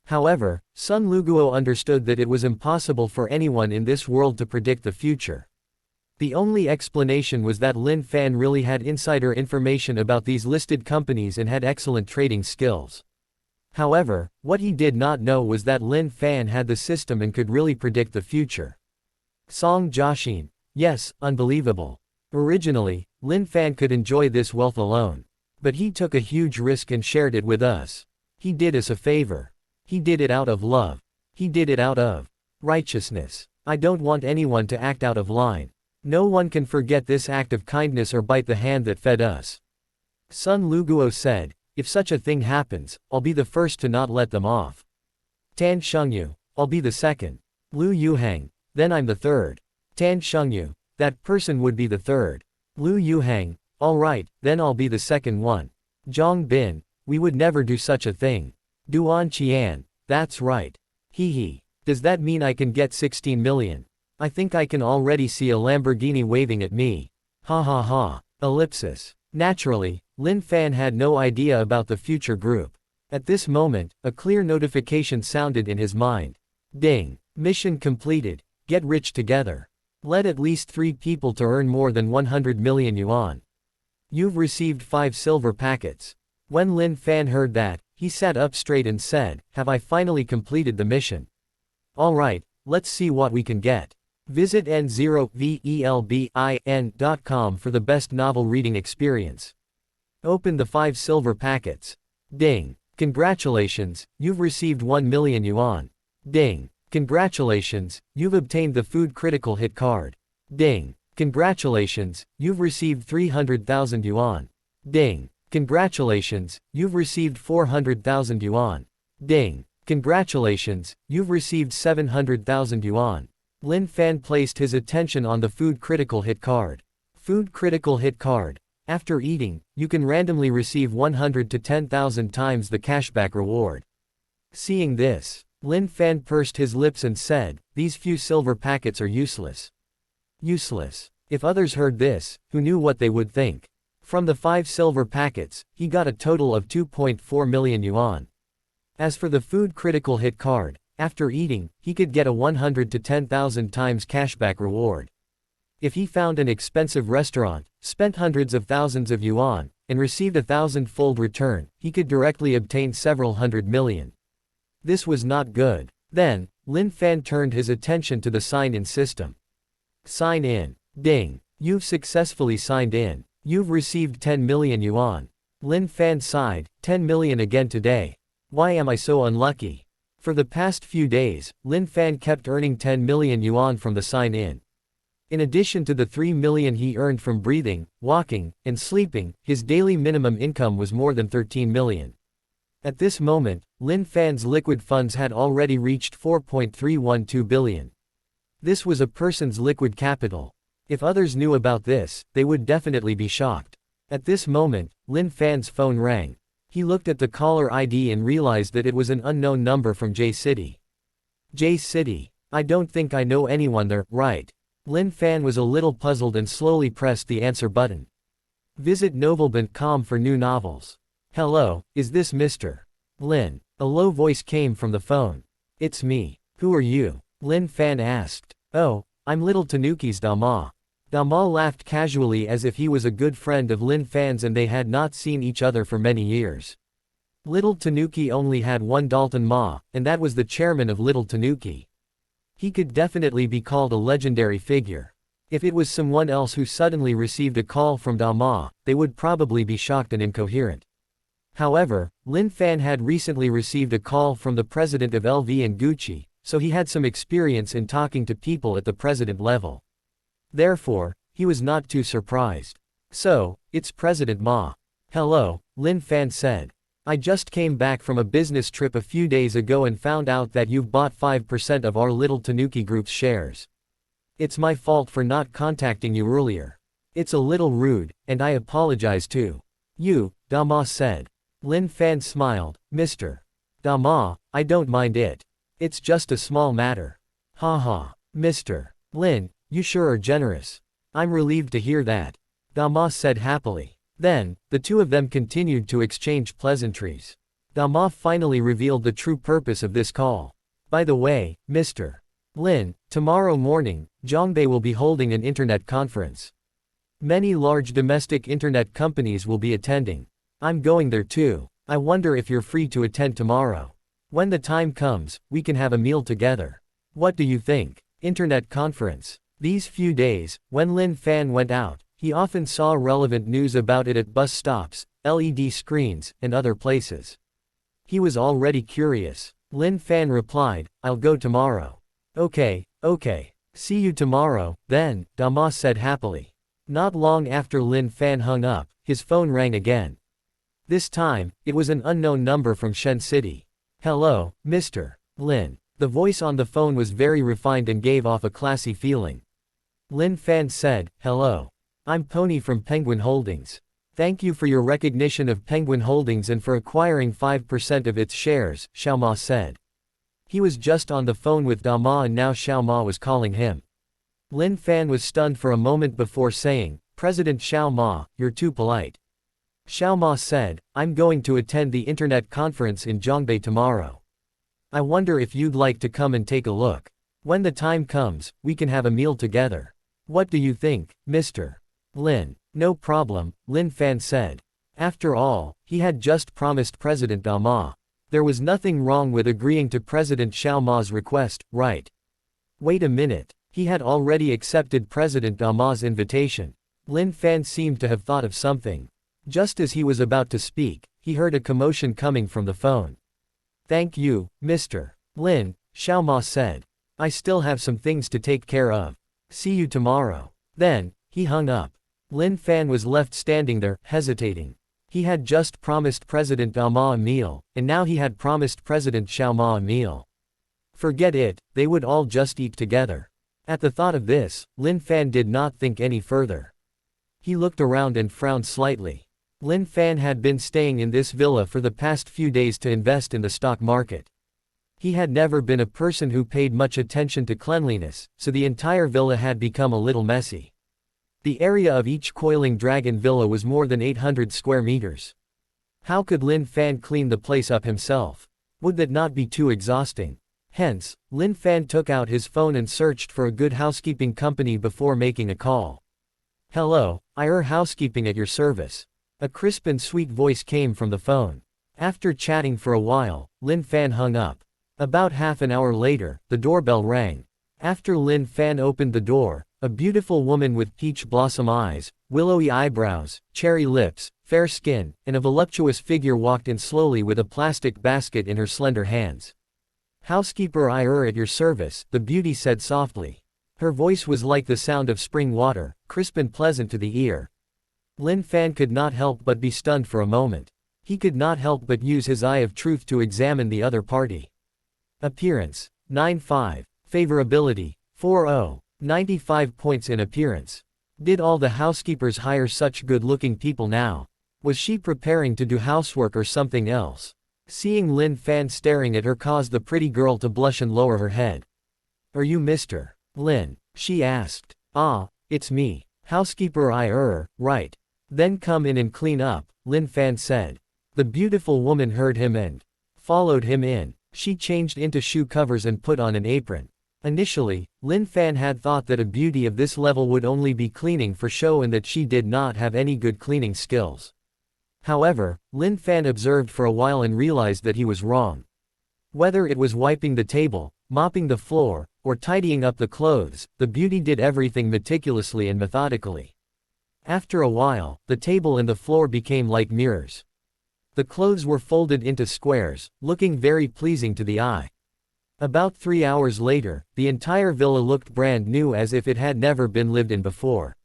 However, Sun Luguo understood that it was impossible for anyone in this world to predict the future. The only explanation was that Lin Fan really had insider information about these listed companies and had excellent trading skills. However, what he did not know was that Lin Fan had the system and could really predict the future. Song Joshine. Yes, unbelievable. Originally, Lin Fan could enjoy this wealth alone. But he took a huge risk and shared it with us. He did us a favor. He did it out of love. He did it out of righteousness. I don't want anyone to act out of line. No one can forget this act of kindness or bite the hand that fed us. Sun Luguo said, if such a thing happens, I'll be the first to not let them off. Tan Shengyu, I'll be the second. Lu Yuhang, then I'm the third. Tan Shengyu, that person would be the third. Lu Yuhang, alright, then I'll be the second one. Zhang Bin, we would never do such a thing. Duan Qian, that's right. Hee. Does that mean I can get 16 million? I think I can already see a Lamborghini waving at me. Ha ha ha. Ellipsis. Naturally, Lin Fan had no idea about the future group. At this moment, a clear notification sounded in his mind. Ding. Mission completed. Get rich together. Let at least 3 people to earn more than 100 million yuan. You've received 5 silver packets. When Lin Fan heard that, he sat up straight and said, have I finally completed the mission? Alright, let's see what we can get. Visit n0velbin.com for the best novel reading experience. Open the 5 silver packets. Ding. Congratulations, you've received 1 million yuan. Ding. Congratulations, you've obtained the food critical hit card. Ding. Congratulations, you've received 300,000 yuan. Ding. Congratulations, you've received 400,000 yuan. Ding. Congratulations, you've received 700,000 yuan. Lin Fan placed his attention on the food critical hit card. Food critical hit card. After eating, you can randomly receive 100 to 10,000 times the cashback reward. Seeing this, Lin Fan pursed his lips and said, these few silver packets are useless. Useless. If others heard this, who knew what they would think? From the 5 silver packets, he got a total of 2.4 million yuan. As for the food critical hit card, after eating, he could get a 100 to 10,000 times cashback reward. If he found an expensive restaurant, spent hundreds of thousands of yuan, and received a 1,000-fold return, he could directly obtain several hundred million. This was not good. Then, Lin Fan turned his attention to the sign-in system. Sign in. Ding. You've successfully signed in. You've received 10 million yuan. Lin Fan sighed, 10 million again today. Why am I so unlucky? For the past few days, Lin Fan kept earning 10 million yuan from the sign-in. In addition to the 3 million he earned from breathing, walking, and sleeping, his daily minimum income was more than 13 million. At this moment, Lin Fan's liquid funds had already reached 4.312 billion. This was a person's liquid capital. If others knew about this, they would definitely be shocked. At this moment, Lin Fan's phone rang. He looked at the caller ID and realized that it was an unknown number from J City. J City. I don't think I know anyone there, right? Lin Fan was a little puzzled and slowly pressed the answer button. Visit novel.com for new novels. Hello, is this Mr. Lin? A low voice came from the phone. It's me. Who are you? Lin Fan asked. Oh, I'm little Tanuki's Dama. Dama laughed casually as if he was a good friend of Lin Fan's and they had not seen each other for many years. Little Tanuki only had one Dalton Ma, and that was the chairman of Little Tanuki. He could definitely be called a legendary figure. If it was someone else who suddenly received a call from Dama, they would probably be shocked and incoherent. However, Lin Fan had recently received a call from the president of LV and Gucci, so he had some experience in talking to people at the president level. Therefore, he was not too surprised. So, it's President Ma. Hello, Lin Fan said. I just came back from a business trip a few days ago and found out that you've bought 5% of our Little Tanuki Group's shares. It's my fault for not contacting you earlier. It's a little rude, and I apologize too. You, Dama said. Lin Fan smiled. Mr. Dama, I don't mind it. It's just a small matter. Haha. Mr. Lin, you sure are generous. I'm relieved to hear that. Dama said happily. Then, the two of them continued to exchange pleasantries. Dama finally revealed the true purpose of this call. By the way, Mr. Lin, tomorrow morning, Zhongbei will be holding an internet conference. Many large domestic internet companies will be attending. I'm going there too. I wonder if you're free to attend tomorrow. When the time comes, we can have a meal together. What do you think? Internet conference. These few days, when Lin Fan went out, he often saw relevant news about it at bus stops, LED screens, and other places. He was already curious. Lin Fan replied, I'll go tomorrow. Okay. See you tomorrow, then, Dama said happily. Not long after Lin Fan hung up, his phone rang again. This time, it was an unknown number from Shen City. Hello, Mr. Lin. The voice on the phone was very refined and gave off a classy feeling. Lin Fan said, hello. I'm Pony from Penguin Holdings. Thank you for your recognition of Penguin Holdings and for acquiring 5% of its shares, Xiao Ma said. He was just on the phone with Dama and now Xiao Ma was calling him. Lin Fan was stunned for a moment before saying, President Xiao Ma, you're too polite. Xiao Ma said, I'm going to attend the internet conference in Zhongbei tomorrow. I wonder if you'd like to come and take a look. When the time comes, we can have a meal together. What do you think, Mr. Lin? No problem, Lin Fan said. After all, he had just promised President Dama. There was nothing wrong with agreeing to President Xiao Ma's request, right? Wait a minute. He had already accepted President Dama's invitation. Lin Fan seemed to have thought of something. Just as he was about to speak, he heard a commotion coming from the phone. Thank you, Mr. Lin, Xiao Ma said. I still have some things to take care of. See you tomorrow. Then, he hung up. Lin Fan was left standing there, hesitating. He had just promised President Dama a meal, and now he had promised President Xiao Ma a meal. Forget it, they would all just eat together. At the thought of this, Lin Fan did not think any further. He looked around and frowned slightly. Lin Fan had been staying in this villa for the past few days to invest in the stock market. He had never been a person who paid much attention to cleanliness, so the entire villa had become a little messy. The area of each Coiling Dragon villa was more than 800 square meters. How could Lin Fan clean the place up himself? Would that not be too exhausting? Hence, Lin Fan took out his phone and searched for a good housekeeping company before making a call. Hello, housekeeping at your service. A crisp and sweet voice came from the phone. After chatting for a while, Lin Fan hung up. About half an hour later, the doorbell rang. After Lin Fan opened the door, a beautiful woman with peach blossom eyes, willowy eyebrows, cherry lips, fair skin, and a voluptuous figure walked in slowly with a plastic basket in her slender hands. Housekeeper at your service, the beauty said softly. Her voice was like the sound of spring water, crisp and pleasant to the ear. Lin Fan could not help but be stunned for a moment. He could not help but use his eye of truth to examine the other party. Appearance, 9.5. Favorability, 4.0. 95 points in appearance. Did all the housekeepers hire such good-looking people now? Was she preparing to do housework or something else? Seeing Lin Fan staring at her caused the pretty girl to blush and lower her head. Are you Mr. Lin? She asked. Ah, it's me. Housekeeper right. Then come in and clean up, Lin Fan said. The beautiful woman heard him and followed him in. She changed into shoe covers and put on an apron. Initially, Lin Fan had thought that a beauty of this level would only be cleaning for show and that she did not have any good cleaning skills. However, Lin Fan observed for a while and realized that he was wrong. Whether it was wiping the table, mopping the floor, or tidying up the clothes, the beauty did everything meticulously and methodically. After a while, the table and the floor became like mirrors. The clothes were folded into squares, looking very pleasing to the eye. About 3 hours later, the entire villa looked brand new as if it had never been lived in before.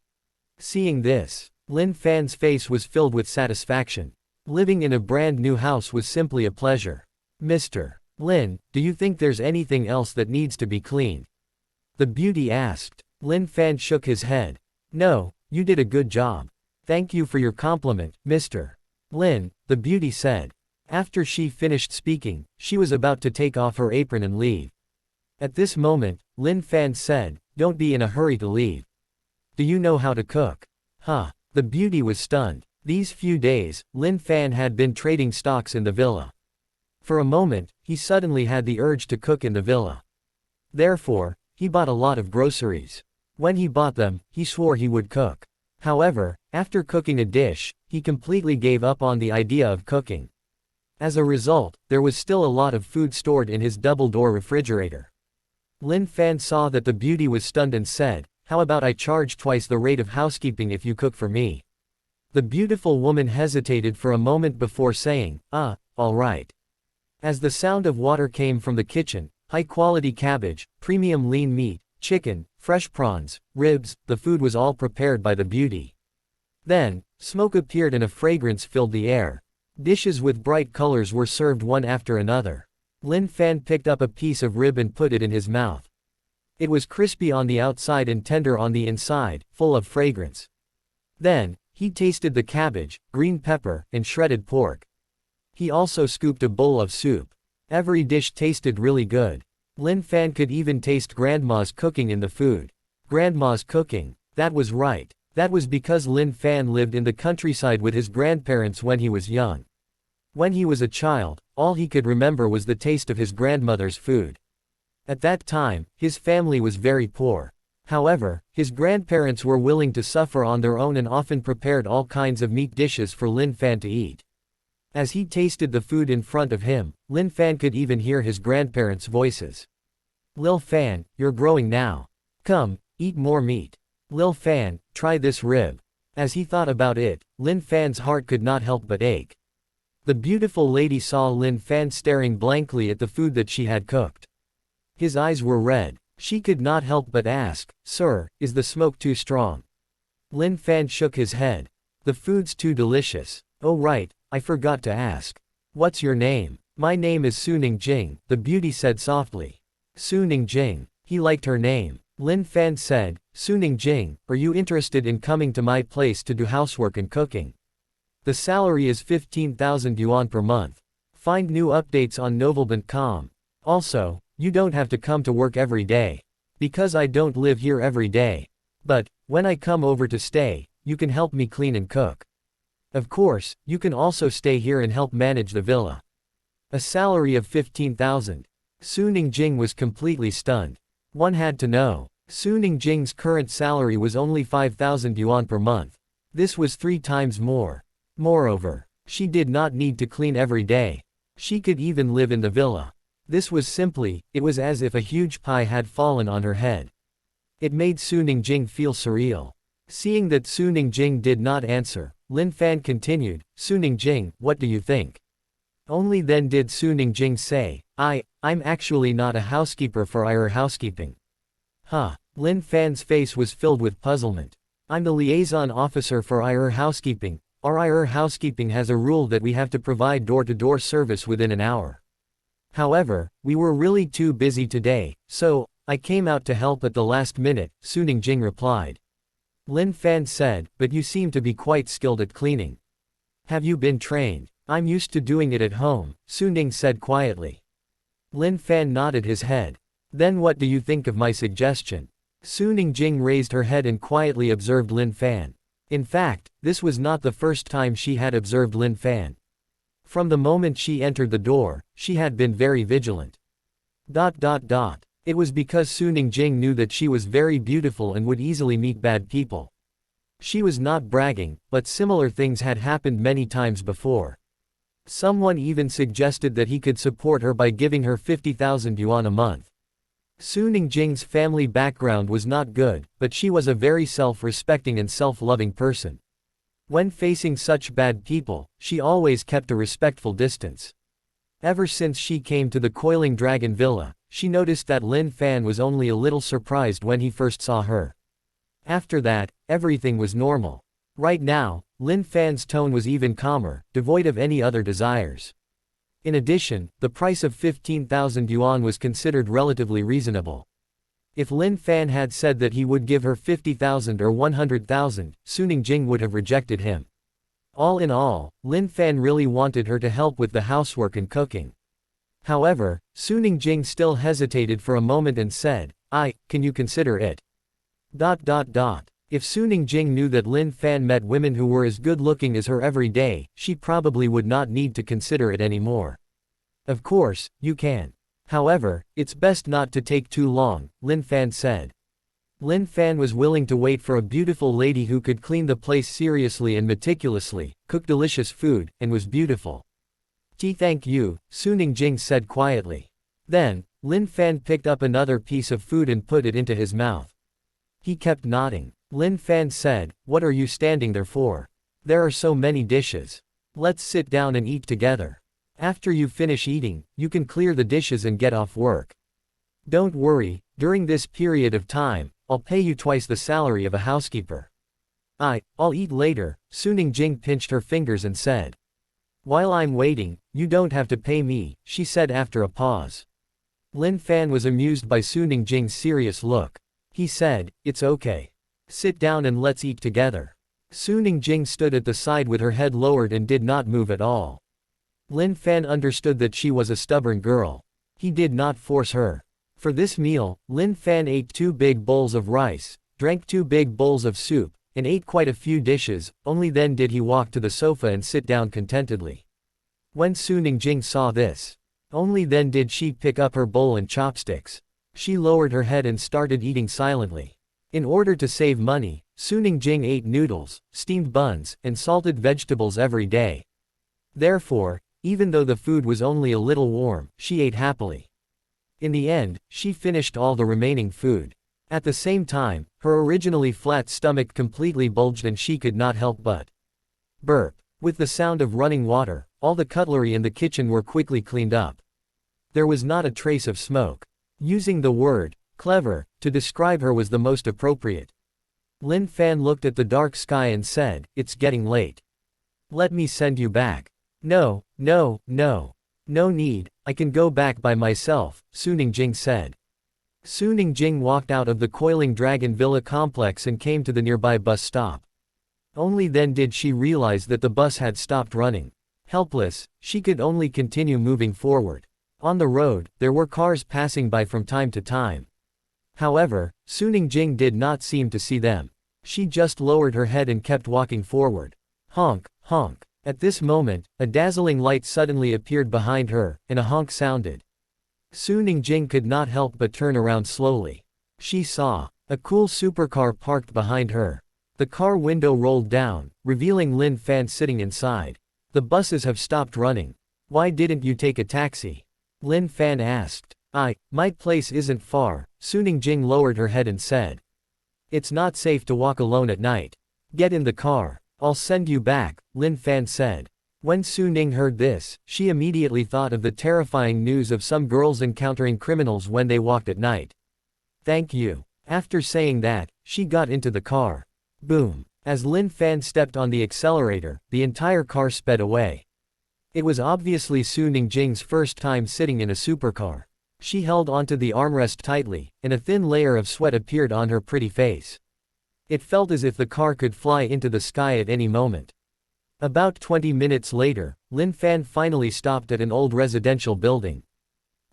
Seeing this, Lin Fan's face was filled with satisfaction. Living in a brand new house was simply a pleasure. Mr. Lin, do you think there's anything else that needs to be cleaned? The beauty asked. Lin Fan shook his head. No, you did a good job. Thank you for your compliment, Mr. Lin, the beauty said. After she finished speaking, she was about to take off her apron and leave. At this moment, Lin Fan said, don't be in a hurry to leave. Do you know how to cook? Huh. The beauty was stunned. These few days, Lin Fan had been trading stocks in the villa. For a moment, he suddenly had the urge to cook in the villa. Therefore, he bought a lot of groceries. When he bought them, he swore he would cook. However, after cooking a dish, he completely gave up on the idea of cooking. As a result, there was still a lot of food stored in his double-door refrigerator. Lin Fan saw that the beauty was stunned and said, "How about I charge twice the rate of housekeeping if you cook for me?" The beautiful woman hesitated for a moment before saying, all right. As the sound of water came from the kitchen, high-quality cabbage, premium lean meat, chicken, fresh prawns, ribs, the food was all prepared by the beauty. Then, smoke appeared and a fragrance filled the air. Dishes with bright colors were served one after another. Lin Fan picked up a piece of rib and put it in his mouth. It was crispy on the outside and tender on the inside, full of fragrance. Then, he tasted the cabbage, green pepper, and shredded pork. He also scooped a bowl of soup. Every dish tasted really good. Lin Fan could even taste Grandma's cooking in the food. Grandma's cooking. That was right. That was because Lin Fan lived in the countryside with his grandparents when he was young. When he was a child, all he could remember was the taste of his grandmother's food. At that time, his family was very poor. However, his grandparents were willing to suffer on their own and often prepared all kinds of meat dishes for Lin Fan to eat. As he tasted the food in front of him, Lin Fan could even hear his grandparents' voices. "Lil Fan, you're growing now. Come, eat more meat. Lil Fan, try this rib." As he thought about it, Lin Fan's heart could not help but ache. The beautiful lady saw Lin Fan staring blankly at the food that she had cooked. His eyes were red. She could not help but ask, "Sir, is the smoke too strong?" Lin Fan shook his head. "The food's too delicious. Oh right, I forgot to ask. What's your name?" "My name is Suning Jing," the beauty said softly. Suning Jing. He liked her name. Lin Fan said, "Suning Jing, are you interested in coming to my place to do housework and cooking? The salary is 15,000 yuan per month. Find new updates on novelbant.com. Also, you don't have to come to work every day. Because I don't live here every day. But, when I come over to stay, you can help me clean and cook. Of course, you can also stay here and help manage the villa." A salary of 15,000. Suning Jing was completely stunned. One had to know. Suning Jing's current salary was only 5,000 yuan per month. This was 3 times more. Moreover, she did not need to clean every day. She could even live in the villa. It was as if a huge pie had fallen on her head. It made Suning Jing feel surreal. Seeing that Suning Jing did not answer, Lin Fan continued, "Suning Jing, what do you think?" Only then did Suning Jing say, I'm actually not a housekeeper for IR housekeeping." Huh. Lin Fan's face was filled with puzzlement. "I'm the liaison officer for IR housekeeping. Our IR housekeeping has a rule that we have to provide door-to-door service within an hour. However, we were really too busy today, so I came out to help at the last minute," Suning Jing replied. Lin Fan said, "But you seem to be quite skilled at cleaning. Have you been trained?" "I'm used to doing it at home," Suning said quietly. Lin Fan nodded his head. "Then what do you think of my suggestion?" Suning Jing raised her head and quietly observed Lin Fan. In fact, this was not the first time she had observed Lin Fan. From the moment she entered the door, she had been very vigilant. It was because Suning Jing knew that she was very beautiful and would easily meet bad people. She was not bragging, but similar things had happened many times before. Someone even suggested that he could support her by giving her 50,000 yuan a month. Suning Jing's family background was not good, but she was a very self-respecting and self-loving person. When facing such bad people, she always kept a respectful distance. Ever since she came to the Coiling Dragon Villa, she noticed that Lin Fan was only a little surprised when he first saw her. After that, everything was normal. Right now, Lin Fan's tone was even calmer, devoid of any other desires. In addition, the price of 15,000 yuan was considered relatively reasonable. If Lin Fan had said that he would give her 50,000 or 100,000, Suning Jing would have rejected him. All in all, Lin Fan really wanted her to help with the housework and cooking. However, Suning Jing still hesitated for a moment and said, can you consider it? If Suning Jing knew that Lin Fan met women who were as good-looking as her every day, she probably would not need to consider it anymore. Of course, you can. However, it's best not to take too long, Lin Fan said. Lin Fan was willing to wait for a beautiful lady who could clean the place seriously and meticulously, cook delicious food, and was beautiful. Thank you, Suning Jing said quietly. Then, Lin Fan picked up another piece of food and put it into his mouth. He kept nodding. Lin Fan said, "What are you standing there for? There are so many dishes. Let's sit down and eat together. After you finish eating, you can clear the dishes and get off work. Don't worry, during this period of time, I'll pay you twice the salary of a housekeeper." I'll eat later, Suning Jing pinched her fingers and said. "While I'm waiting, you don't have to pay me," she said after a pause. Lin Fan was amused by Suning Jing's serious look. He said, "It's okay. Sit down and let's eat together." Suning Jing stood at the side with her head lowered and did not move at all. Lin Fan understood that she was a stubborn girl. He did not force her. For this meal, Lin Fan ate 2 big bowls of rice, drank 2 big bowls of soup, and ate quite a few dishes. Only then did he walk to the sofa and sit down contentedly. When Suning Jing saw this, only then did she pick up her bowl and chopsticks. She lowered her head and started eating silently. In order to save money, Suning Jing ate noodles, steamed buns, and salted vegetables every day. Therefore, even though the food was only a little warm, she ate happily. In the end, she finished all the remaining food. At the same time, her originally flat stomach completely bulged and she could not help but burp. With the sound of running water, all the cutlery in the kitchen were quickly cleaned up. There was not a trace of smoke. Using the word clever to describe her was the most appropriate. Lin Fan looked at the dark sky and said, "It's getting late. Let me send you back." No need, I can go back by myself," Suning Jing said. Suning Jing walked out of the Coiling Dragon Villa complex and came to the nearby bus stop. Only then did she realize that the bus had stopped running. Helpless, she could only continue moving forward. On the road, there were cars passing by from time to time. However, Suning Jing did not seem to see them. She just lowered her head and kept walking forward. Honk, honk. At this moment, a dazzling light suddenly appeared behind her, and a honk sounded. Suning Jing could not help but turn around slowly. She saw a cool supercar parked behind her. The car window rolled down, revealing Lin Fan sitting inside. "The buses have stopped running. Why didn't you take a taxi?" Lin Fan asked. My place isn't far," Suning Jing lowered her head and said. "It's not safe to walk alone at night. Get in the car. I'll send you back," Lin Fan said. When Suning heard this, she immediately thought of the terrifying news of some girls encountering criminals when they walked at night. "Thank you." After saying that, she got into the car. Boom. As Lin Fan stepped on the accelerator, the entire car sped away. It was obviously Suning Jing's first time sitting in a supercar. She held onto the armrest tightly, and a thin layer of sweat appeared on her pretty face. It felt as if the car could fly into the sky at any moment. About 20 minutes later, Lin Fan finally stopped at an old residential building.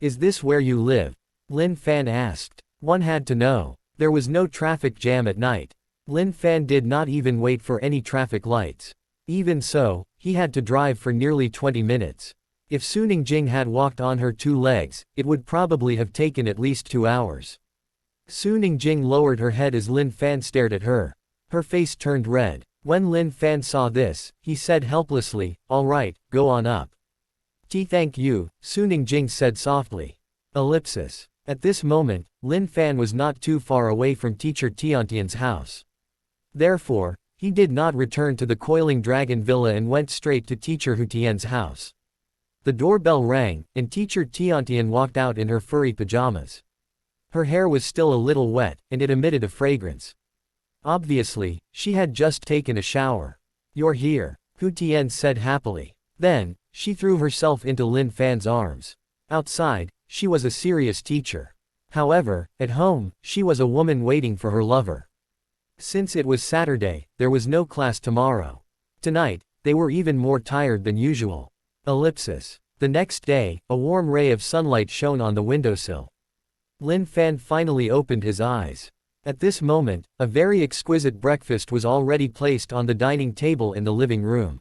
"Is this where you live?" Lin Fan asked. One had to know. There was no traffic jam at night. Lin Fan did not even wait for any traffic lights. Even so, he had to drive for nearly 20 minutes. If Suning Jing had walked on her 2 legs, it would probably have taken at least 2 hours. Suning Jing lowered her head as Lin Fan stared at her. Her face turned red. When Lin Fan saw this, he said helplessly, "All right, go on up." Thank you," Suning Jing said softly. Ellipsis. At this moment, Lin Fan was not too far away from Teacher Tiantian's house. Therefore, he did not return to the Coiling Dragon Villa and went straight to Teacher Hu Tian's house. The doorbell rang, and Teacher Tiantian walked out in her furry pajamas. Her hair was still a little wet, and it emitted a fragrance. Obviously, she had just taken a shower. "You're here," Hu Tian said happily. Then, she threw herself into Lin Fan's arms. Outside, she was a serious teacher. However, at home, she was a woman waiting for her lover. Since it was Saturday, there was no class tomorrow. Tonight, they were even more tired than usual. Ellipsis. The next day, a warm ray of sunlight shone on the windowsill. Lin Fan finally opened his eyes. At this moment, a very exquisite breakfast was already placed on the dining table in the living room.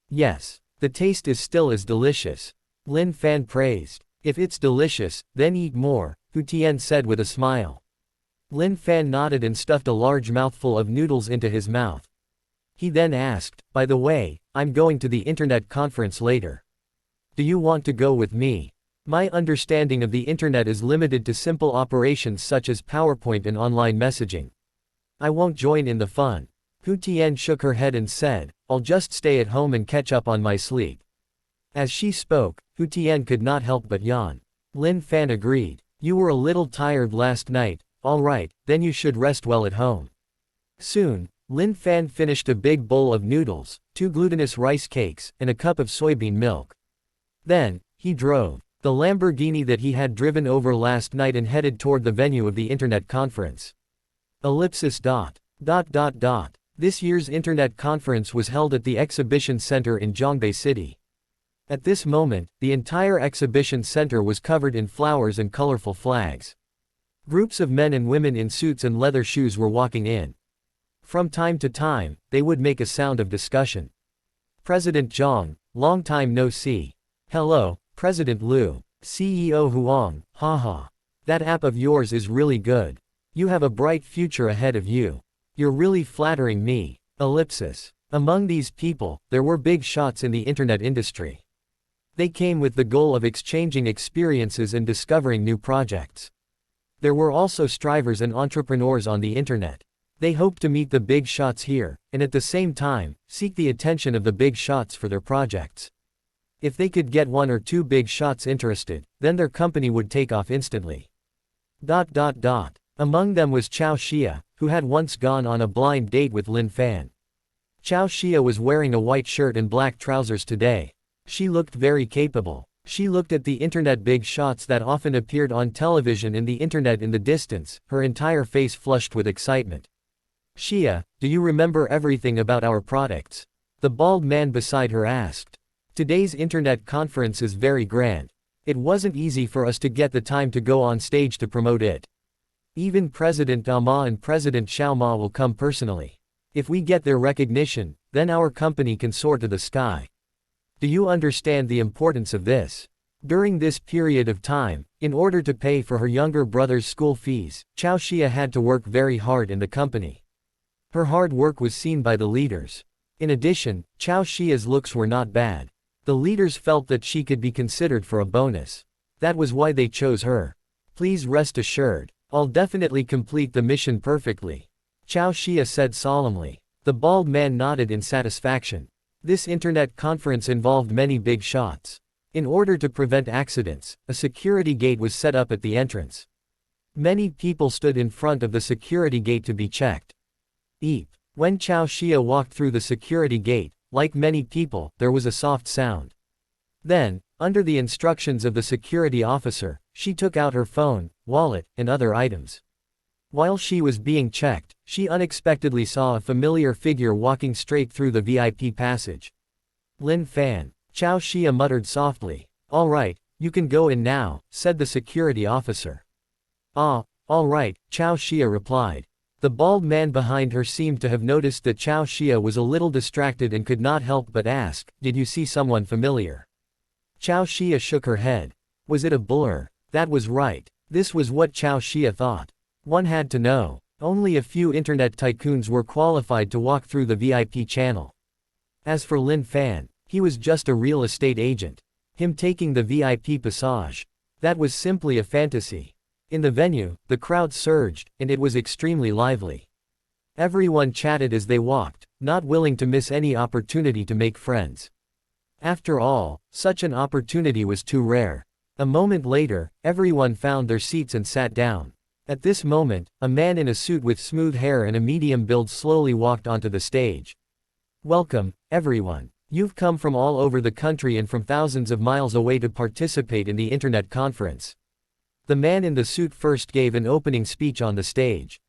"Yes, the taste is still as delicious," Lin Fan praised. "If it's delicious, then eat more," Hu Tian said with a smile. Lin Fan nodded and stuffed a large mouthful of noodles into his mouth. He then asked, "By the way, I'm going to the internet conference later. Do you want to go with me? My understanding of the internet is limited to simple operations such as PowerPoint and online messaging. I won't join in the fun. Hu Tian shook her head and said, I'll just stay at home and catch up on my sleep. As she spoke, Hu Tian could not help but yawn. Lin Fan agreed. You were a little tired last night, alright, then you should rest well at home. Soon, Lin Fan finished a big bowl of noodles, 2 glutinous rice cakes, and a cup of soybean milk. Then, he drove the Lamborghini that he had driven over last night and headed toward the venue of the internet conference. This year's internet conference was held at the exhibition center in Zhongbei City. At this moment, the entire exhibition center was covered in flowers and colorful flags. Groups of men and women in suits and leather shoes were walking in. From time to time, they would make a sound of discussion. President Zhang, long time no see. Hello, President Liu. CEO Huang, haha. That app of yours is really good. You have a bright future ahead of you. You're really flattering me. Among these people, there were big shots in the internet industry. They came with the goal of exchanging experiences and discovering new projects. There were also strivers and entrepreneurs on the internet. They hoped to meet the big shots here, and at the same time, seek the attention of the big shots for their projects. If they could get 1 or 2 big shots interested, then their company would take off instantly. Among them was Chao Xia, who had once gone on a blind date with Lin Fan. Chao Xia was wearing a white shirt and black trousers today. She looked very capable. She looked at the internet big shots that often appeared on television and the internet in the distance, her entire face flushed with excitement. Xia, do you remember everything about our products? The bald man beside her asked. Today's internet conference is very grand. It wasn't easy for us to get the time to go on stage to promote it. Even President Ma and President Xiao Ma will come personally. If we get their recognition, then our company can soar to the sky. Do you understand the importance of this? During this period of time, in order to pay for her younger brother's school fees, Chao Xia had to work very hard in the company. Her hard work was seen by the leaders. In addition, Chao Xia's looks were not bad. The leaders felt that she could be considered for a bonus. That was why they chose her. Please rest assured, I'll definitely complete the mission perfectly. Chao Xia said solemnly. The bald man nodded in satisfaction. This internet conference involved many big shots. In order to prevent accidents, a security gate was set up at the entrance. Many people stood in front of the security gate to be checked. When Chao Xia walked through the security gate, like many people, there was a soft sound. Then, under the instructions of the security officer, she took out her phone, wallet, and other items. While she was being checked, she unexpectedly saw a familiar figure walking straight through the VIP passage. Lin Fan. Chao Xia muttered softly. All right, you can go in now, said the security officer. Ah, all right, Chao Xia replied. The bald man behind her seemed to have noticed that Chao Xia was a little distracted and could not help but ask, did you see someone familiar? Chao Xia shook her head. Was it a blur? That was right. This was what Chao Xia thought. One had to know. Only a few internet tycoons were qualified to walk through the VIP channel. As for Lin Fan, he was just a real estate agent. Him taking the VIP passage. That was simply a fantasy. In the venue, the crowd surged, and it was extremely lively. Everyone chatted as they walked, not willing to miss any opportunity to make friends. After all, such an opportunity was too rare. A moment later, everyone found their seats and sat down. At this moment, a man in a suit with smooth hair and a medium build slowly walked onto the stage. Welcome, everyone. You've come from all over the country and from thousands of miles away to participate in the internet conference. The man in the suit first gave an opening speech on the stage.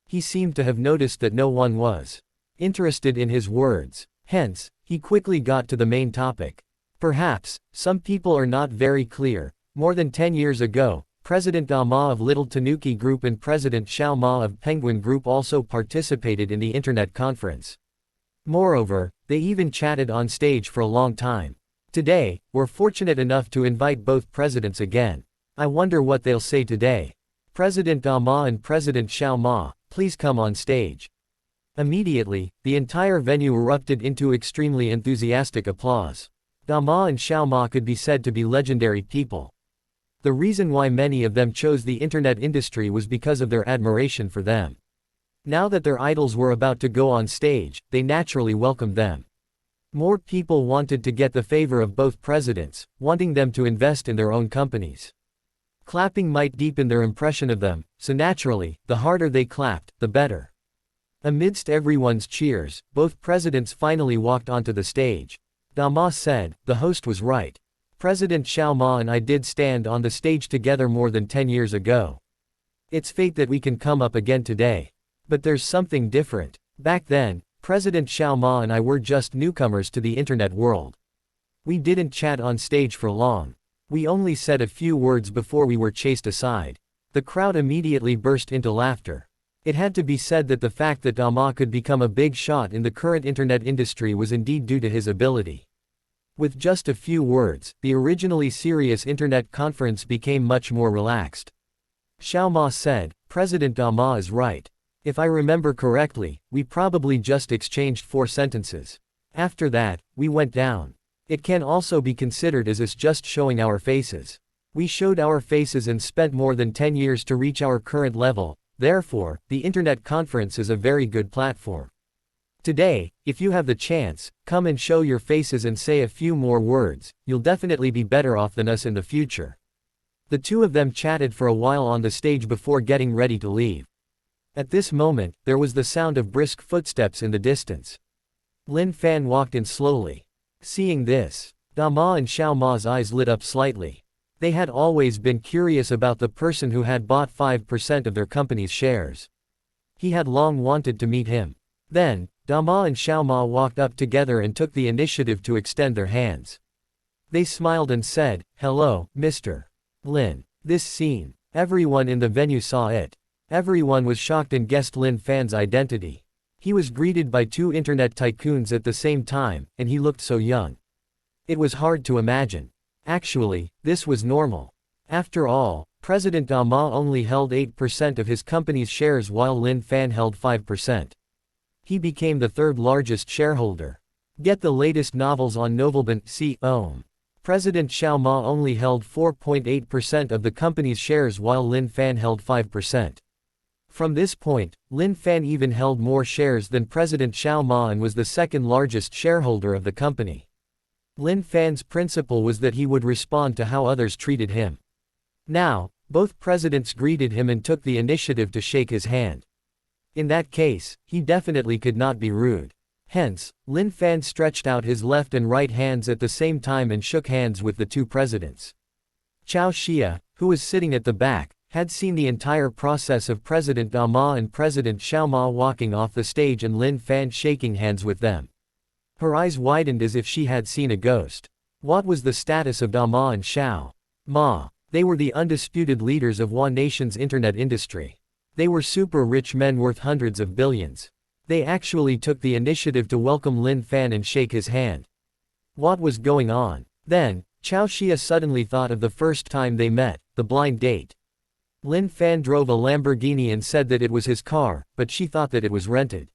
He seemed to have noticed that no one was interested in his words. Hence, he quickly got to the main topic. Perhaps, some people are not very clear. More than 10 years ago, President Ma of Little Tanuki Group and President Xiao Ma of Penguin Group also participated in the internet conference. Moreover, they even chatted on stage for a long time. Today, we're fortunate enough to invite both presidents again. I wonder what they'll say today. President Ma and President Xiao Ma, please come on stage. Immediately, the entire venue erupted into extremely enthusiastic applause. Dama and Xiao Ma could be said to be legendary people. The reason why many of them chose the internet industry was because of their admiration for them. Now that their idols were about to go on stage, they naturally welcomed them. More people wanted to get the favor of both presidents, wanting them to invest in their own companies. Clapping might deepen their impression of them, so naturally, the harder they clapped, the better. Amidst everyone's cheers, both presidents finally walked onto the stage. Dama said, "The host was right. President Xiao Ma and I did stand on the stage together more than 10 years ago. It's fate that we can come up again today. But there's something different. Back then, President Xiao Ma and I were just newcomers to the internet world. We didn't chat on stage for long. We only said a few words before we were chased aside." The crowd immediately burst into laughter. It had to be said that the fact that Dama could become a big shot in the current internet industry was indeed due to his ability. With just a few words, the originally serious internet conference became much more relaxed. Xiao Ma said, "President Dama is right. If I remember correctly, we probably just exchanged 4 sentences. After that, we went down. It can also be considered as us just showing our faces. We showed our faces and spent more than 10 years to reach our current level, therefore, the internet conference is a very good platform. Today, if you have the chance, come and show your faces and say a few more words, you'll definitely be better off than us in the future." The two of them chatted for a while on the stage before getting ready to leave. At this moment, there was the sound of brisk footsteps in the distance. Lin Fan walked in slowly. Seeing this, Dama and Xiao Ma's eyes lit up slightly. They had always been curious about the person who had bought 5% of their company's shares. He had long wanted to meet him. Then, Dama and Xiao Ma walked up together and took the initiative to extend their hands. They smiled and said, "Hello, Mr. Lin." This scene, everyone in the venue saw it. Everyone was shocked and guessed Lin Fan's identity. He was greeted by 2 internet tycoons at the same time, and he looked so young. It was hard to imagine. Actually, this was normal. After all, President Dama only held 8% of his company's shares while Lin Fan held 5%. He became the 3rd largest shareholder. Get the latest novels on Novelband, see Ohm. President Xiao Ma only held 4.8% of the company's shares while Lin Fan held 5%. From this point, Lin Fan even held more shares than President Xiao Ma and was the 2nd largest shareholder of the company. Lin Fan's principle was that he would respond to how others treated him. Now, both presidents greeted him and took the initiative to shake his hand. In that case, he definitely could not be rude. Hence, Lin Fan stretched out his left and right hands at the same time and shook hands with the 2 presidents. Chao Xia, who was sitting at the back, had seen the entire process of President Dama and President Xiao Ma walking off the stage and Lin Fan shaking hands with them. Her eyes widened as if she had seen a ghost. What was the status of Dama and Xiao Ma? They were the undisputed leaders of one nation's internet industry. They were super rich men worth hundreds of billions. They actually took the initiative to welcome Lin Fan and shake his hand. What was going on? Then, Chao Xia suddenly thought of the first time they met, the blind date. Lin Fan drove a Lamborghini and said that it was his car, but she thought that it was rented.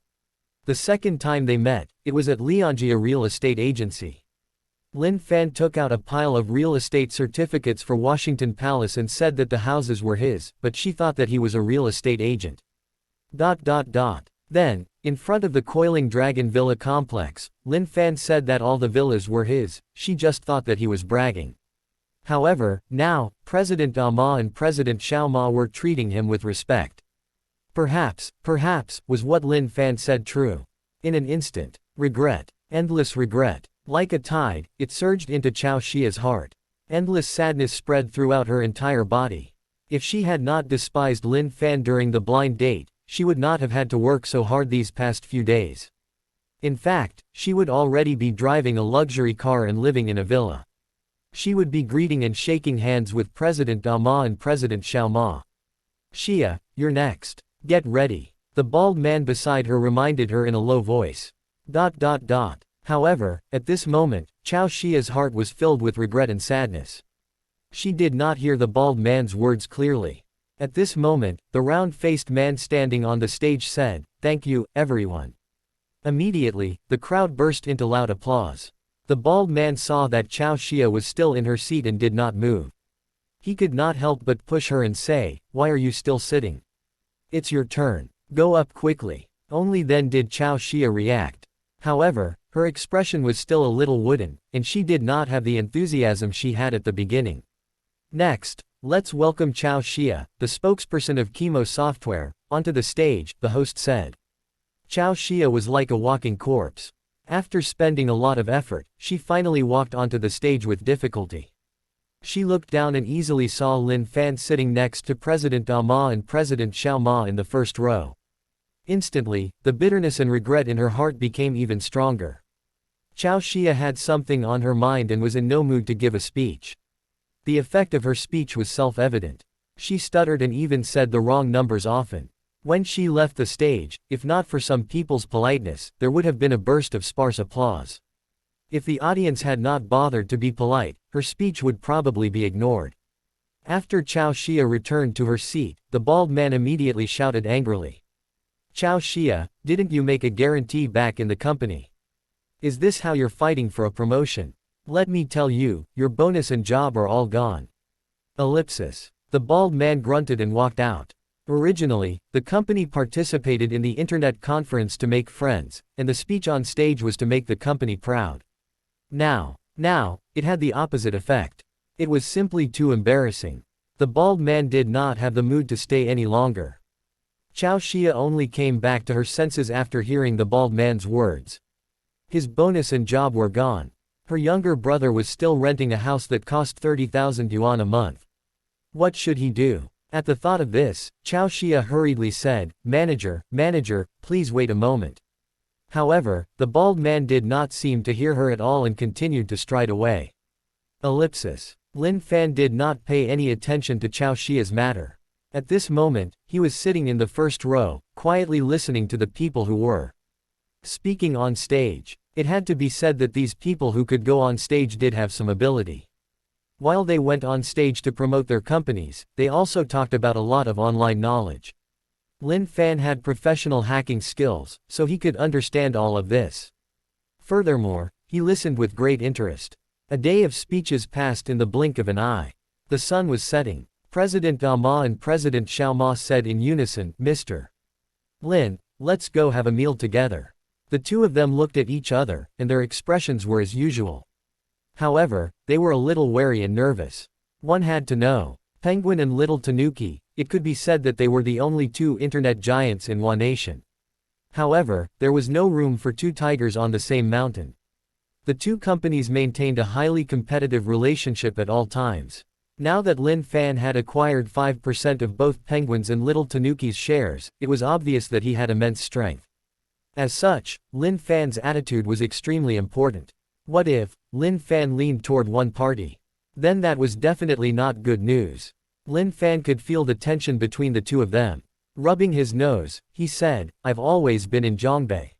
The second time they met, it was at Lianjia Real Estate Agency. Lin Fan took out a pile of real estate certificates for Washington Palace and said that the houses were his, but she thought that he was a real estate agent. Then, in front of the Coiling Dragon Villa complex, Lin Fan said that all the villas were his, she just thought that he was bragging. However, now, President Dama and President Xiao Ma were treating him with respect. Perhaps, was what Lin Fan said true. In an instant, regret, endless regret, like a tide, it surged into Chao Xia's heart. Endless sadness spread throughout her entire body. If she had not despised Lin Fan during the blind date, she would not have had to work so hard these past few days. In fact, she would already be driving a luxury car and living in a villa. She would be greeting and shaking hands with President Dama and President Xiao Ma. "Xia, you're next. Get ready," the bald man beside her reminded her in a low voice. However, at this moment, Chao Xia's heart was filled with regret and sadness. She did not hear the bald man's words clearly. At this moment, the round-faced man standing on the stage said, "Thank you, everyone." Immediately, the crowd burst into loud applause. The bald man saw that Chao Xia was still in her seat and did not move. He could not help but push her and say, "Why are you still sitting? It's your turn. Go up quickly." Only then did Chao Xia react. However, her expression was still a little wooden, and she did not have the enthusiasm she had at the beginning. "Next, let's welcome Chao Xia, the spokesperson of Chemo Software, onto the stage," the host said. Chao Xia was like a walking corpse. After spending a lot of effort, she finally walked onto the stage with difficulty. She looked down and easily saw Lin Fan sitting next to President Da Ma and President Xiao Ma in the first row. Instantly, the bitterness and regret in her heart became even stronger. Chao Xia had something on her mind and was in no mood to give a speech. The effect of her speech was self-evident. She stuttered and even said the wrong numbers often. When she left the stage, if not for some people's politeness, there would have been a burst of sparse applause. If the audience had not bothered to be polite, her speech would probably be ignored. After Chao Xia returned to her seat, the bald man immediately shouted angrily. "Chao Xia, didn't you make a guarantee back in the company? Is this how you're fighting for a promotion? Let me tell you, your bonus and job are all gone." Ellipsis. The bald man grunted and walked out. Originally, the company participated in the internet conference to make friends, and the speech on stage was to make the company proud. Now, it had the opposite effect. It was simply too embarrassing. The bald man did not have the mood to stay any longer. Chao Xia only came back to her senses after hearing the bald man's words. His bonus and job were gone. Her younger brother was still renting a house that cost 30,000 yuan a month. What should he do? At the thought of this, Chao Xia hurriedly said, Manager, please wait a moment." However, the bald man did not seem to hear her at all and continued to stride away. Ellipsis. Lin Fan did not pay any attention to Chao Xia's matter. At this moment, he was sitting in the first row, quietly listening to the people who were speaking on stage. It had to be said that these people who could go on stage did have some ability. While they went on stage to promote their companies, they also talked about a lot of online knowledge. Lin Fan had professional hacking skills, so he could understand all of this. Furthermore, he listened with great interest. A day of speeches passed in the blink of an eye. The sun was setting. President Da Ma and President Xiao Ma said in unison, "Mr. Lin, let's go have a meal together." The two of them looked at each other, and their expressions were as usual. However, they were a little wary and nervous. One had to know. Penguin and Little Tanuki, it could be said that they were the only two internet giants in one nation. However, there was no room for two tigers on the same mountain. The two companies maintained a highly competitive relationship at all times. Now that Lin Fan had acquired 5% of both Penguin's and Little Tanuki's shares, it was obvious that he had immense strength. As such, Lin Fan's attitude was extremely important. What if Lin Fan leaned toward one party? Then that was definitely not good news. Lin Fan could feel the tension between the two of them. Rubbing his nose, he said, "I've always been in Zhongbei.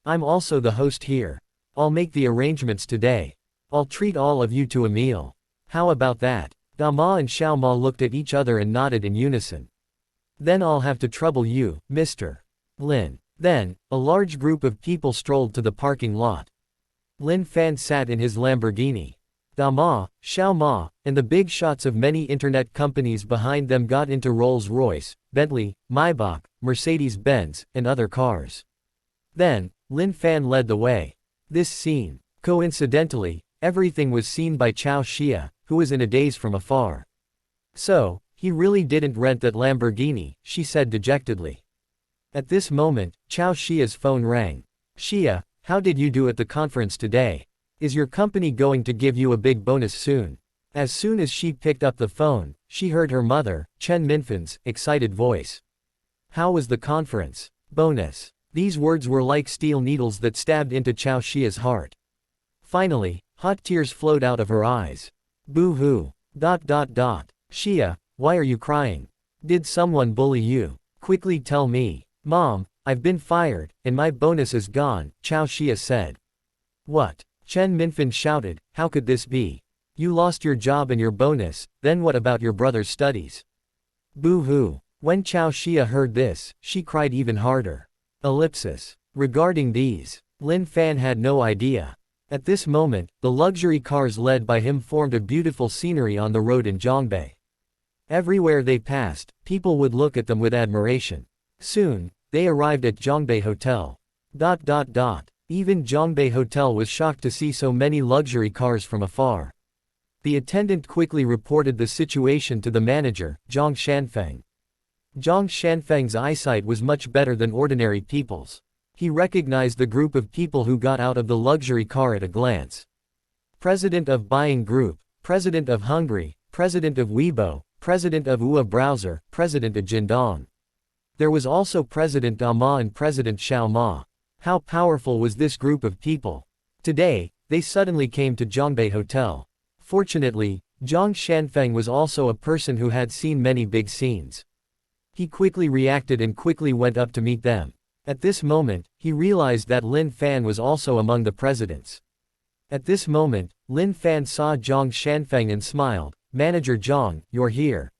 I'm also the host here. I'll make the arrangements today. I'll treat all of you to a meal. How about that?" Da Ma and Xiao Ma looked at each other and nodded in unison. "Then I'll have to trouble you, Mr. Lin." Then, a large group of people strolled to the parking lot. Lin Fan sat in his Lamborghini. Da Ma, Xiao Ma, and the big shots of many internet companies behind them got into Rolls-Royce, Bentley, Maybach, Mercedes-Benz, and other cars. Then, Lin Fan led the way. This scene. Coincidentally, everything was seen by Chao Xia, who was in a daze from afar. "So, he really didn't rent that Lamborghini," she said dejectedly. At this moment, Chao Xia's phone rang. "Xia, how did you do at the conference today? Is your company going to give you a big bonus soon?" As soon as she picked up the phone, she heard her mother, Chen Minfan's, excited voice. "How was the conference? Bonus." These words were like steel needles that stabbed into Chao Xia's heart. Finally, hot tears flowed out of her eyes. "Boo-hoo. Xia, why are you crying? Did someone bully you? Quickly tell me." "Mom, I've been fired, and my bonus is gone," Chao Xia said. "What?" Chen Minfan shouted, "How could this be? You lost your job and your bonus, then what about your brother's studies?" Boo-hoo. When Chao Xia heard this, she cried even harder. Ellipsis. Regarding these, Lin Fan had no idea. At this moment, the luxury cars led by him formed a beautiful scenery on the road in Zhongbei. Everywhere they passed, people would look at them with admiration. Soon, they arrived at Zhongbei Hotel. Even Zhongbei Hotel was shocked to see so many luxury cars from afar. The attendant quickly reported the situation to the manager, Zhang Shanfeng. Zhang Shanfeng's eyesight was much better than ordinary people's. He recognized the group of people who got out of the luxury car at a glance. President of Buying Group, President of Hungary, President of Weibo, President of UA Browser, President of Jindong. There was also President Ma and President Xiao Ma. How powerful was this group of people? Today, they suddenly came to Zhongbei Hotel. Fortunately, Zhang Shanfeng was also a person who had seen many big scenes. He quickly reacted and quickly went up to meet them. At this moment, he realized that Lin Fan was also among the presidents. At this moment, Lin Fan saw Zhang Shanfeng and smiled. "Manager Zhang, you're here.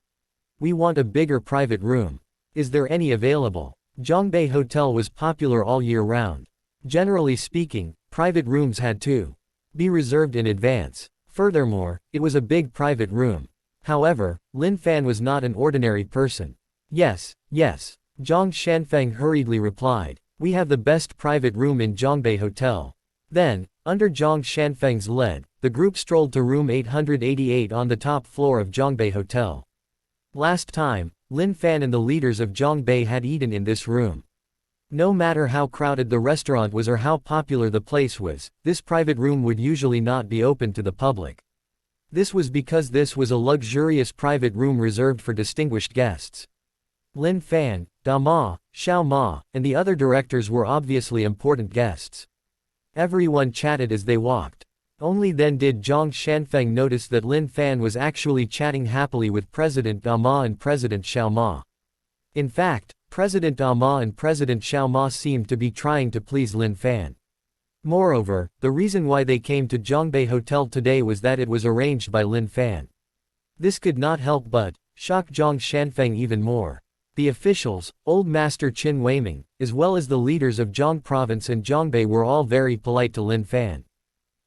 We want a bigger private room. Is there any available?" Zhongbei Hotel was popular all year round. Generally speaking, private rooms had to be reserved in advance. Furthermore, it was a big private room. However, Lin Fan was not an ordinary person. Yes, Zhang Shanfeng hurriedly replied. "We have the best private room in Zhongbei Hotel." Then, under Zhang Shanfeng's lead, the group strolled to room 888 on the top floor of Zhongbei Hotel. Last time, Lin Fan and the leaders of Zhongbei had eaten in this room. No matter how crowded the restaurant was or how popular the place was, this private room would usually not be open to the public. This was because this was a luxurious private room reserved for distinguished guests. Lin Fan, Ma, Xiao Ma, and the other directors were obviously important guests. Everyone chatted as they walked. Only then did Zhang Shanfeng notice that Lin Fan was actually chatting happily with President Ma and President Xiao Ma. In fact, President Ma and President Xiao Ma seemed to be trying to please Lin Fan. Moreover, the reason why they came to Zhongbei Hotel today was that it was arranged by Lin Fan. This could not help but shock Zhang Shanfeng even more. The officials, Old Master Qin Weiming, as well as the leaders of Zhang Province and Zhongbei were all very polite to Lin Fan.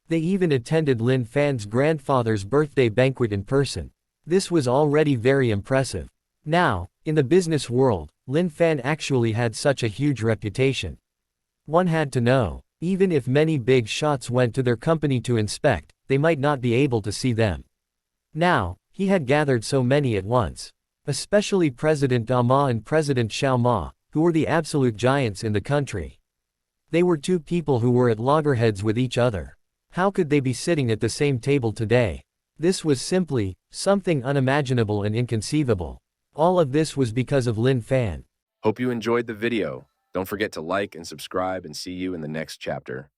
They even attended Lin Fan's grandfather's birthday banquet in person. This was already very impressive. Now, in the business world, Lin Fan actually had such a huge reputation. One had to know, even if many big shots went to their company to inspect, they might not be able to see them. Now, he had gathered so many at once. Especially President Ma and President Xiao Ma, who were the absolute giants in the country. They were two people who were at loggerheads with each other. How could they be sitting at the same table today? This was simply something unimaginable and inconceivable. All of this was because of Lin Fan. Hope you enjoyed the video. Don't forget to like and subscribe and see you in the next chapter.